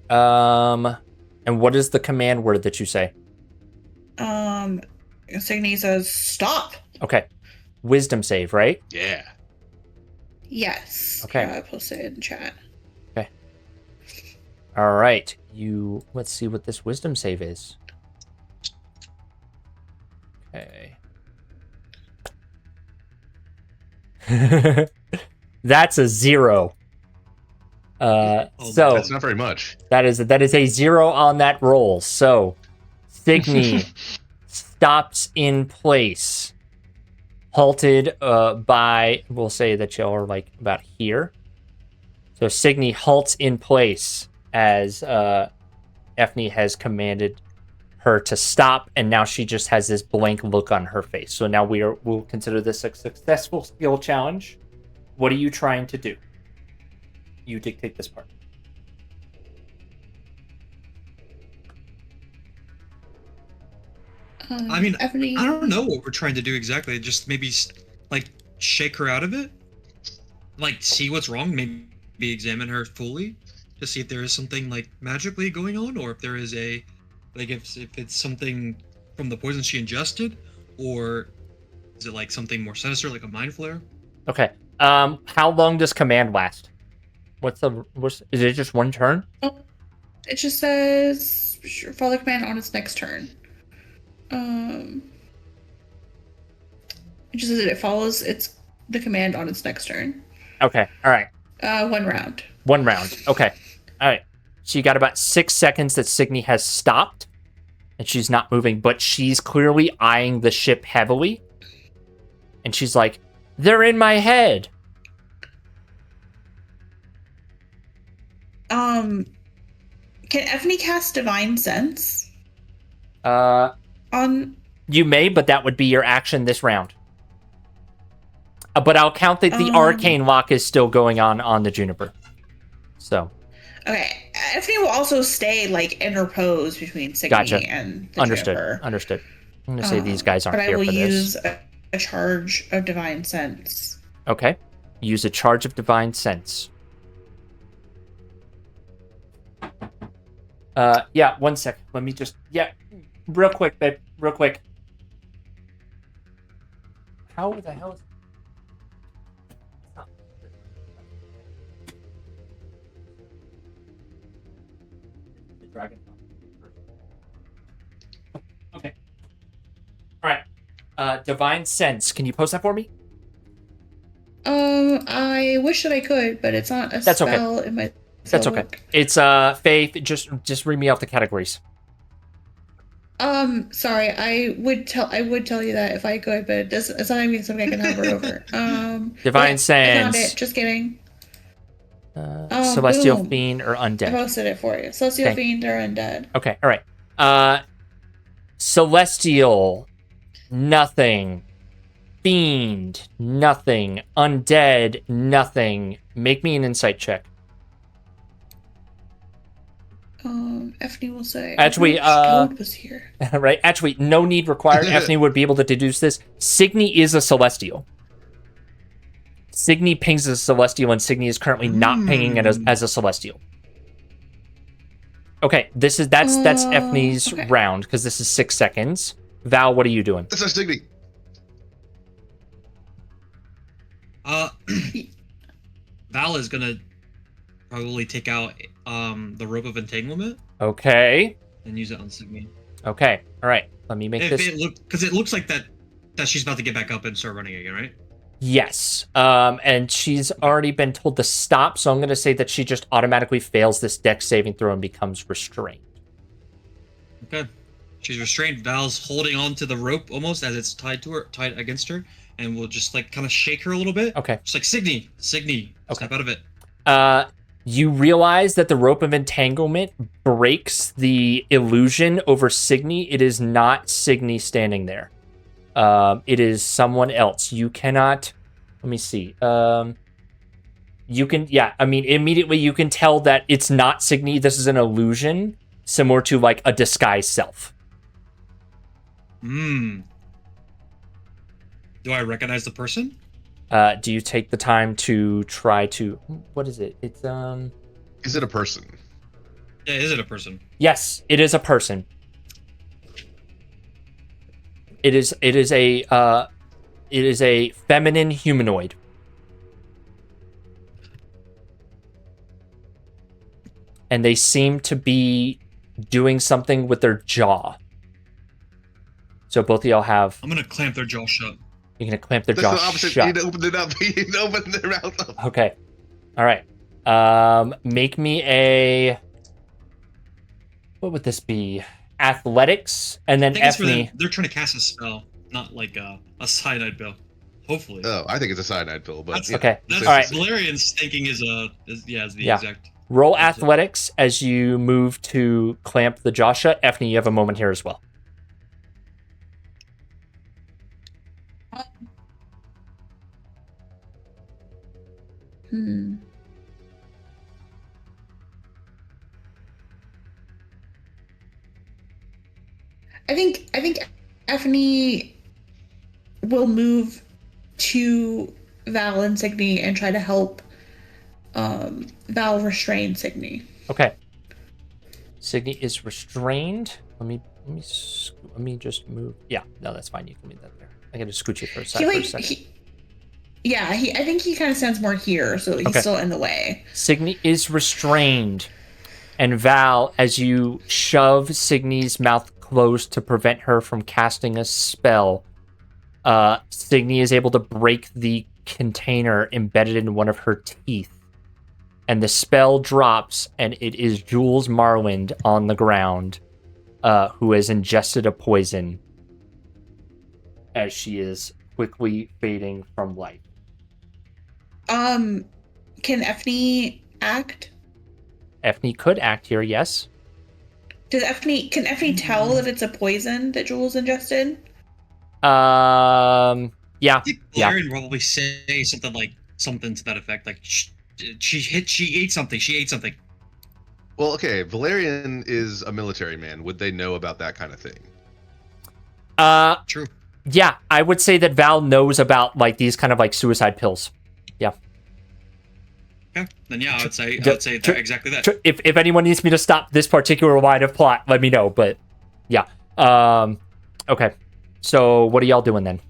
And what is the command word that you say? Signy says stop. Okay. Wisdom save, right? Yeah. Yes. Okay. Yeah, I posted it in chat. All right. Let's see what this wisdom save is. Okay. That's a 0. So That's not very much. that is a 0 on that roll. So Signy stops in place, halted by, we'll say that y'all are like about here. So Signy halts in place as Ethne has commanded her to stop, and now she just has this blank look on her face. So now we'll consider this a successful skill challenge. What are you trying to do? You dictate this part. I mean, Ethne, I don't know what we're trying to do exactly. Just maybe like shake her out of it, like see what's wrong. Maybe examine her fully to see if there is something like magically going on, or if there is a like if it's something from the poison she ingested, or is it like something more sinister, like a mind flare? Okay. How long does command last? Is it just one turn? it just says follow command on its next turn. It just says that it follows the command on its next turn. Okay. All right. 1 round. 1 round. Okay. All right. So you got about 6 seconds that Signy has stopped, and she's not moving, but she's clearly eyeing the ship heavily. And she's like, "They're in my head." Can Ethne cast Divine Sense Uh, on? you may, but that would be your action this round. But I'll count that the arcane lock is still going on the juniper. So. Okay, Ethne will also stay like interposed between Signy Gotcha. and the Understood. juniper. Understood. I'm gonna say these guys aren't But I here will for use this. a charge of Divine Sense. Okay. Use a charge of divine sense. Yeah, 1 sec. Let me just real quick, babe. Real quick. How the hell is the dragon? Okay. Alright. Divine sense. Can you post that for me? I wish that I could, but it's not a That's okay. spell in my. That's okay. spellbook. It's faith. Just read me off the categories. Sorry, I would tell you that if I could, but it's not even something I can hover over. Divine yeah, I sense. found it. Just kidding. Celestial boom. fiend or I undead. posted it for you. Celestial Okay. fiend or undead. Okay, all right. Celestial, nothing. Fiend, nothing. Undead, nothing. Make me an insight check. Ethne will say. Actually, I wish Toad was here. Right? Actually, no need required. Ethne would be able to deduce this. Signy is a celestial. Signy pings as a celestial, and Signy is currently not pinging it as a celestial. Okay, that's Ethne's okay. round because this is 6 seconds. Val, what are you doing? That's our Signy. Val is gonna probably take out the rope of entanglement Okay. and use it on Signy. Okay. All right. Let me make this. Because it looks like that she's about to get back up and start running again, right? Yes. And she's already been told to stop, so I'm going to say that she just automatically fails this dex saving throw and becomes restrained. Okay. She's restrained. Val's holding on to the rope almost as it's tied against her, and we'll just like kind of shake her a little bit. Okay. Just like Signy, Okay. step out of it. You realize that the rope of entanglement breaks the illusion over Signy. It is not Signy standing there. It is someone else. You cannot. Let me see. You can. Yeah. I mean, immediately you can tell that it's not Signy. This is an illusion, similar to like a disguised self. Do I recognize the person? Do you take the time to try to? What is it? It's Is it a person? Yeah, is it a person? Yes, it is a person. It is a feminine humanoid. And they seem to be doing something with their jaw. So both of y'all have. I'm gonna clamp their jaw shut. You're gonna clamp their That's jaw the opposite. shut. You need to open it up. You need to open their mouth up. Okay. All right. Make me a. What would this be? Athletics, and then I think it's for Ethne. they're trying to cast a spell, not like a cyanide pill. Hopefully. Oh, I think it's a cyanide pill, but That's, yeah. Okay. That's All right. Valerian's thinking is the Yeah. exact. Roll athletics as you move to clamp the jaw shut. Ethne, you have a moment here as well. I think Ethne will move to Val and Signy and try to help Val restrain Signy. Okay. Signy is restrained. Let me just move. Yeah, no, that's fine. You can leave that there. I gotta scoot you for a second. I think he kind of stands more here, so he's still in the way. Signy is restrained. And Val, as you shove Signy's mouth closed to prevent her from casting a spell, Signy is able to break the container embedded in one of her teeth. And the spell drops, and it is Jules Marwind on the ground, who has ingested a poison as she is quickly fading from life. Can Ethne act? Ethne could act here, yes. Can Ethne tell that it's a poison that Jules ingested? Yeah. I think Valerian will probably say something to that effect, like she ate something. Well, okay. Valerian is a military man. Would they know about that kind of thing? True. Yeah, I would say that Val knows about like these kind of like suicide pills. Yeah. Okay. Then yeah, I would say exactly that. If anyone needs me to stop this particular line of plot, let me know. But yeah. Okay. So what are y'all doing then?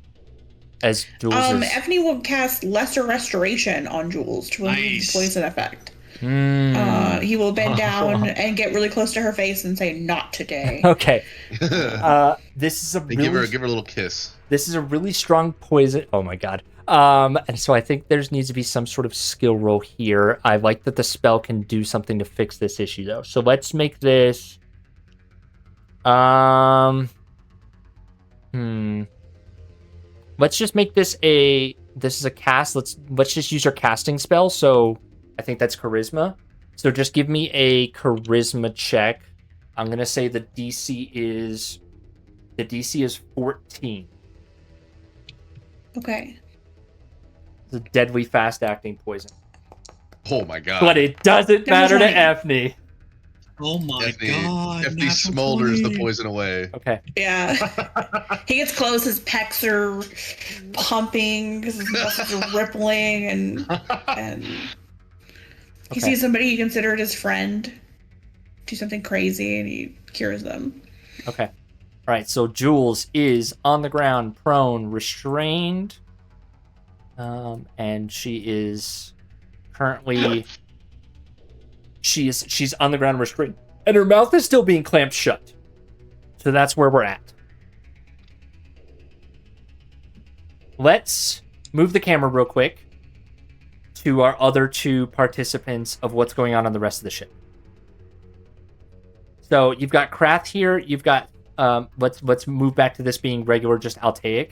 As Jules Ethne will cast Lesser Restoration on Jules to remove the poison effect. He will bend down and get really close to her face and say, "Not today." Okay. This is a give her a little kiss. This is a really strong poison. Oh my god. And so I think there needs to be some sort of skill roll here. I like that the spell can do something to fix this issue though. So let's make this. Let's just make this this is a cast. Let's just use our casting spell. So I think that's charisma. So just give me a charisma check. I'm gonna say the DC is 14. Okay. It's a deadly fast acting poison. Oh my god. But it doesn't matter to Never mind. Ethne. Oh my FD, god! FD natural smolders 20. the poison away. Okay. Yeah. He gets close, his pecs are pumping, his muscles are rippling, and he Okay. sees somebody he considered his friend do something crazy, and he cures them. Okay. All right. So Jules is on the ground, prone, restrained, and she is currently she's on the ground restrained, and her mouth is still being clamped shut. So that's where we're at. Let's move the camera real quick to our other two participants of what's going on the rest of the ship. So you've got Krath here. You've got let's move back to this being regular, just Altaic.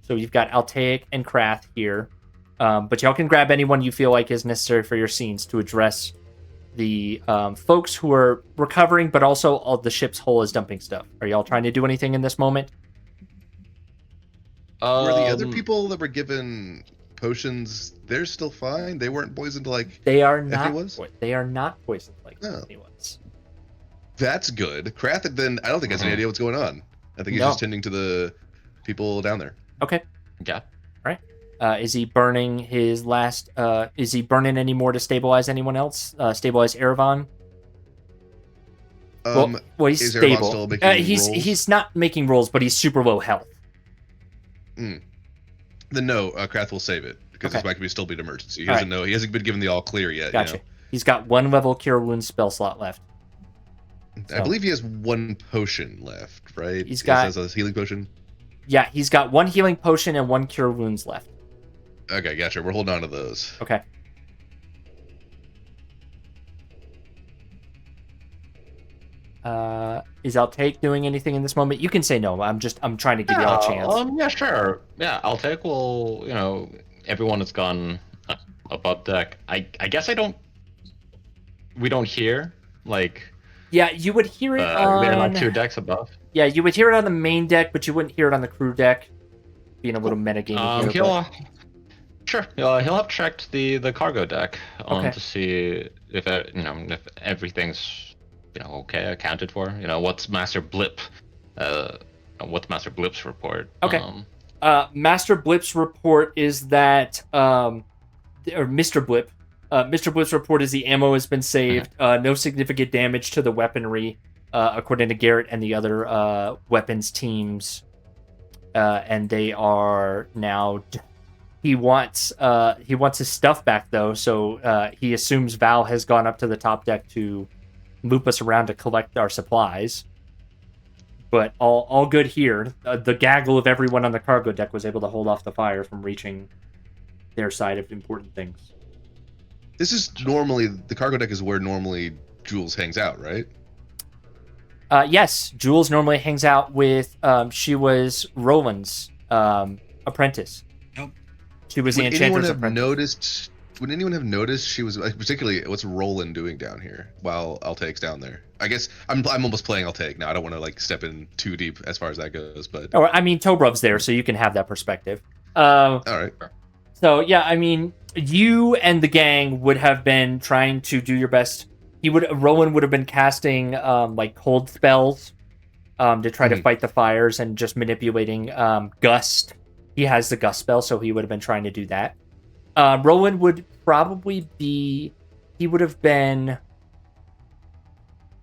So you've got Altaic and Krath here, but y'all can grab anyone you feel like is necessary for your scenes to address the folks who are recovering, but also all the ship's hull is dumping stuff. Are y'all trying to do anything in this moment? Were the other people that were given potions? They're still fine. They weren't poisoned like They are not. Effie was? They are not poisoned like Oh. Effie was. That's good. Krath then I don't think has any idea what's going on. I think he's No. just tending to the people down there. Okay. Yeah. Is he burning his last? Is he burning any more to stabilize anyone else? Stabilize Erebon? Well, he's is Erebon stable. still making He's rolls? he's not making rolls, but he's super low health. Then no, Krath will save it because this Okay. might still be an emergency. He All doesn't know. He hasn't been given the all clear yet. Gotcha. You know? He's got one level cure wounds spell slot left. I So- believe he has one potion left, right? He's got- It says a healing potion. Yeah, he's got one healing potion and one cure wounds left. Okay, gotcha. We're holding on to those. Okay. Is Altaic doing anything in this moment? You can say no. I'm trying to give you all a chance. Yeah, sure. Yeah, I'll take. Well, everyone has gone above deck. I guess we don't hear like. Yeah, you would hear it They're on. not 2 decks above. Yeah, you would hear it on the main deck, but you wouldn't hear it on the crew deck. Being a little metagaming here. He'll sure. He'll have checked the cargo deck Okay. to see if if everything's okay, accounted for. What's Master Blip? What's Master Blip's report? Okay. Master Blip's report is that, or Mr. Blip. Mr. Blip's report is the ammo has been saved. No significant damage to the weaponry, according to Garrett and the other weapons teams. And they are now. He wants his stuff back though, so he assumes Val has gone up to the top deck to loop us around to collect our supplies. But all good here. The gaggle of everyone on the cargo deck was able to hold off the fire from reaching their side of important things. This is normally the cargo deck is where normally Jules hangs out, right? Yes, Jules normally hangs out with. She was Roland's apprentice. Nope. She was Would the anyone enchanter's have apprentice. Would anyone have noticed she was particularly what's Roland doing down here while Altaic's down there? I guess I'm almost playing Altaic now. I don't want to step in too deep as far as that goes, but Or I mean, Tobrov's there, so you can have that perspective. all right. So yeah, I mean, you and the gang would have been trying to do your best. Roland would have been casting cold spells to try to fight the fires and just manipulating gust. He has the gust spell, so he would have been trying to do that. Roland would probably be. He would have been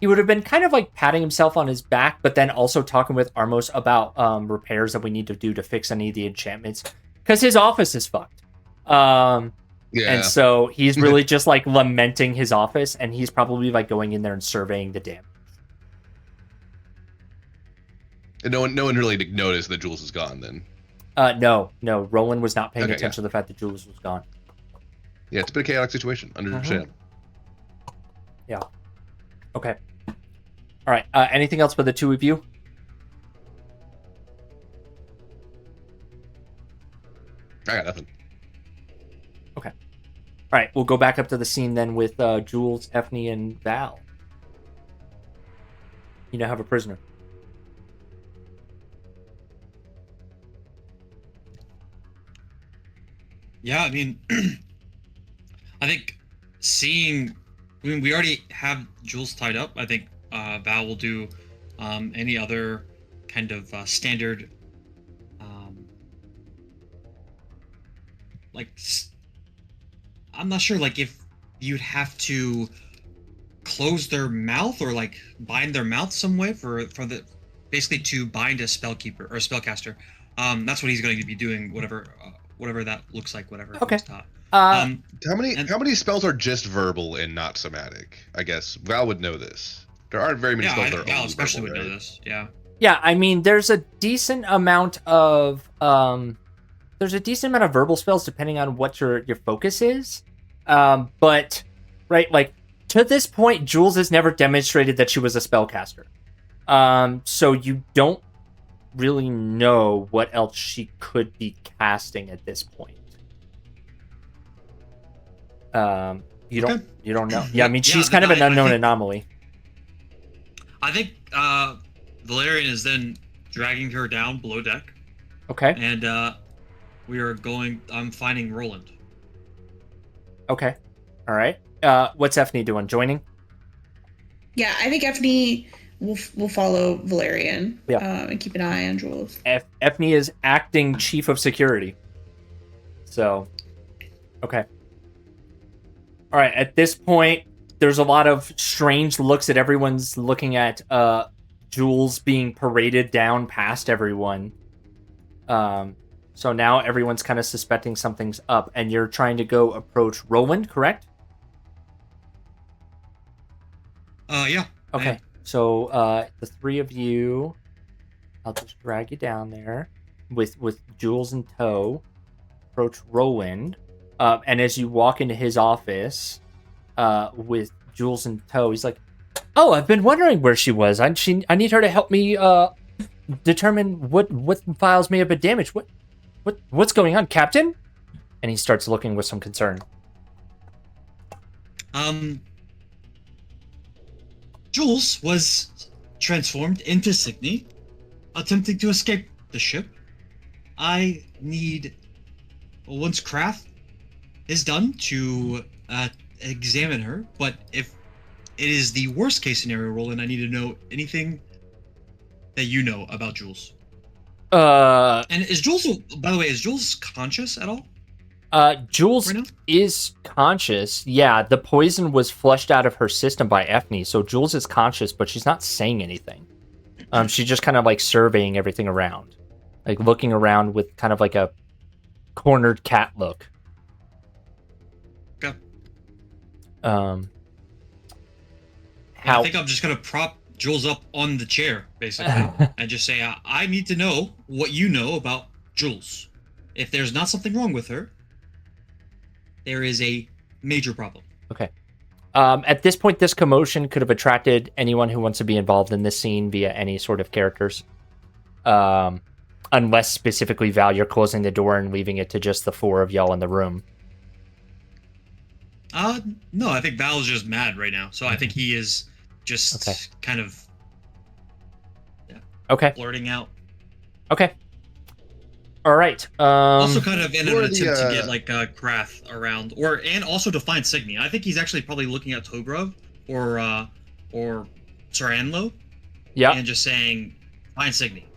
kind of patting himself on his back, but then also talking with Armos about repairs that we need to do to fix any of the enchantments, because his office is fucked. Yeah. And so he's really just lamenting his office, and he's probably going in there and surveying the damage. And no one really noticed that Jules is gone then. No, Roland was not paying Okay, attention to the fact that Jules was gone. Yeah, it's a bit of a chaotic situation. Understand. Yeah. Okay. All right. Anything else for the two of you? I got nothing. Okay. All right. We'll go back up to the scene then with Jules, Effney, and Val. You now have a prisoner. Yeah, I mean, I think seeing we already have Jules tied up. I think Val will do any other kind of standard, like I'm not sure, like if you'd have to close their mouth or like bind their mouth some way for the basically to bind a spellkeeper or a spellcaster. That's what he's going to be doing. Whatever that looks like. Whatever. Okay. He's taught. How many spells are just verbal and not somatic? I guess Val would know this. There aren't very many spells that are Val only especially verbal, would know right? this. Yeah. Yeah, I mean, there's a decent amount of verbal spells depending on what your focus is. But right, like to this point, Jules has never demonstrated that she was a spellcaster. So you don't really know what else she could be casting at this point. You don't know. Yeah, I mean, she's kind of an unknown anomaly. I think Valerian is then dragging her down below deck. Okay. And I'm finding Roland. Okay. All right. What's Effie doing? Joining? Yeah, I think Effie will follow Valerian. Yeah. And keep an eye on Jules. Effie is acting chief of security. So, okay. All right. At this point, there's a lot of strange looks that everyone's looking at. Jules being paraded down past everyone. So now everyone's kind of suspecting something's up, and you're trying to go approach Roland, correct? Yeah. Okay. So the three of you, I'll just drag you down there with Jules in tow. Approach Roland, and as you walk into his office, with Jules in tow, he's like, "Oh, I've been wondering where she was. I need her to help me determine what files may have been damaged. What's going on, Captain?" And he starts looking with some concern. Jules was transformed into Signy, attempting to escape the ship. I need, once Krath is done, to examine her, but if it is the worst case scenario, Roland, I need to know anything that you know about Jules. And is Jules, by the way, is Jules conscious at all? Jules right is conscious. Yeah, the poison was flushed out of her system by Effie, so Jules is conscious, but she's not saying anything. She's just kind of like surveying everything around, like looking around with kind of like a cornered cat look. Okay. How? I think I'm just gonna prop Jules up on the chair, basically, and just say, I need to know what you know about Jules. If there's not something wrong with her, there is a major problem. Okay. At this point, this commotion could have attracted anyone who wants to be involved in this scene via any sort of characters. Unless specifically, Val, you're closing the door and leaving it to just the four of y'all in the room. No, I think Val's just mad right now. So I think he is just kind of blurting out. Okay. All right. Also kind of in an attempt to get like Krath around, and also to find Signy. I think he's actually probably looking at Togrov or Saranlo. Yeah. And just saying, find Signy.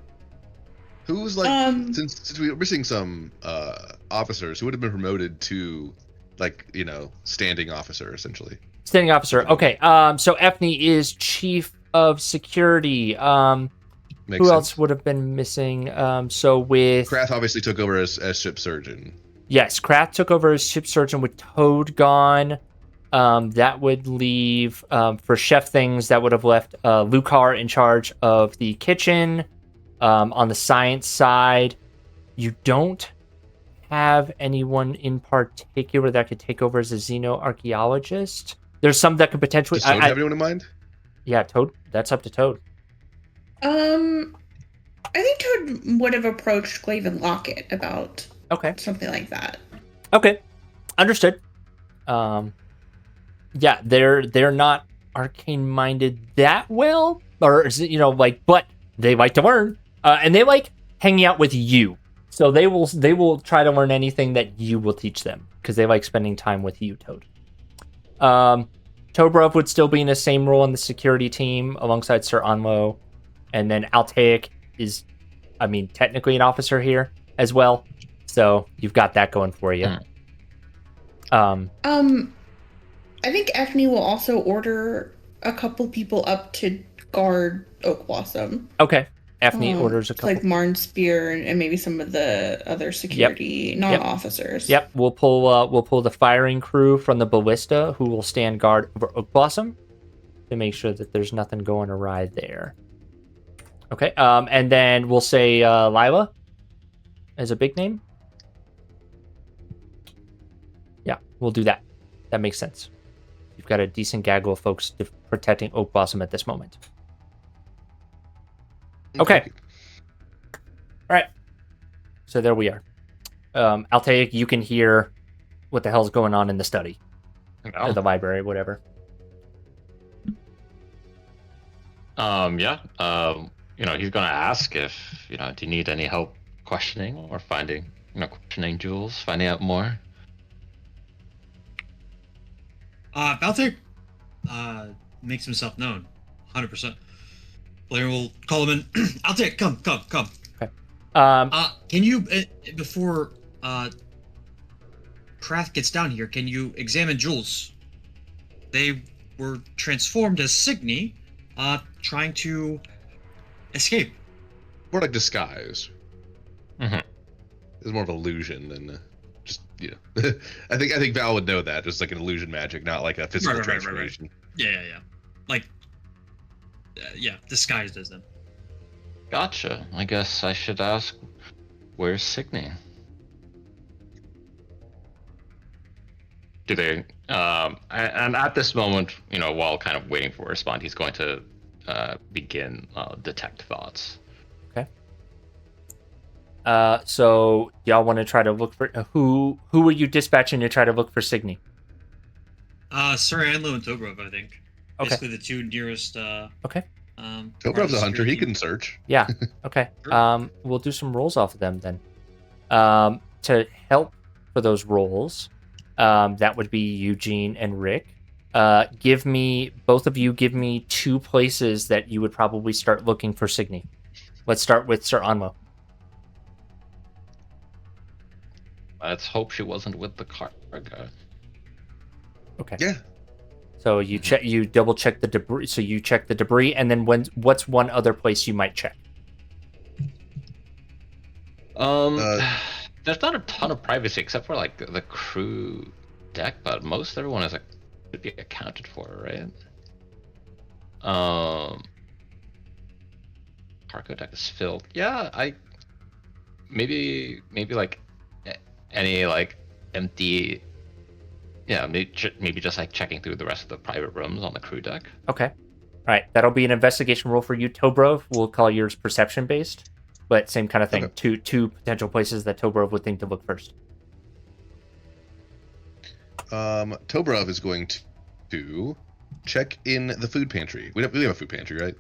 Who's like, since we were missing some officers who would have been promoted to, like, you know, standing officer essentially. Standing officer. Okay. So Effie is chief of security. Who else would have been missing? So with Krath obviously took over as ship surgeon. Yes, Krath took over as ship surgeon with Toad gone. That would leave for chef things. That would have left Lucar in charge of the kitchen. On the science side, you don't have anyone in particular that could take over as a xenoarchaeologist. There's some that could potentially. Does Toad have anyone in mind? Yeah, Toad. That's up to Toad. I think Toad would have approached Glaven Lockett about something like that. Okay, understood. Yeah, they're not arcane minded that well, or but they like to learn, and they like hanging out with you. So they will try to learn anything that you will teach them because they like spending time with you, Toad. Tobrov would still be in the same role in the security team alongside Sir Anlo. And then Altaic is, technically an officer here as well. So you've got that going for you. I think Ethne will also order a couple people up to guard Oak Blossom. Okay. Ethne orders a couple. Like Marn Spear and maybe some of the other security non-officers. Yep. We'll pull the firing crew from the ballista who will stand guard over Oak Blossom to make sure that there's nothing going awry there. Okay. And then we'll say Lila as a big name. Yeah, we'll do that. That makes sense. You've got a decent gaggle of folks protecting Oak Blossom at this moment. Okay. All right. So there we are. Altaic, you can hear what the hell's going on in the study. Or the library, whatever. Yeah. He's going to ask if, do you need any help questioning or questioning Jules, finding out more? Baltic makes himself known, 100%. Blair will call him in. Baltic, come. Okay. Can you, before Krath gets down here, can you examine Jules? They were transformed as Signy, trying to escape. More like disguise. Mm-hmm. It's more of an illusion than I think Val would know that. Just like an illusion magic, not like a physical transformation. Right. Yeah. Like, disguised as them. Gotcha. I guess I should ask, where's Signy? Do they? And at this moment, while kind of waiting for a response, he's going to begin detect thoughts. Okay. So y'all want to try to look for who are you dispatching to try to look for Signy? Sir Anlo and Tobrov, I think. Okay. Basically the two nearest. Okay. Tobrov's a hunter. He can search. Yeah. Okay. Sure. We'll do some rolls off of them then. To help for those rolls, that would be Eugene and Rick. Both of you give me 2 places that you would probably start looking for Signy. Let's start with Sir Anlo. Let's hope she wasn't with the cargo. Okay. Yeah. So you double check the debris. So you check the debris, and then what's one other place you might check? There's not a ton of privacy except for like the crew deck, but most everyone should be accounted for, right? Cargo deck is filled. Yeah, maybe like any like empty. Yeah, maybe just like checking through the rest of the private rooms on the crew deck. Okay. All right. That'll be an investigation roll for you, Tobrov. We'll call yours perception based, but same kind of thing. Okay. Two potential places that Tobrov would think to look first. Tobrov is going to check in the food pantry. We have a food pantry, right?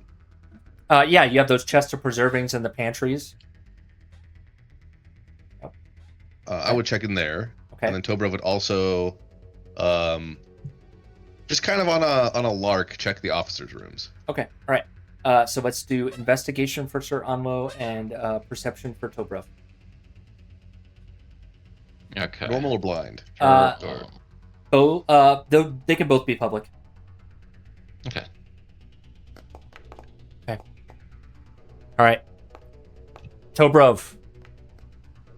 Yeah, you have those chests of preservings in the pantries. I would check in there. Okay. And then Tobrov would also, just kind of on a lark, check the officers' rooms. Okay. All right. So let's do investigation for Sir Anlo and perception for Tobrov. Okay. Normal or blind? They can both be public. Okay. Okay. All right. Tobrov,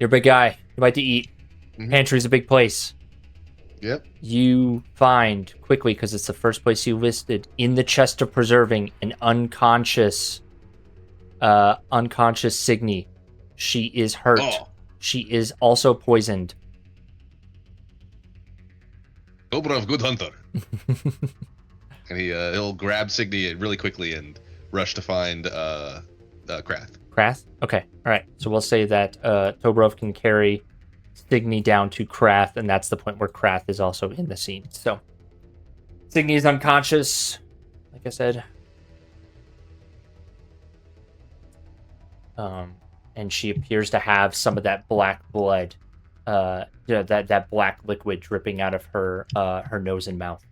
you're a big guy. You like to eat. Mm-hmm. Pantry's a big place. Yep. You find quickly, because it's the first place you listed, in the chest of preserving an unconscious Signy. She is hurt. Oh. She is also poisoned. Tobrov, good hunter. And he'll grab Signy really quickly and rush to find Krath. Krath? Okay. All right. So we'll say that Tobrov can carry Signy down to Krath, and that's the point where Krath is also in the scene. So Signy is unconscious, like I said. And she appears to have some of that black blood, that black liquid dripping out of her nose and mouth.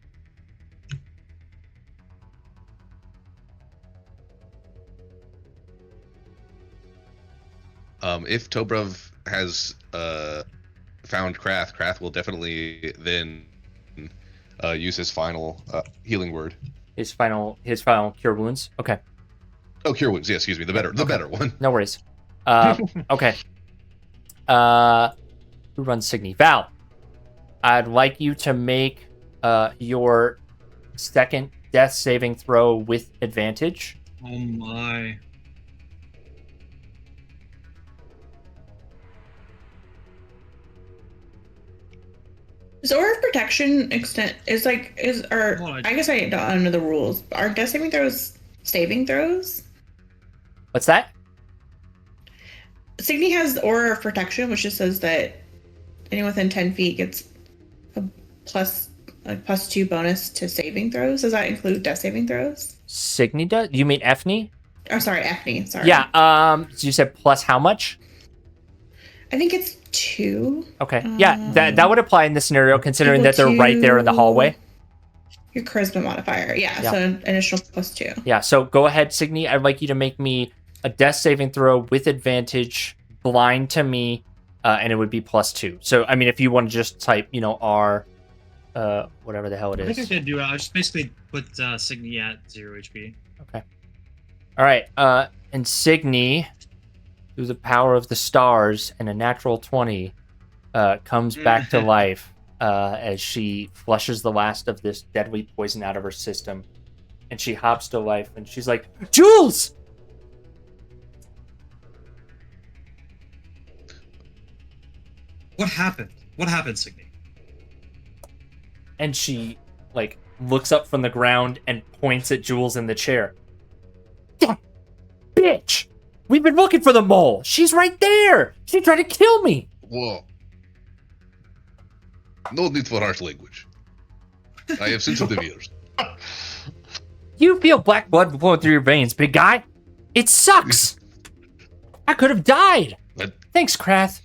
If Tobrov has found Krath, Krath will definitely then use his final healing word. His final cure wounds. Okay. Oh, cure wounds. Yeah, excuse me. The better one. No worries. Okay. Who runs Signy? Val. I'd like you to make your second death saving throw with advantage. Oh my. Does Aura of Protection extent I guess I don't know the rules. Are death saving throws saving throws? What's that? Signy has Aura of Protection, which just says that anyone within 10 feet gets a plus 2 bonus to saving throws. Does that include death saving throws? Signy does? You mean Efni? Oh, sorry, Efni. Sorry. Yeah. So you said plus how much? I think it's 2. Okay. Yeah, that would apply in this scenario, considering that they're right there in the hallway. Your charisma modifier. Yeah. So an additional plus 2. Yeah. So go ahead, Signy. I'd like you to make me a death saving throw with advantage, blind to me, and it would be plus 2. So, I mean, if you want to just type, R, whatever the hell it I is. think I could do it. I just basically put Signy at 0 HP. Okay. All right. And Signy, through the power of the stars and a natural 20, comes back to life as she flushes the last of this deadly poison out of her system. And she hops to life and she's like, Jules! What happened? What happened, Signy? And she, looks up from the ground and points at Jules in the chair. Damn, bitch! We've been looking for the mole! She's right there! She tried to kill me! Whoa. No need for harsh language. I have sensitive ears. You feel black blood flowing through your veins, big guy. It sucks! I could have died! Thanks, Krath.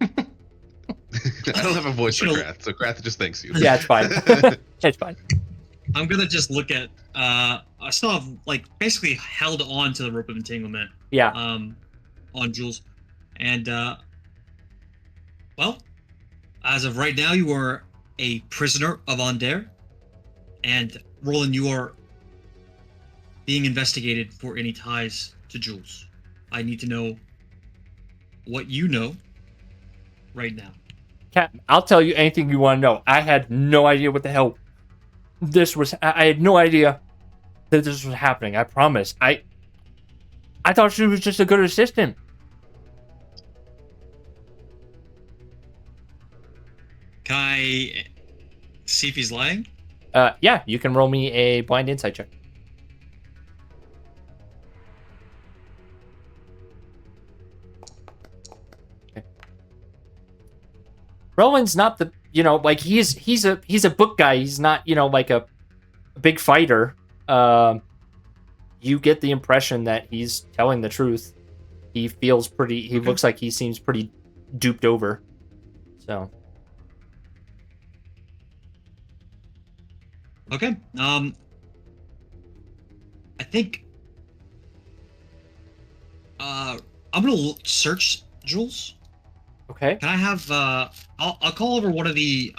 I don't have a voice for Krath, so Krath just thanks you. Yeah, it's fine. It's fine. I'm gonna just look at. I still have basically held on to the rope of entanglement. Yeah. On Jules, and well, as of right now, you are a prisoner of Onder, and Roland, you are being investigated for any ties to Jules. I need to know what you know right now. Captain, I'll tell you anything you want to know. I had no idea what the hell this was. I had no idea that this was happening. I promise. I thought she was just a good assistant. Can I see if he's lying? Yeah, you can roll me a blind insight check. Rowan's not the, he's a book guy. He's not, a big fighter. You get the impression that he's telling the truth. He looks like he seems pretty duped over. So. Okay. I think I'm gonna search Jules. Okay. Can I have I'll call over one of the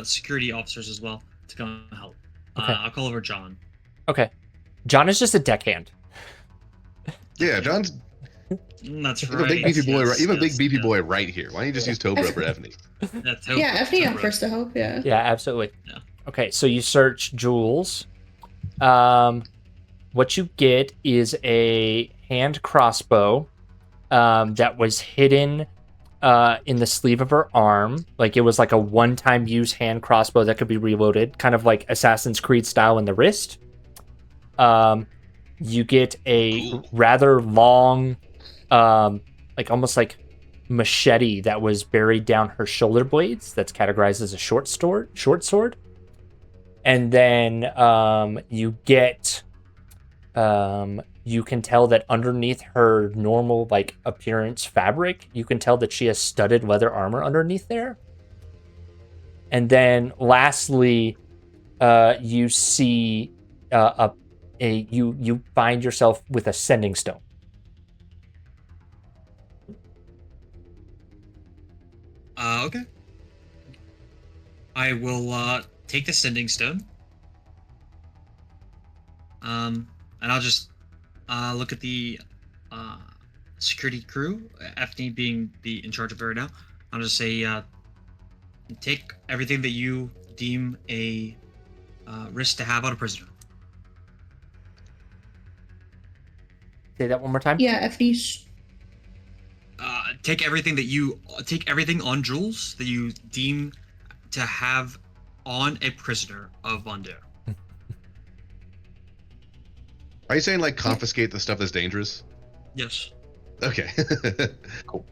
security officers as well to come help. Okay. I'll call over John. Okay. John is just a deckhand. Yeah, John's That's even right. a big beefy boy. Yes, Even a big yes, beefy yeah. boy right here. Why don't you just use Tobra for Efni? Yeah, Efni offers to hope, yeah. Yeah, absolutely. Yeah. Okay, so you search Jules. What you get is a hand crossbow that was hidden in the sleeve of her arm. It was like a one-time use hand crossbow that could be reloaded, kind of like Assassin's Creed style in the wrist. You get a rather long, almost like machete that was buried down her shoulder blades. That's categorized as a short sword. And then you get, you can tell that underneath her normal appearance fabric, you can tell that she has studded leather armor underneath there. And then lastly, you see you find yourself with a sending stone. Okay. I will take the sending stone. And I'll just look at the security crew, Ethne being the in charge of it right now. I'll just say, take everything that you deem a risk to have on a prisoner. Say that one more time. Yeah, FD's. Take everything on Jules that you deem to have on a prisoner of Vondair. Are you saying like confiscate the stuff that's dangerous? Yes. Okay. Cool.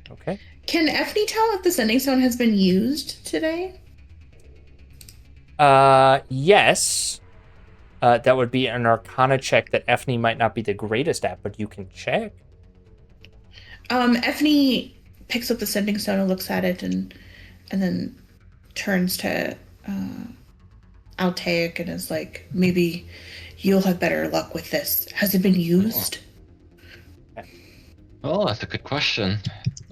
Okay. Can FD tell if the sending stone has been used today? Yes. That would be an Arcana check that Ethne might not be the greatest at, but you can check. Ethne picks up the sending stone and looks at it, and then turns to Altaic and is like, maybe you'll have better luck with this. Has it been used? Oh, that's a good question.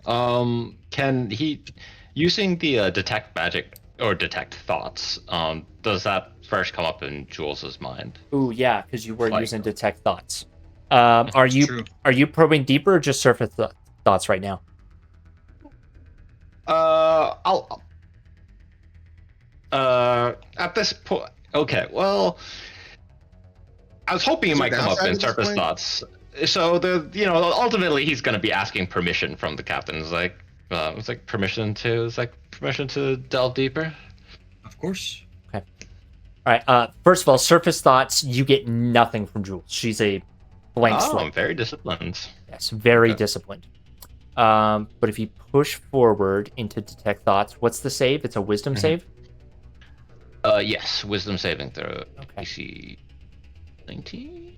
Can he, using the detect magic or detect thoughts, does that first come up in Jules's mind? Ooh, yeah, because you were Like- using detect thoughts. Are True. you probing deeper or just surface thoughts right now? I'll. At this point, okay. Well, I was hoping it Is there might come up downside in to this surface point? thoughts. So ultimately he's going to be asking permission from the captain. It's like permission to delve deeper. Of course. All right. First of all, surface thoughts. You get nothing from Jules. She's a blank Oh, I'm slate. very disciplined. Yes, very Okay. disciplined. But if you push forward into detect thoughts, what's the save? It's a wisdom Mhm. save. Yes, wisdom saving throw. Okay. DC 19.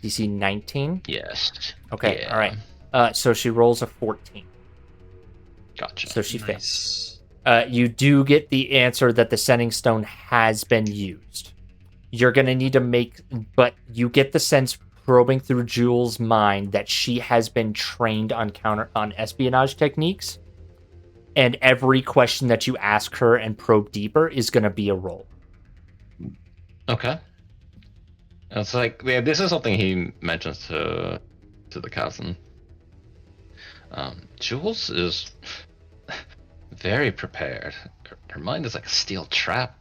DC 19. Yes. Okay. Yeah. All right. So she rolls a 14. Gotcha. So she fails. Nice. You do get the answer that the sending stone has been used. You're gonna need to but you get the sense probing through Jules' mind that she has been trained on espionage techniques, and every question that you ask her and probe deeper is gonna be a roll. Okay. It's like, yeah, this is something he mentions to the captain. Jules is very prepared. Her mind is like a steel trap.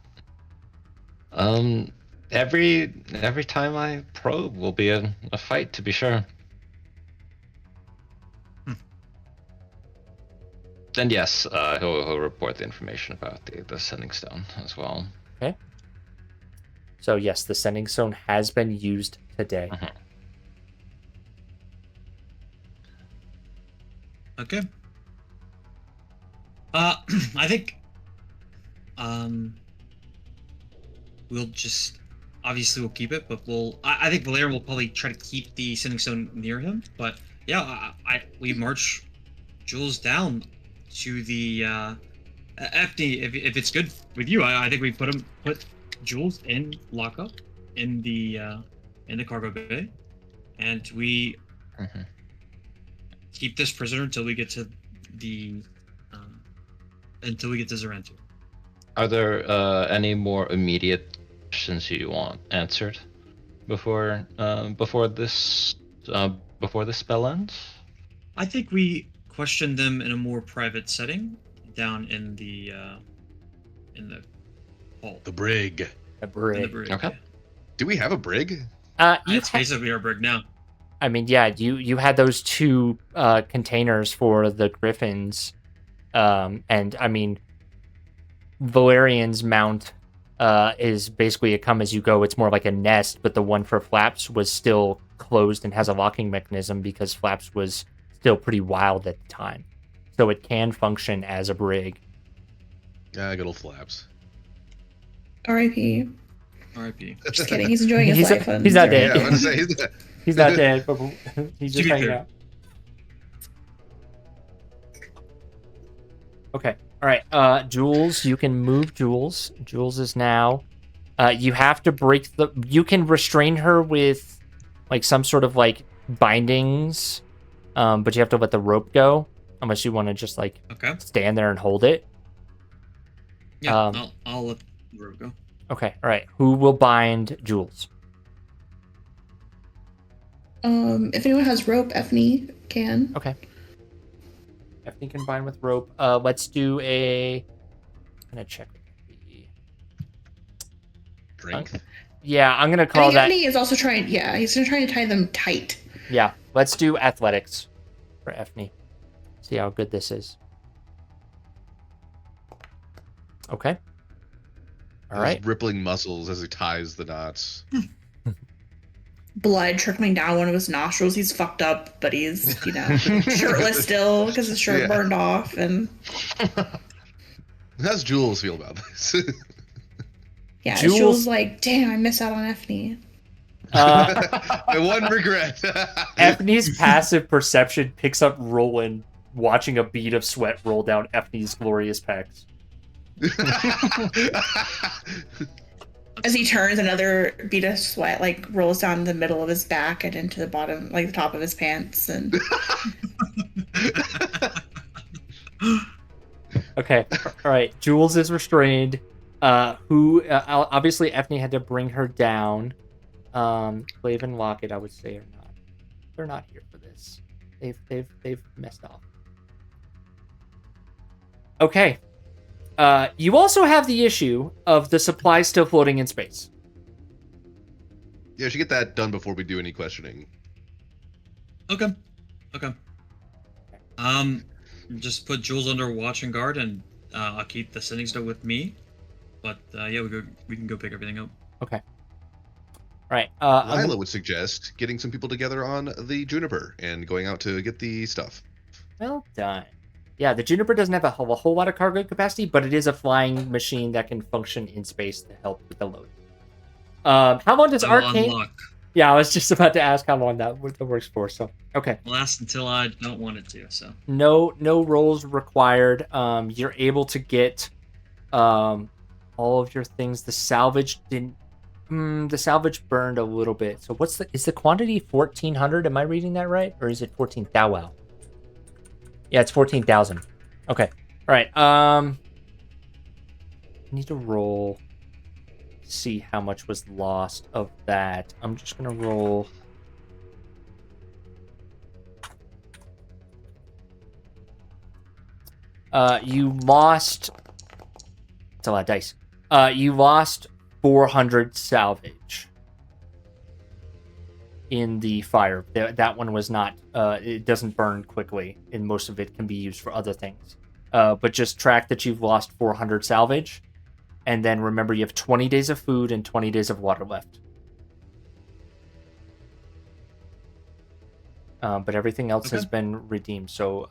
Every time I probe will be a fight, to be sure. And yes, he'll report the information about the sending stone as well. Okay. So yes, the sending stone has been used today. Mhm. Okay. I think we'll just obviously we'll keep it, but I think Valerian will probably try to keep the sending stone near him. But yeah, we march Jules down to the FD if it's good with you. I think we put Jules in lockup in the cargo bay, and we Mhm. keep this prisoner until we get to the Zarantu. Are there any more immediate questions you want answered before this spell ends? I think we question them in a more private setting down in the hall. The brig. A In the brig. brig. Okay. Do we have a brig? It's basically our brig now. I mean, yeah, you had those two containers for the griffins, and I mean, Valerian's mount is basically a come as you go. It's more like a nest, but the one for Flaps was still closed and has a locking mechanism because Flaps was still pretty wild at the time, so it can function as a brig. Yeah, good old Flaps. R.I.P. R.I.P. Just kidding. He's enjoying his He's- life. on he's not Zaran. dead. Yeah, I'm gonna say he's not. He's not dead, but he's To just be hanging fair. out. Okay. All right. Jules, you can move Jules. Jules is now. You have to break you can restrain her with like some sort of like bindings, but you have to let the rope go. unless you want to just like Okay. stand there and hold it. Yeah, I'll let Rue go. Okay, all right. Who will bind Jules? If anyone has rope, Effney can. Okay. Effney can bind with rope. Let's do a. I'm gonna check. Drink. Yeah, I'm gonna I call think that. Effney is also trying. Yeah, he's gonna try to tie them tight. Yeah, let's do athletics for Effney. See how good this is. Okay. All His right. rippling muscles as he ties the knots. Blood trickling down one of his nostrils. He's fucked up, but he's shirtless still because his shirt burned off. And how's Jules feel about this? yeah, Jules like, damn, I miss out on Effney. My one regret. Effney's passive perception picks up Roland watching a bead of sweat roll down Effney's glorious pecs. As he turns, another bead of sweat like rolls down the middle of his back and into the bottom, like the top of his pants. And okay, all right. Jules is restrained. Obviously Effney had to bring her down. Clave and Lockett, I would say, are not. They're not here for this. They've messed off. Okay. You also have the issue of the supply still floating in space. Yeah, we should get that done before we do any questioning. Okay. Just put Jules under watch and guard, and I'll keep the sending stuff with me. But yeah, we can go pick everything up. Okay. All right. Lila would suggest getting some people together on the Juniper and going out to get the stuff. Well done. Yeah, the Juniper doesn't have a whole lot of cargo capacity, but it is a flying machine that can function in space to help with the load. How long does Arcane... Unlock. Yeah, I was just about to ask how long that works for, so... Okay. Last until I don't want it to, so... No rolls required. You're able to get all of your things. The salvage didn't... the salvage burned a little bit. So is the quantity 1,400? Am I reading that right? Or is it 14,000? Yeah, it's 14,000. Okay. All right. I need to roll. See how much was lost of that. I'm just gonna roll. You lost. It's a lot of dice. You lost 400 salvage in the fire. That one was not, it doesn't burn quickly, and most of it can be used for other things. But just track that you've lost 400 salvage, and then remember you have 20 days of food and 20 days of water left. But everything else has been redeemed. So,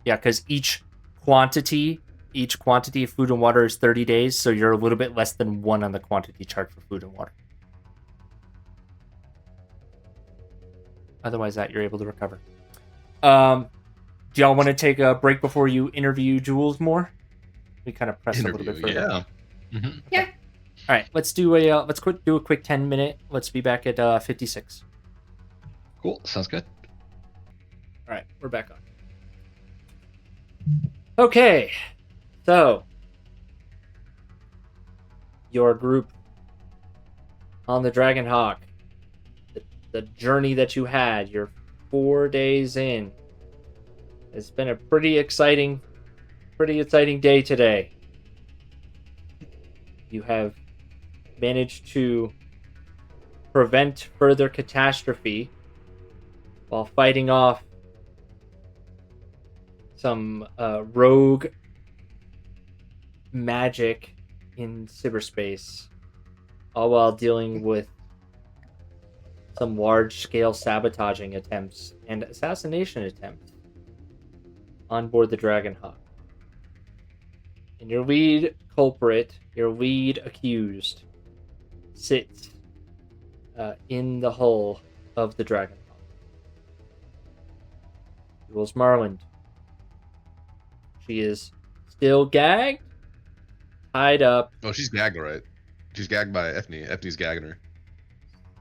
yeah, because each quantity of food and water is 30 days, so you're a little bit less than 1 on the quantity chart for food and water. Otherwise, that you're able to recover. Do y'all want to take a break before you interview Jules more? We kind of press a little bit further. Yeah. Mm-hmm. Yeah. All right, let's do a quick 10-minute. Let's be back at 56. Cool. Sounds good. All right, we're back on. Okay, so your group on the Dragonhawk, the journey that you had, you're 4 days in. It's been a pretty exciting day today. You have managed to prevent further catastrophe while fighting off some rogue magic in cyberspace, all while dealing with some large-scale sabotaging attempts and assassination attempts on board the Dragonhawk. And your lead culprit, your lead accused, sits in the hull of the Dragonhawk. Jules Marland. She is still gagged, tied up. Oh, she's gagged, all right. She's gagged by Effney. Effney's gagging her.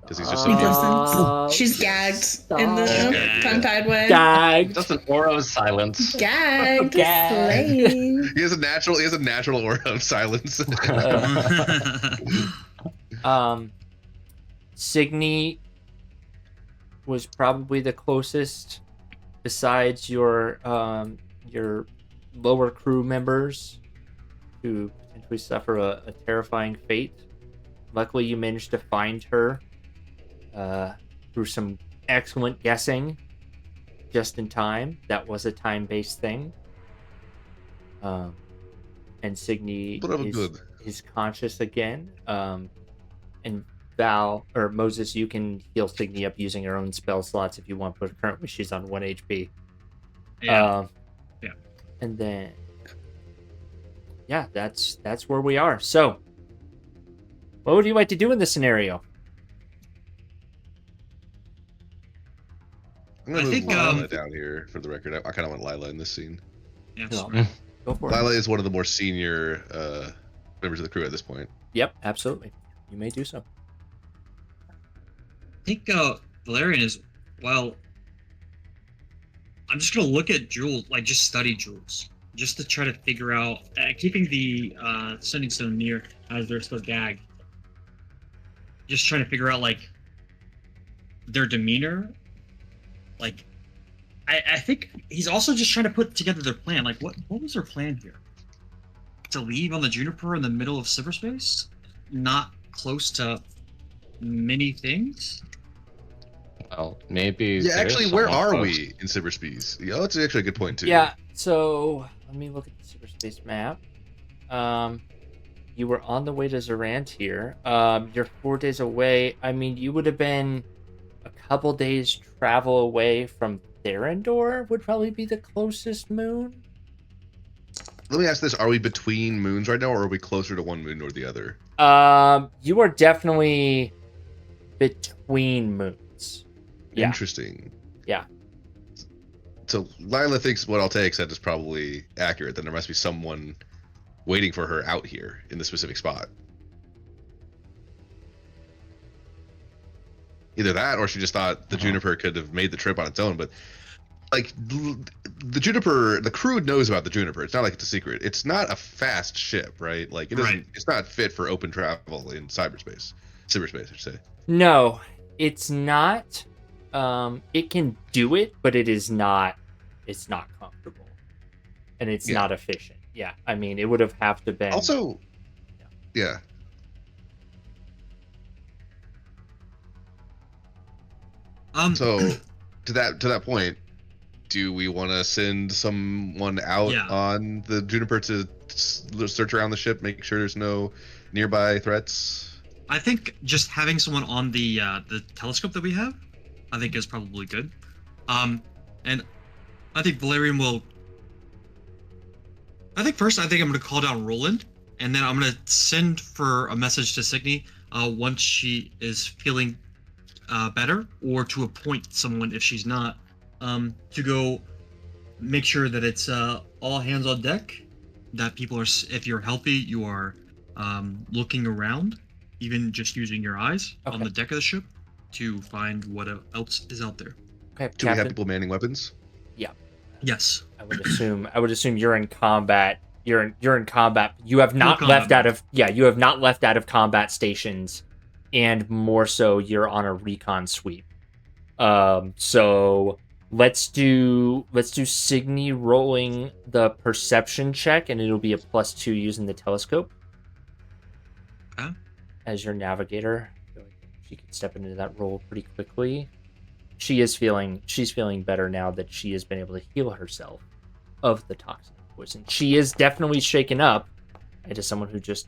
Because he's just He so mute. listens. She's gagged in the Stop. tongue-tied way. Gagged. Just an aura of silence. Gagged. Gagged. Slain. He has a natural aura of silence. Signy was probably the closest, besides your lower crew members, to potentially suffer a terrifying fate. Luckily, you managed to find her through some excellent guessing, just in time. That was a time-based thing. And Signy is conscious again. And Val or Moses, you can heal Signy up using her own spell slots if you want, but currently she's on 1 HP. Yeah. And then, yeah, that's where we are. So, what would you like to do in this scenario? I'm gonna I move think, Lila down here for the record. I kind of want Lila in this scene. Yeah, Well, sorry. Go for Lila it. is one of the more senior members of the crew at this point. Yep, absolutely. You may do so. I think Valerian is, well, I'm just gonna look at Jules, like just study Jules, just to try to figure out, keeping the sending stone near as they're still gagged. Just trying to figure out like their demeanor. Like, I think he's also just trying to put together their plan. Like, what was their plan here? To leave on the Juniper in the middle of cyberspace, not close to many things. Well, maybe. Yeah, there is actually, where someone are close. we in cyberspace? Yeah, that's actually a good point too. Yeah, so let me look at the cyberspace map. You were on the way to Zarant here. You're 4 days away. I mean, you would have been a couple days travel away from Therendor would probably be the closest moon. Let me ask this: are we between moons right now, or are we closer to one moon or the other? You are definitely between moons. Yeah. Interesting. Yeah. So Lila thinks what I'll take said is probably accurate. Then there must be someone waiting for her out here in the specific spot. Either that, or she just thought the Juniper could have made the trip on its own. But like the Juniper, the crew knows about the Juniper. It's not like it's a secret. It's not a fast ship, right? Like it doesn't. Right. It's not fit for open travel in cyberspace. Cyberspace, I should say. No, it's not. It can do it, but it is not. It's not comfortable, and it's not efficient. Yeah, I mean, it would have to been. Also, yeah. So to that point, do we want to send someone out on the Juniper to search around the ship, make sure there's no nearby threats? I think just having someone on the telescope that we have, I think is probably good. And I think Valerian will. I think I'm going to call down Roland, and then I'm going to send for a message to Signy once she is feeling better, or to appoint someone if she's not, to go make sure that it's all hands on deck, that people are, if you're healthy, you are looking around, even just using your eyes on the deck of the ship to find what else is out there. Okay, do we have people manning weapons? Yeah. Yes. I would assume you're in combat. You're in combat. You have not left out of you have not left out of combat stations, and more so you're on a recon sweep. So let's do Signy rolling the perception check, and it'll be a +2 using the telescope. Okay. As your navigator, I feel like she can step into that role pretty quickly. She's feeling better now that she has been able to heal herself of the toxic poison. She is definitely shaken up. It is someone who just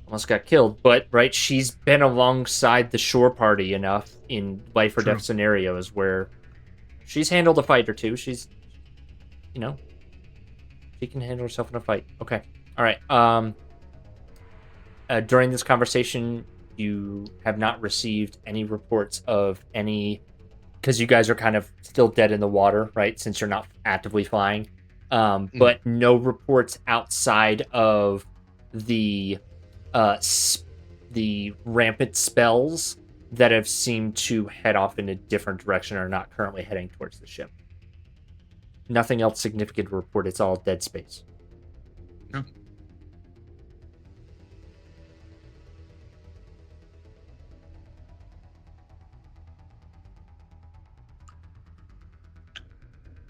almost got killed, but right, she's been alongside the shore party enough in life or death scenarios where she's handled a fight or two. She's, she can handle herself in a fight. Okay, all right. During this conversation, you have not received any reports of any. Because you guys are kind of still dead in the water, right? Since you're not actively flying. But no reports outside of the rampant spells that have seemed to head off in a different direction are not currently heading towards the ship. Nothing else significant to report. It's all dead space. Oh.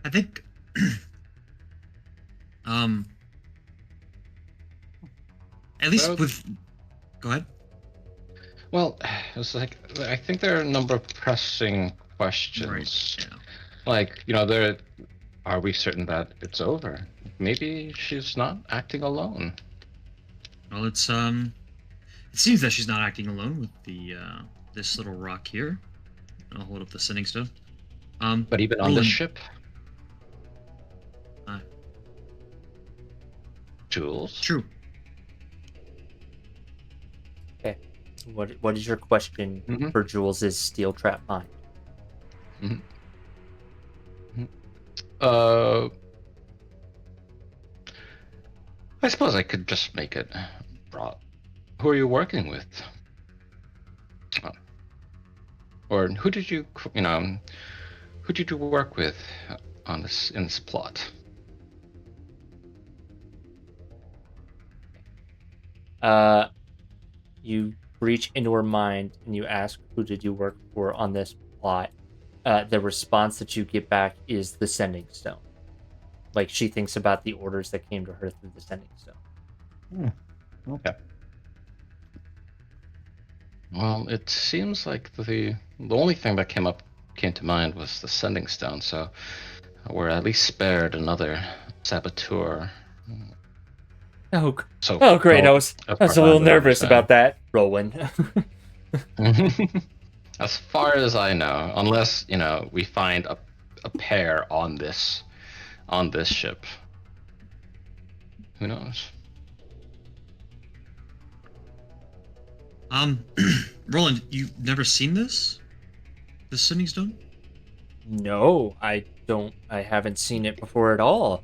I think at least Well- with go ahead. Well, it's like I think there are a number of pressing questions. Right. Yeah. Like, are we certain that it's over? Maybe she's not acting alone. Well, it seems that she's not acting alone with the this little rock here. I'll hold up the sending stone. But even on the Roland- ship, Uh, Jules. True. What is your question Mhm. for Jules' steel trap mine? I suppose I could just make it broad. Who are you working with? Or who did you work with in this plot? You reach into her mind and you ask, who did you work for on this plot? The response that you get back is the sending stone. Like, she thinks about the orders that came to her through the sending stone. Okay. Well, it seems like the only thing that came to mind was the sending stone, so we're at least spared another saboteur. Oh, So, great. well, I was a little nervous about that, Roland. As far as I know, unless we find a pair on this ship, who knows? Roland, you've never seen this sending stone? No, I don't. I haven't seen it before at all.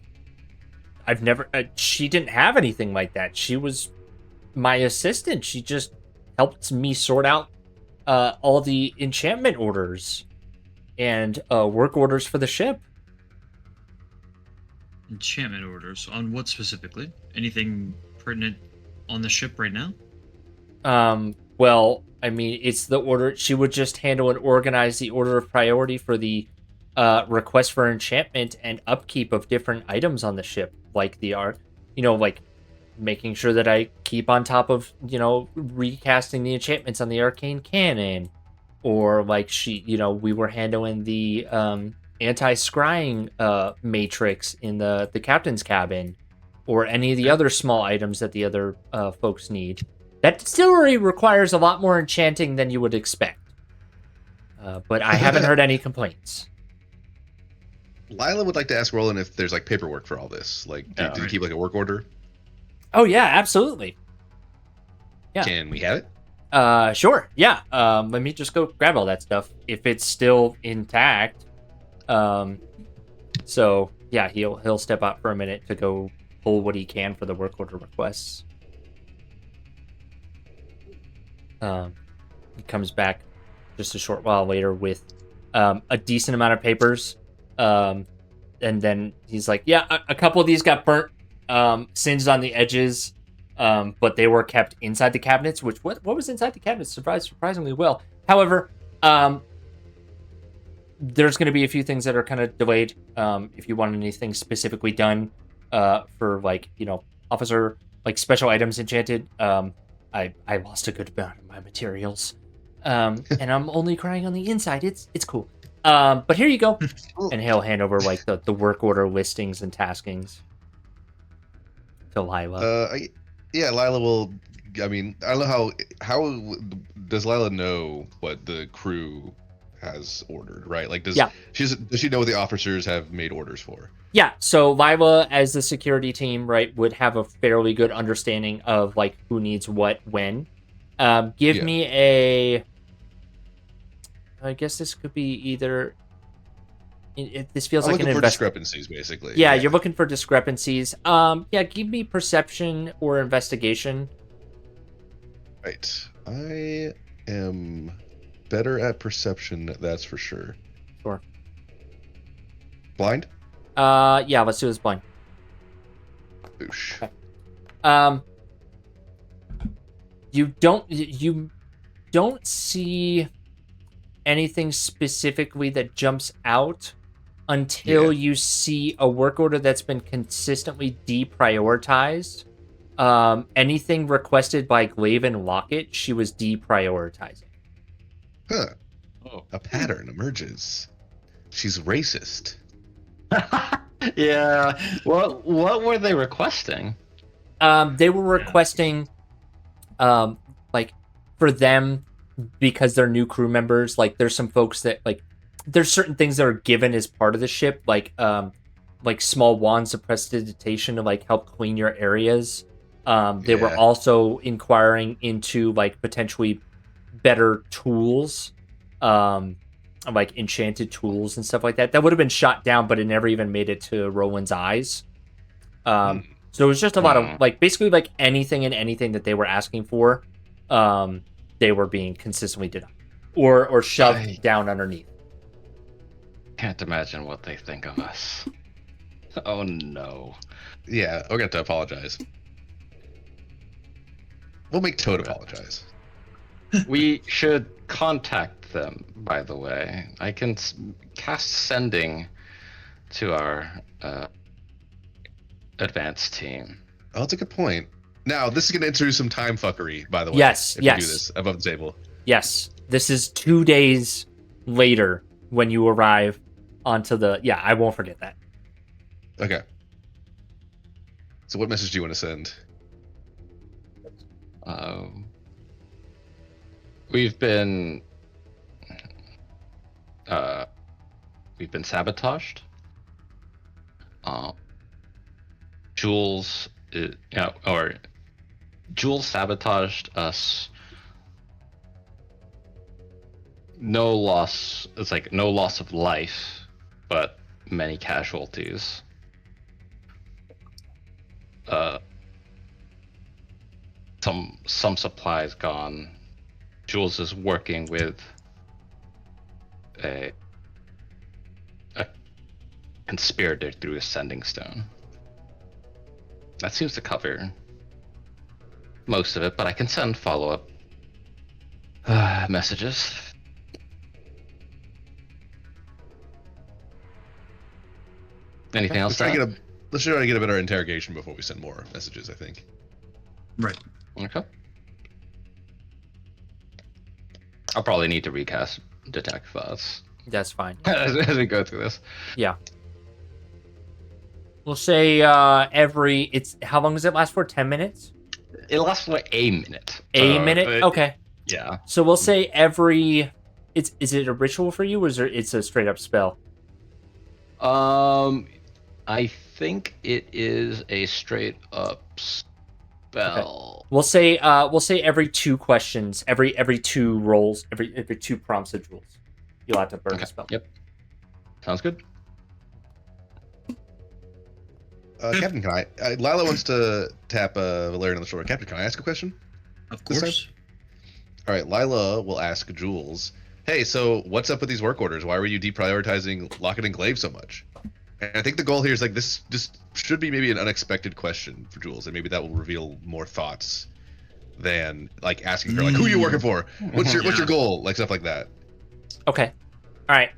I've never. She didn't have anything like that. She was my assistant. She just helped me sort out all the enchantment orders and work orders for the ship. Enchantment orders on what specifically? Anything pertinent on the ship right now? Well, I mean, it's the order. She would just handle and organize the order of priority for the request for enchantment and upkeep of different items on the ship, like the art, like making sure that I keep on top of, recasting the enchantments on the arcane cannon, or like we were handling the anti-scrying matrix in the captain's cabin, or any of the other small items that the other folks need. That distillery requires a lot more enchanting than you would expect. But I haven't heard any complaints. Lila would like to ask Roland if there's like paperwork for all this. Like, did you keep like a work order? Oh yeah, absolutely. Yeah. Can we have it? Sure. Yeah. Let me just go grab all that stuff if it's still intact. So yeah, he'll step out for a minute to go pull what he can for the work order requests. He comes back just a short while later with a decent amount of papers. And then he's like, yeah, a couple of these got burnt, singed on the edges, but they were kept inside the cabinets, which what was inside the cabinets surprisingly well. However, there's going to be a few things that are kind of delayed. If you want anything specifically done for officer, special items enchanted, I lost a good amount of my materials. And I'm only crying on the inside. It's cool. But here you go. And he'll hand over the work order listings and taskings to Lila. Yeah, Lila will. I mean, I don't know how does Lila know what the crew has ordered, right? Like, does she know what the officers have made orders for? Yeah, so Lila, as the security team, right, would have a fairly good understanding of who needs what when. Give me a. I guess this could be either. This feels I'm like an looking for discrepancies, basically. Yeah, you're looking for discrepancies. Yeah, give me perception or investigation. Right. I am better at perception, that's for sure. Sure. Blind? Yeah, let's do this blind. Boosh. Okay. You don't see anything specifically that jumps out until you see a work order that's been consistently deprioritized. Anything requested by Glaven Lockett, she was deprioritizing. Huh. Oh. A pattern emerges. She's racist. Yeah. What were they requesting? They were requesting, like, for them, because they're new crew members, like, there's some folks that, like, there's certain things that are given as part of the ship, like small wands of prestidigitation to, like, help clean your areas. They were also inquiring into, like, potentially better tools, like enchanted tools and stuff like that. That would have been shot down, but it never even made it to Roland's eyes. So it was just a lot of, like, basically, like, anything and anything that they were asking for, they were being consistently denied or shoved down underneath. Can't imagine what they think of us. Oh no. Yeah, we're gonna have to apologize. We'll make Toad apologize. We should contact them, by the way. I can cast sending to our advanced team. Oh, that's a good point. Now, this is going to introduce some time fuckery, by the way. Yes, if yes. we do this above the table. Yes, this is 2 days later when you arrive onto the... Yeah, I won't forget that. Okay. So what message do you want to send? We've been sabotaged. Jules sabotaged us. No loss. It's like no loss of life, but many casualties. Some supplies gone. Jules is working with a conspirator through a sending stone. That seems to cover most of it, but I can send follow-up messages. Anything else? Let's try to get a better interrogation before we send more messages, I think. Right. Okay. I'll probably need to recast detect thoughts That's fine. as we go through this. Yeah. We'll say how long does it last for? 10 minutes? It lasts for like a minute. A minute? Okay. Yeah. So we'll say is it a ritual for you, or it's a straight up spell? I think it is a straight up spell. Okay. We'll say every 2 questions, every 2 rolls, every 2 prompts of Jules, you'll have to burn a spell. Yep. Sounds good. Captain, can I? Lila wants to tap Valerian on the shoulder. Captain, can I ask a question? Of course. All right, Lila will ask Jules, hey, so what's up with these work orders? Why were you deprioritizing Lockett and Glaive so much? And I think the goal here is, like, this just should be maybe an unexpected question for Jules, and maybe that will reveal more thoughts than, like, asking her, like, who are you working for? What's your goal? Like, stuff like that. Okay. All right.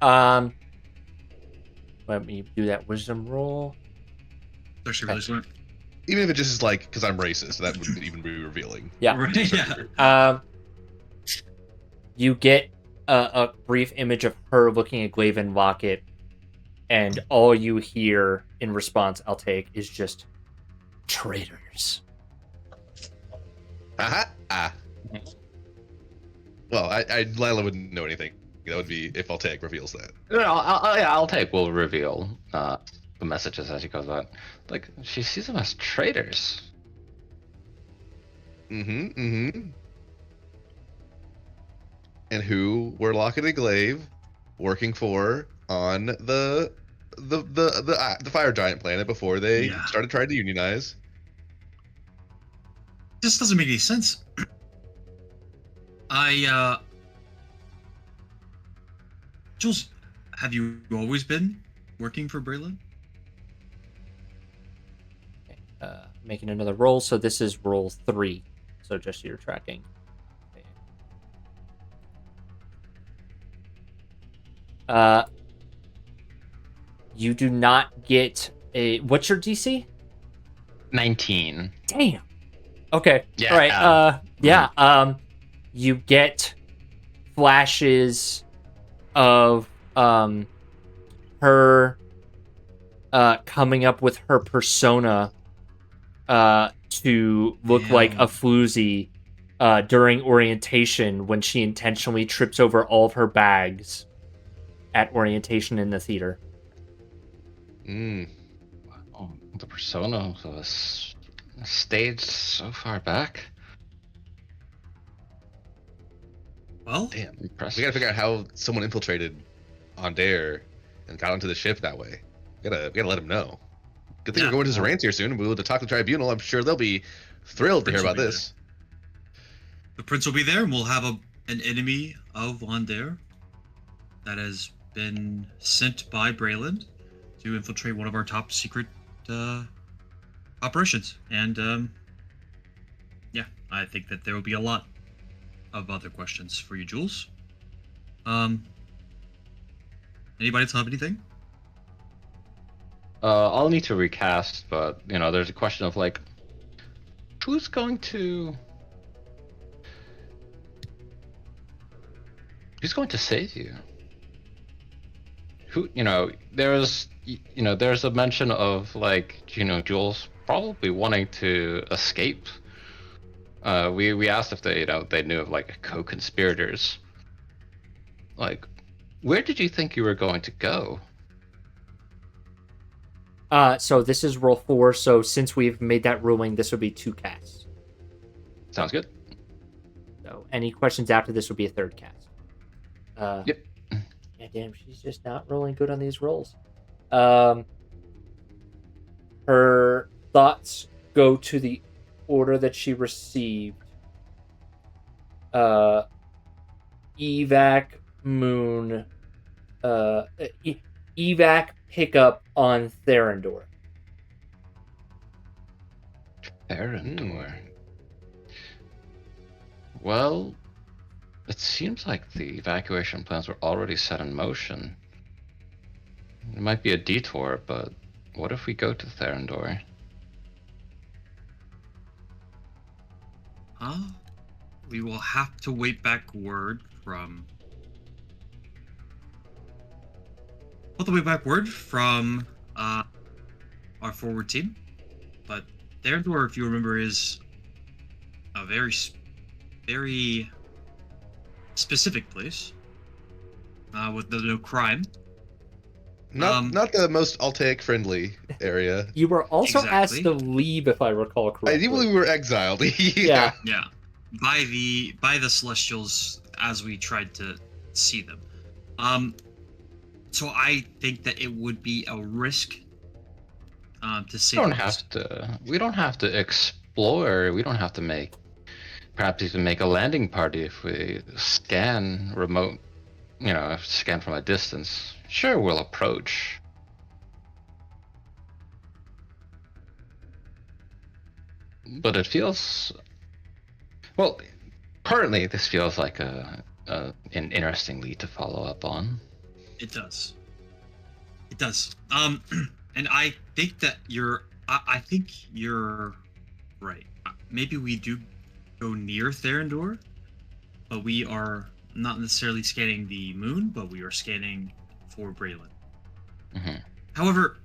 Let me do that wisdom roll. Actually, really smart. Even if it just is like, because I'm racist, that would even be revealing. Yeah. Right, yeah. You get a brief image of her looking at Glaven Lockett, and all you hear in response, I'll take, is just traitors. Well, Lila wouldn't know anything. That would be if I'll reveals that. No, I'll take will reveal the messages as he goes on. Like, she sees them as traitors. And who were Lockett and Glaive working for on the fire giant planet before they started trying to unionize? This doesn't make any sense. Jules, have you always been working for Braylon? Okay, making another roll. So this is roll 3. So just your tracking. You do not get a. What's your DC? 19. Damn. Okay. Yeah. All right. Yeah. You get flashes of her coming up with her persona to look like a floozy during orientation when she intentionally trips over all of her bags at orientation in the theater. Oh, the persona was staged so far back. Well, Damn. Impressive. We gotta figure out how someone infiltrated on Dare and got onto the ship that way. We gotta let them know. Good thing we're going to Zarantir soon, and we'll be able to talk to the Tribunal. I'm sure they'll be thrilled to hear about this. The Prince will be there, and we'll have an enemy of Wandair that has been sent by Braylon to infiltrate one of our top secret operations. And yeah, I think that there will be a lot of other questions for you, Jules. Anybody else have anything? I'll need to recast, but there's a question of like, who's going to save you? Who, there's a mention of like, Jules probably wanting to escape. We asked if they knew of like co-conspirators. Like, where did you think you were going to go? So this is roll 4. So since we've made that ruling, this would be 2 casts. Sounds good. So any questions after this would be a 3rd cast. Yep. Yeah, damn, she's just not rolling good on these rolls. Her thoughts go to the order that she received. Evac Moon. Evac pickup on Therendor. Therendor. Well, it seems like the evacuation plans were already set in motion. It might be a detour, but what if we go to Therendor? We will have to wait back word from... We'll have to wait back word from our forward team. But Therendor, if you remember, is a very specific place with no crime. Not the most Altaic friendly area. You were also Exactly. asked to leave, if I recall correctly. I do believe we were exiled. Yeah. Yeah, by the Celestials as we tried to see them. So I think that it would be a risk to say. We don't have to explore. We don't have to perhaps even make a landing party if we scan remote. Scan from a distance. Sure, we'll approach. But it feels... Well, currently this feels like an interesting lead to follow up on. It does. It does. And I think that I think you're right. Maybe we do go near Therendor, but we are not necessarily scanning the moon, but we are scanning for Braylon. Mm-hmm. However,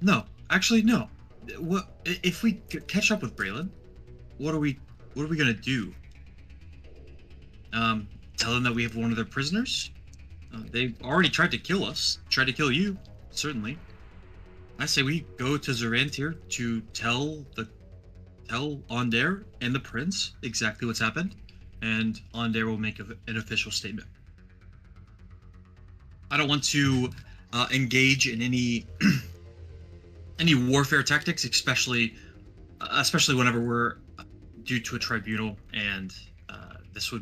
no. Actually, no. What if we catch up with Braylon? What are we gonna do? Tell them that we have one of their prisoners? They've already tried to kill us. Tried to kill you, certainly. I say we go to Zarantir to tell Ondair and the prince exactly what's happened, and Ondair will make an official statement. I don't want to engage in any any warfare tactics, especially whenever we're due to a tribunal, and this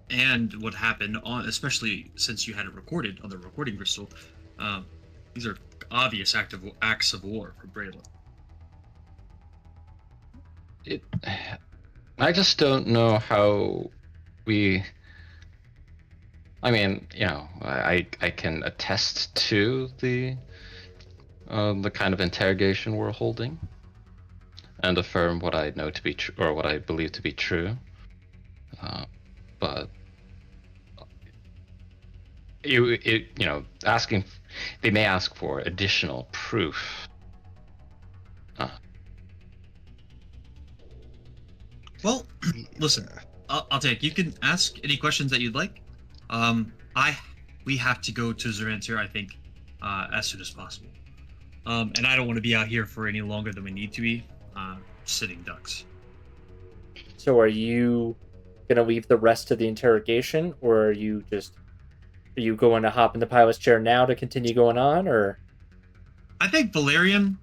and what happened on, especially since you had it recorded on the recording crystal. These are obvious acts of war for Braylon. I just don't know how we. I mean, I can attest to the kind of interrogation we're holding, and affirm what I know to be true, or what I believe to be true. But asking, they may ask for additional proof. Well, listen, I'll take. You can ask any questions that you'd like. We have to go to Zorantir, I think, as soon as possible. And I don't want to be out here for any longer than we need to be, sitting ducks. So are you gonna leave the rest of the interrogation, or are you going to hop in the pilot's chair now to continue going on, or? I think Valerian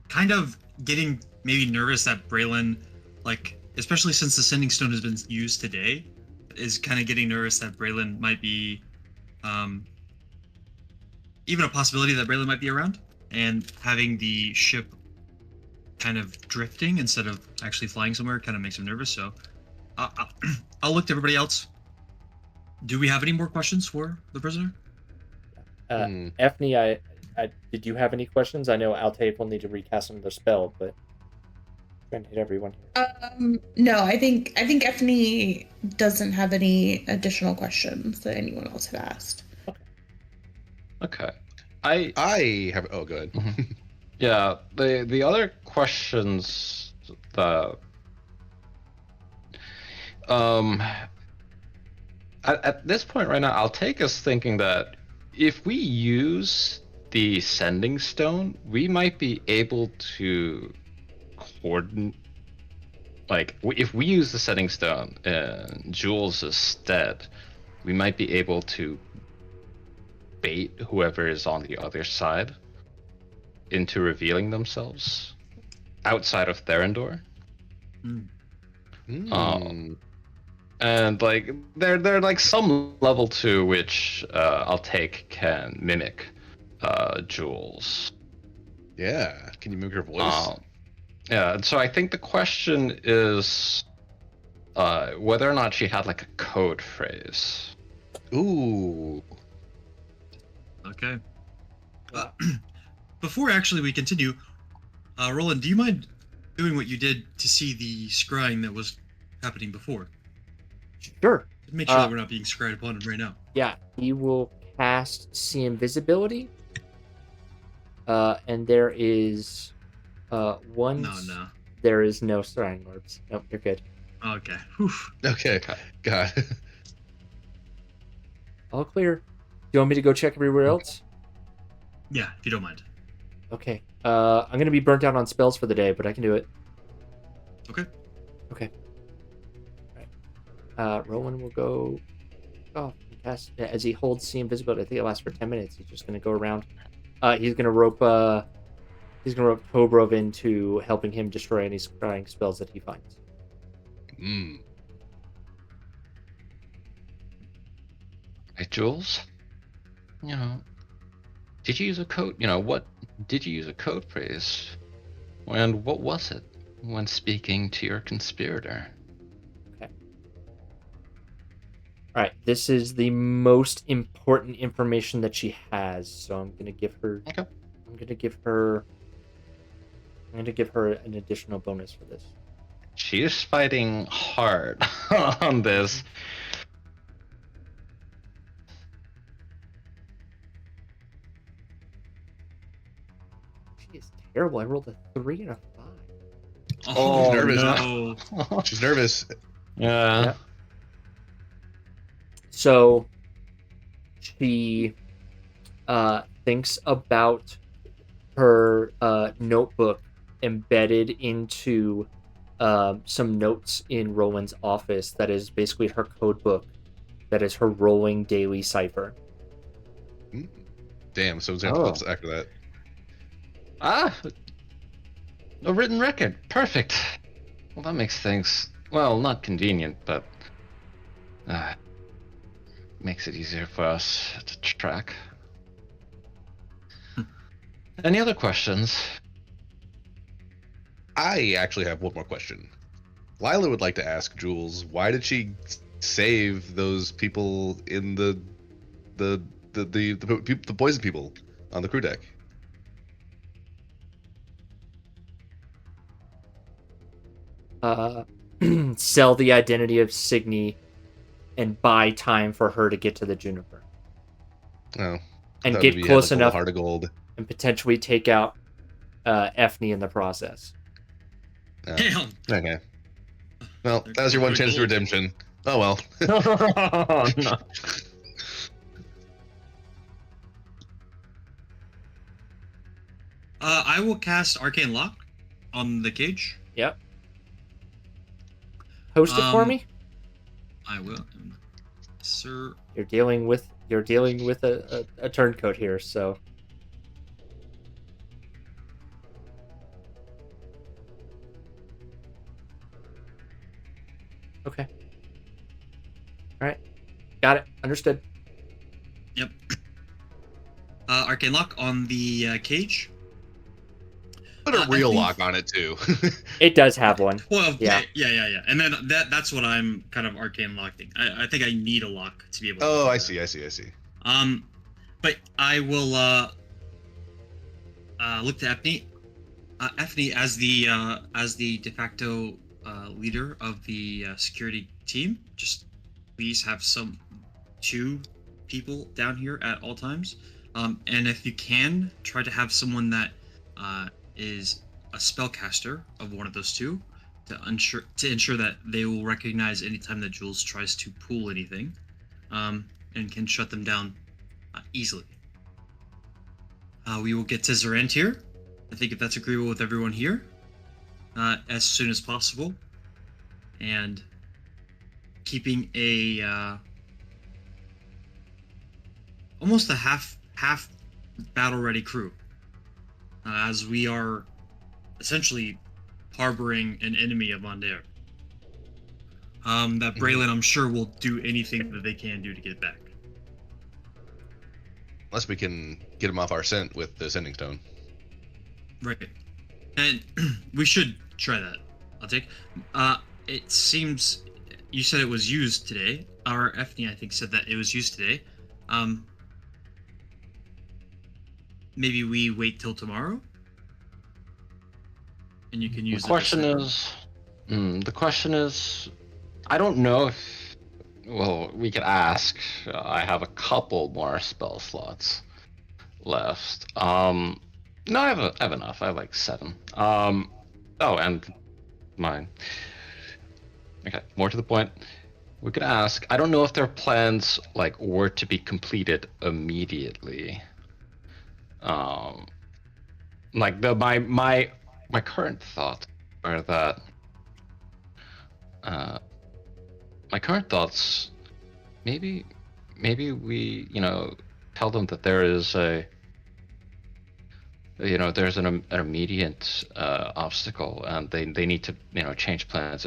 kind of getting maybe nervous that Braylon, like, especially since the Sending Stone has been used today, is kind of getting nervous that Braylon might be, even a possibility that Braylon might be around, and having the ship kind of drifting instead of actually flying somewhere kind of makes him nervous. So I'll look to everybody else. Do we have any more questions for the prisoner? Ethne, I did you have any questions? I know Altair will need to recast another spell, but I'm trying to hit everyone here. No, I think Ethne doesn't have any additional questions that anyone else had asked. Okay. I have. Oh, good. Yeah, the other questions that at this point right now, I'll take us thinking that if we use the Sending Stone, we might be able to coordinate. Like, if we use the Sending Stone in Jules' stead, we might be able to bait whoever is on the other side into revealing themselves outside of Therendor. And like they're like some level to which I'll take can mimic Jules. Yeah, can you mimic her voice? Yeah, and so I think the question is whether or not she had like a code phrase. Ooh. Okay. Before actually we continue, Roland, do you mind doing what you did to see the scrying that was happening before? Sure. Make sure that we're not being scryed upon right now. Yeah, he will cast See Invisibility. And there is one. No. There is no scrying orbs. Nope, you're good. Okay. Whew. Okay. God. All clear. Do you want me to go check everywhere else? Yeah, if you don't mind. Okay. I'm gonna be burnt out on spells for the day, but I can do it. Okay. Okay. All right. Rowan will go off and cast as he holds See Invisibility. I think it lasts for 10 minutes. He's just gonna go around. He's gonna rope Tobrov into helping him destroy any scrying spells that he finds. Hey, Jules. Did you use a code? What did you use a code phrase? And what was it when speaking to your conspirator? Okay. All right. This is the most important information that she has, so I'm gonna give her. Okay. I'm gonna give her an additional bonus for this. She is fighting hard on this. She is terrible. I rolled a 3 and a 5. Oh, She's nervous. no. She's nervous. Yeah. So she thinks about her notebook embedded into some notes in Roland's office that is basically her code book, that is her rolling daily cipher. Damn, someone's gonna have to after that. A written record. Perfect. Well, that makes things, well, not convenient, but Makes it easier for us to track. Any other questions? I actually have one more question. Lila would like to ask Jules, why did she save those people in the poison people on the crew deck? Sell the identity of Signy and buy time for her to get to the Juniper. Oh, and get close enough heart of gold and potentially take out Efni in the process. Damn. Okay. Well, that was your one chance to redemption. Oh well. Oh, no. I will cast Arcane Lock on the cage. Yep. Host it for me. I will, sir. You're dealing with a turncoat here, so. Okay. All right. Got it. Understood. Yep. Arcane Lock on the cage. Put a real lock on it too. It does have one. Well, yeah. And then that's what I'm kind of arcane locking. I think I need a lock to be able to Oh, I see. But I will look to Efni. Efni as the de facto leader of the security team, just please have two people down here at all times. And if you can, try to have someone that is a spellcaster of one of those two to ensure that they will recognize anytime that Jules tries to pull anything, and can shut them down easily. We will get to Zorantir. I think if that's agreeable with everyone here, as soon as possible, and keeping a almost a half battle ready crew, as we are essentially harboring an enemy of Mondare. That Braylon, I'm sure, will do anything that they can do to get it back. Unless we can get him off our scent with the sending stone. Right. And we should try that. I'll take. It seems you said it was used today. Our Efni, I think, said that it was used today. Maybe we wait till tomorrow, and you can use. The question is, I don't know if. Well, we could ask. I have a couple more spell slots left. No, I have enough. I have like 7. Oh, and mine. Okay, more to the point. We could ask. I don't know if their plans were to be completed immediately. My current thoughts are that. My current thoughts. Maybe we tell them that there is there's an immediate obstacle and they need to change plans.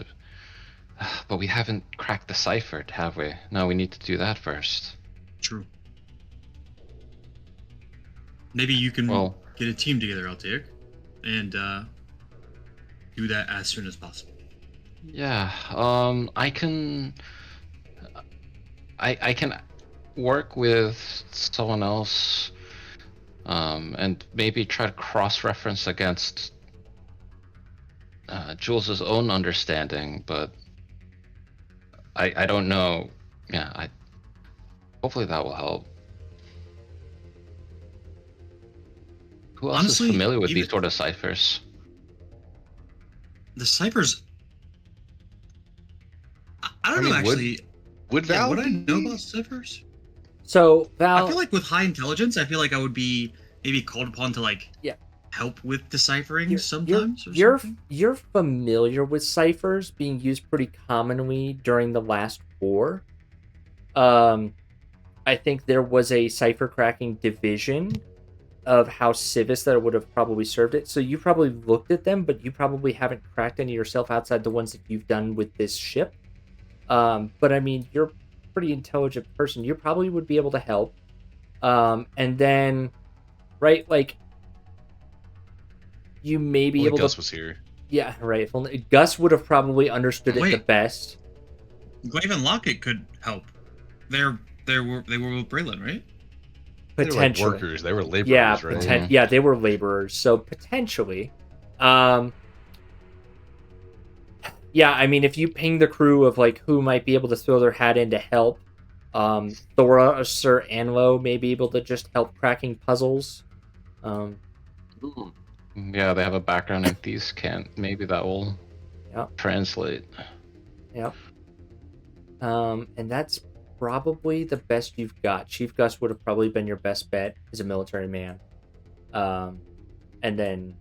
But we haven't cracked the cipher, have we? No, we need to do that first. True. Maybe you can get a team together, Altair, and do that as soon as possible. Yeah, I can work with someone else, and maybe try to cross-reference against Jules's own understanding, but I don't know. Yeah, hopefully that will help. Who else is familiar with these sort of ciphers? The ciphers. I don't know, actually. Would Val? Would I know about ciphers? So Val, I feel like with high intelligence, I feel like I would be maybe called upon to help with deciphering sometimes. You're familiar with ciphers being used pretty commonly during the last war. I think there was a cipher cracking division of House Civis that would have probably served it. So you probably looked at them, but you probably haven't cracked any yourself outside the ones that you've done with this ship. But I mean, you're pretty intelligent person. You probably would be able to help. And then, right, like, you may be Only able Gus to... was here. Yeah, right. If only Gus would have probably understood it the Wait. best. Glaive and Lockett could help. They were with Braylon, right? They were like Potentially. workers. They were laborers, Yeah, right? Mhm. yeah, they were laborers, so potentially. Yeah, I mean, if you ping the crew of like who might be able to throw their hat in to help, Thora or Sir Anlo may be able to just help cracking puzzles. Yeah, they have a background in Thieves' Cant. Maybe that will translate. Yeah. And that's probably the best you've got. Chief Gus would have probably been your best bet as a military man. And then,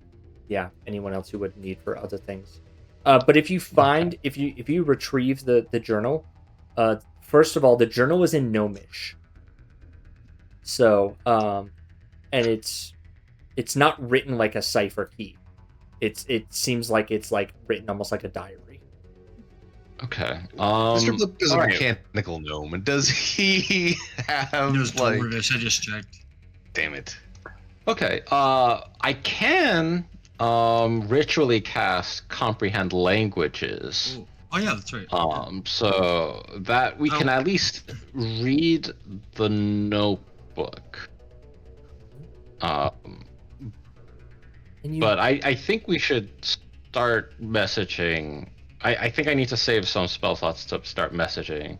yeah, anyone else you would need for other things. But if you find, if you retrieve the journal, first of all, the journal is in Gnomish. So, and it's not written like a cipher key. It seems like it's like written almost like a diary. Okay. Mr. Blip is a alright. mechanical gnome, and does he have It was like? Dwarvish. I just checked. Damn it! Okay. I can ritually cast comprehend languages. Ooh. Oh yeah, that's right. So that we can at least read the notebook. But I think we should start messaging. I think I need to save some spell slots to start messaging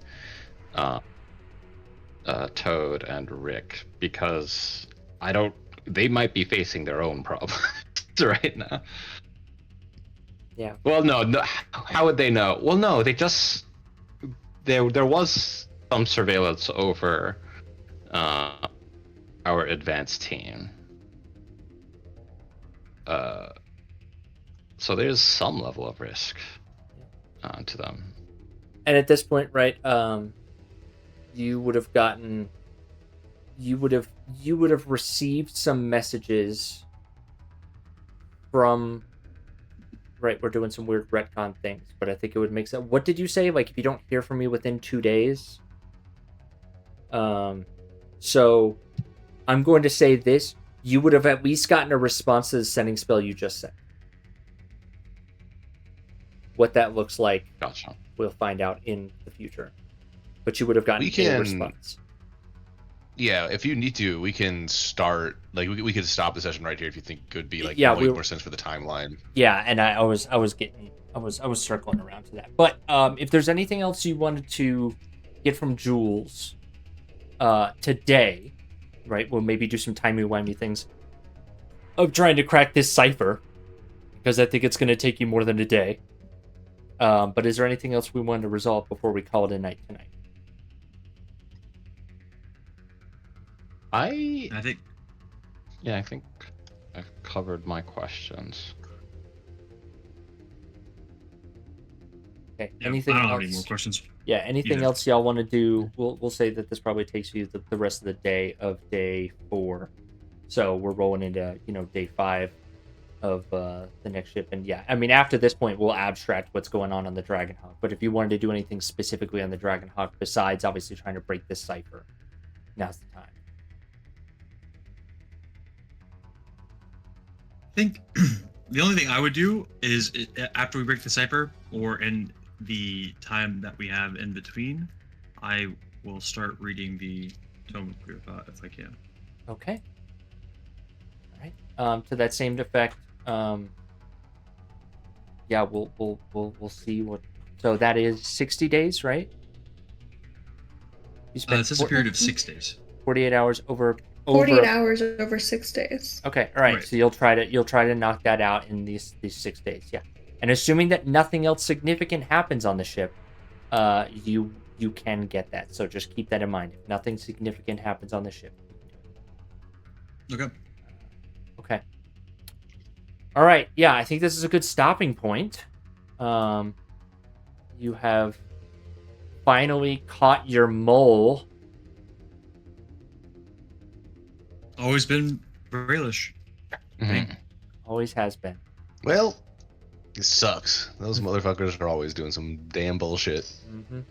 Toad and Rick, because they might be facing their own problems right now. Yeah. Well, no. How would they know? Well, no, they just there was some surveillance over our advanced team. So there's some level of risk to them. And at this point, right, you would have received some messages from, right, we're doing some weird retcon things, but I think it would make sense. What did you say? Like, if you don't hear from me within 2 days? So I'm going to say this. You would have at least gotten a response to the sending spell you just sent. What that looks like, Gotcha. we'll find out in the future. But you would have gotten a response. Yeah, if you need to, we can start. Like, we could stop the session right here if you think it would be like Yeah, make more sense for the timeline. Yeah, and I was circling around to that. But if there's anything else you wanted to get from Jules today, right? We'll maybe do some timey-wimey things of trying to crack this cipher, because I think it's going to take you more than a day. But is there anything else we wanted to resolve before we call it a night tonight? I think. Yeah, I think I've covered my questions. Okay. Yeah, Anything I don't else? have any more questions. Yeah. Anything either. else y'all want to do? We'll say that this probably takes you the rest of the day of day 4. So we're rolling into day 5 of the next ship. And yeah, I mean, after this point, we'll abstract what's going on the Dragonhawk. But if you wanted to do anything specifically on the Dragonhawk besides obviously trying to break this cipher, now's the time. I think the only thing I would do is after we break the cipher, or in the time that we have in between, I will start reading the Tome of Clear Thought if I can. Okay. All right. To that same effect, yeah, we'll see what. So that is 60 days, right? You spent This is a period of 6 days. 48 hours over 48 hours over 6 days. Okay, all right. Right. So you'll try to knock that out in these 6 days, yeah. And assuming that nothing else significant happens on the ship, you can get that. So just keep that in mind. If nothing significant happens on the ship. Okay. Okay. All right. Yeah, I think this is a good stopping point. You have finally caught your mole. Always been Brayllish. Mhm. Always has been. Well, it sucks. Those motherfuckers are always doing some damn bullshit. Mm-hmm.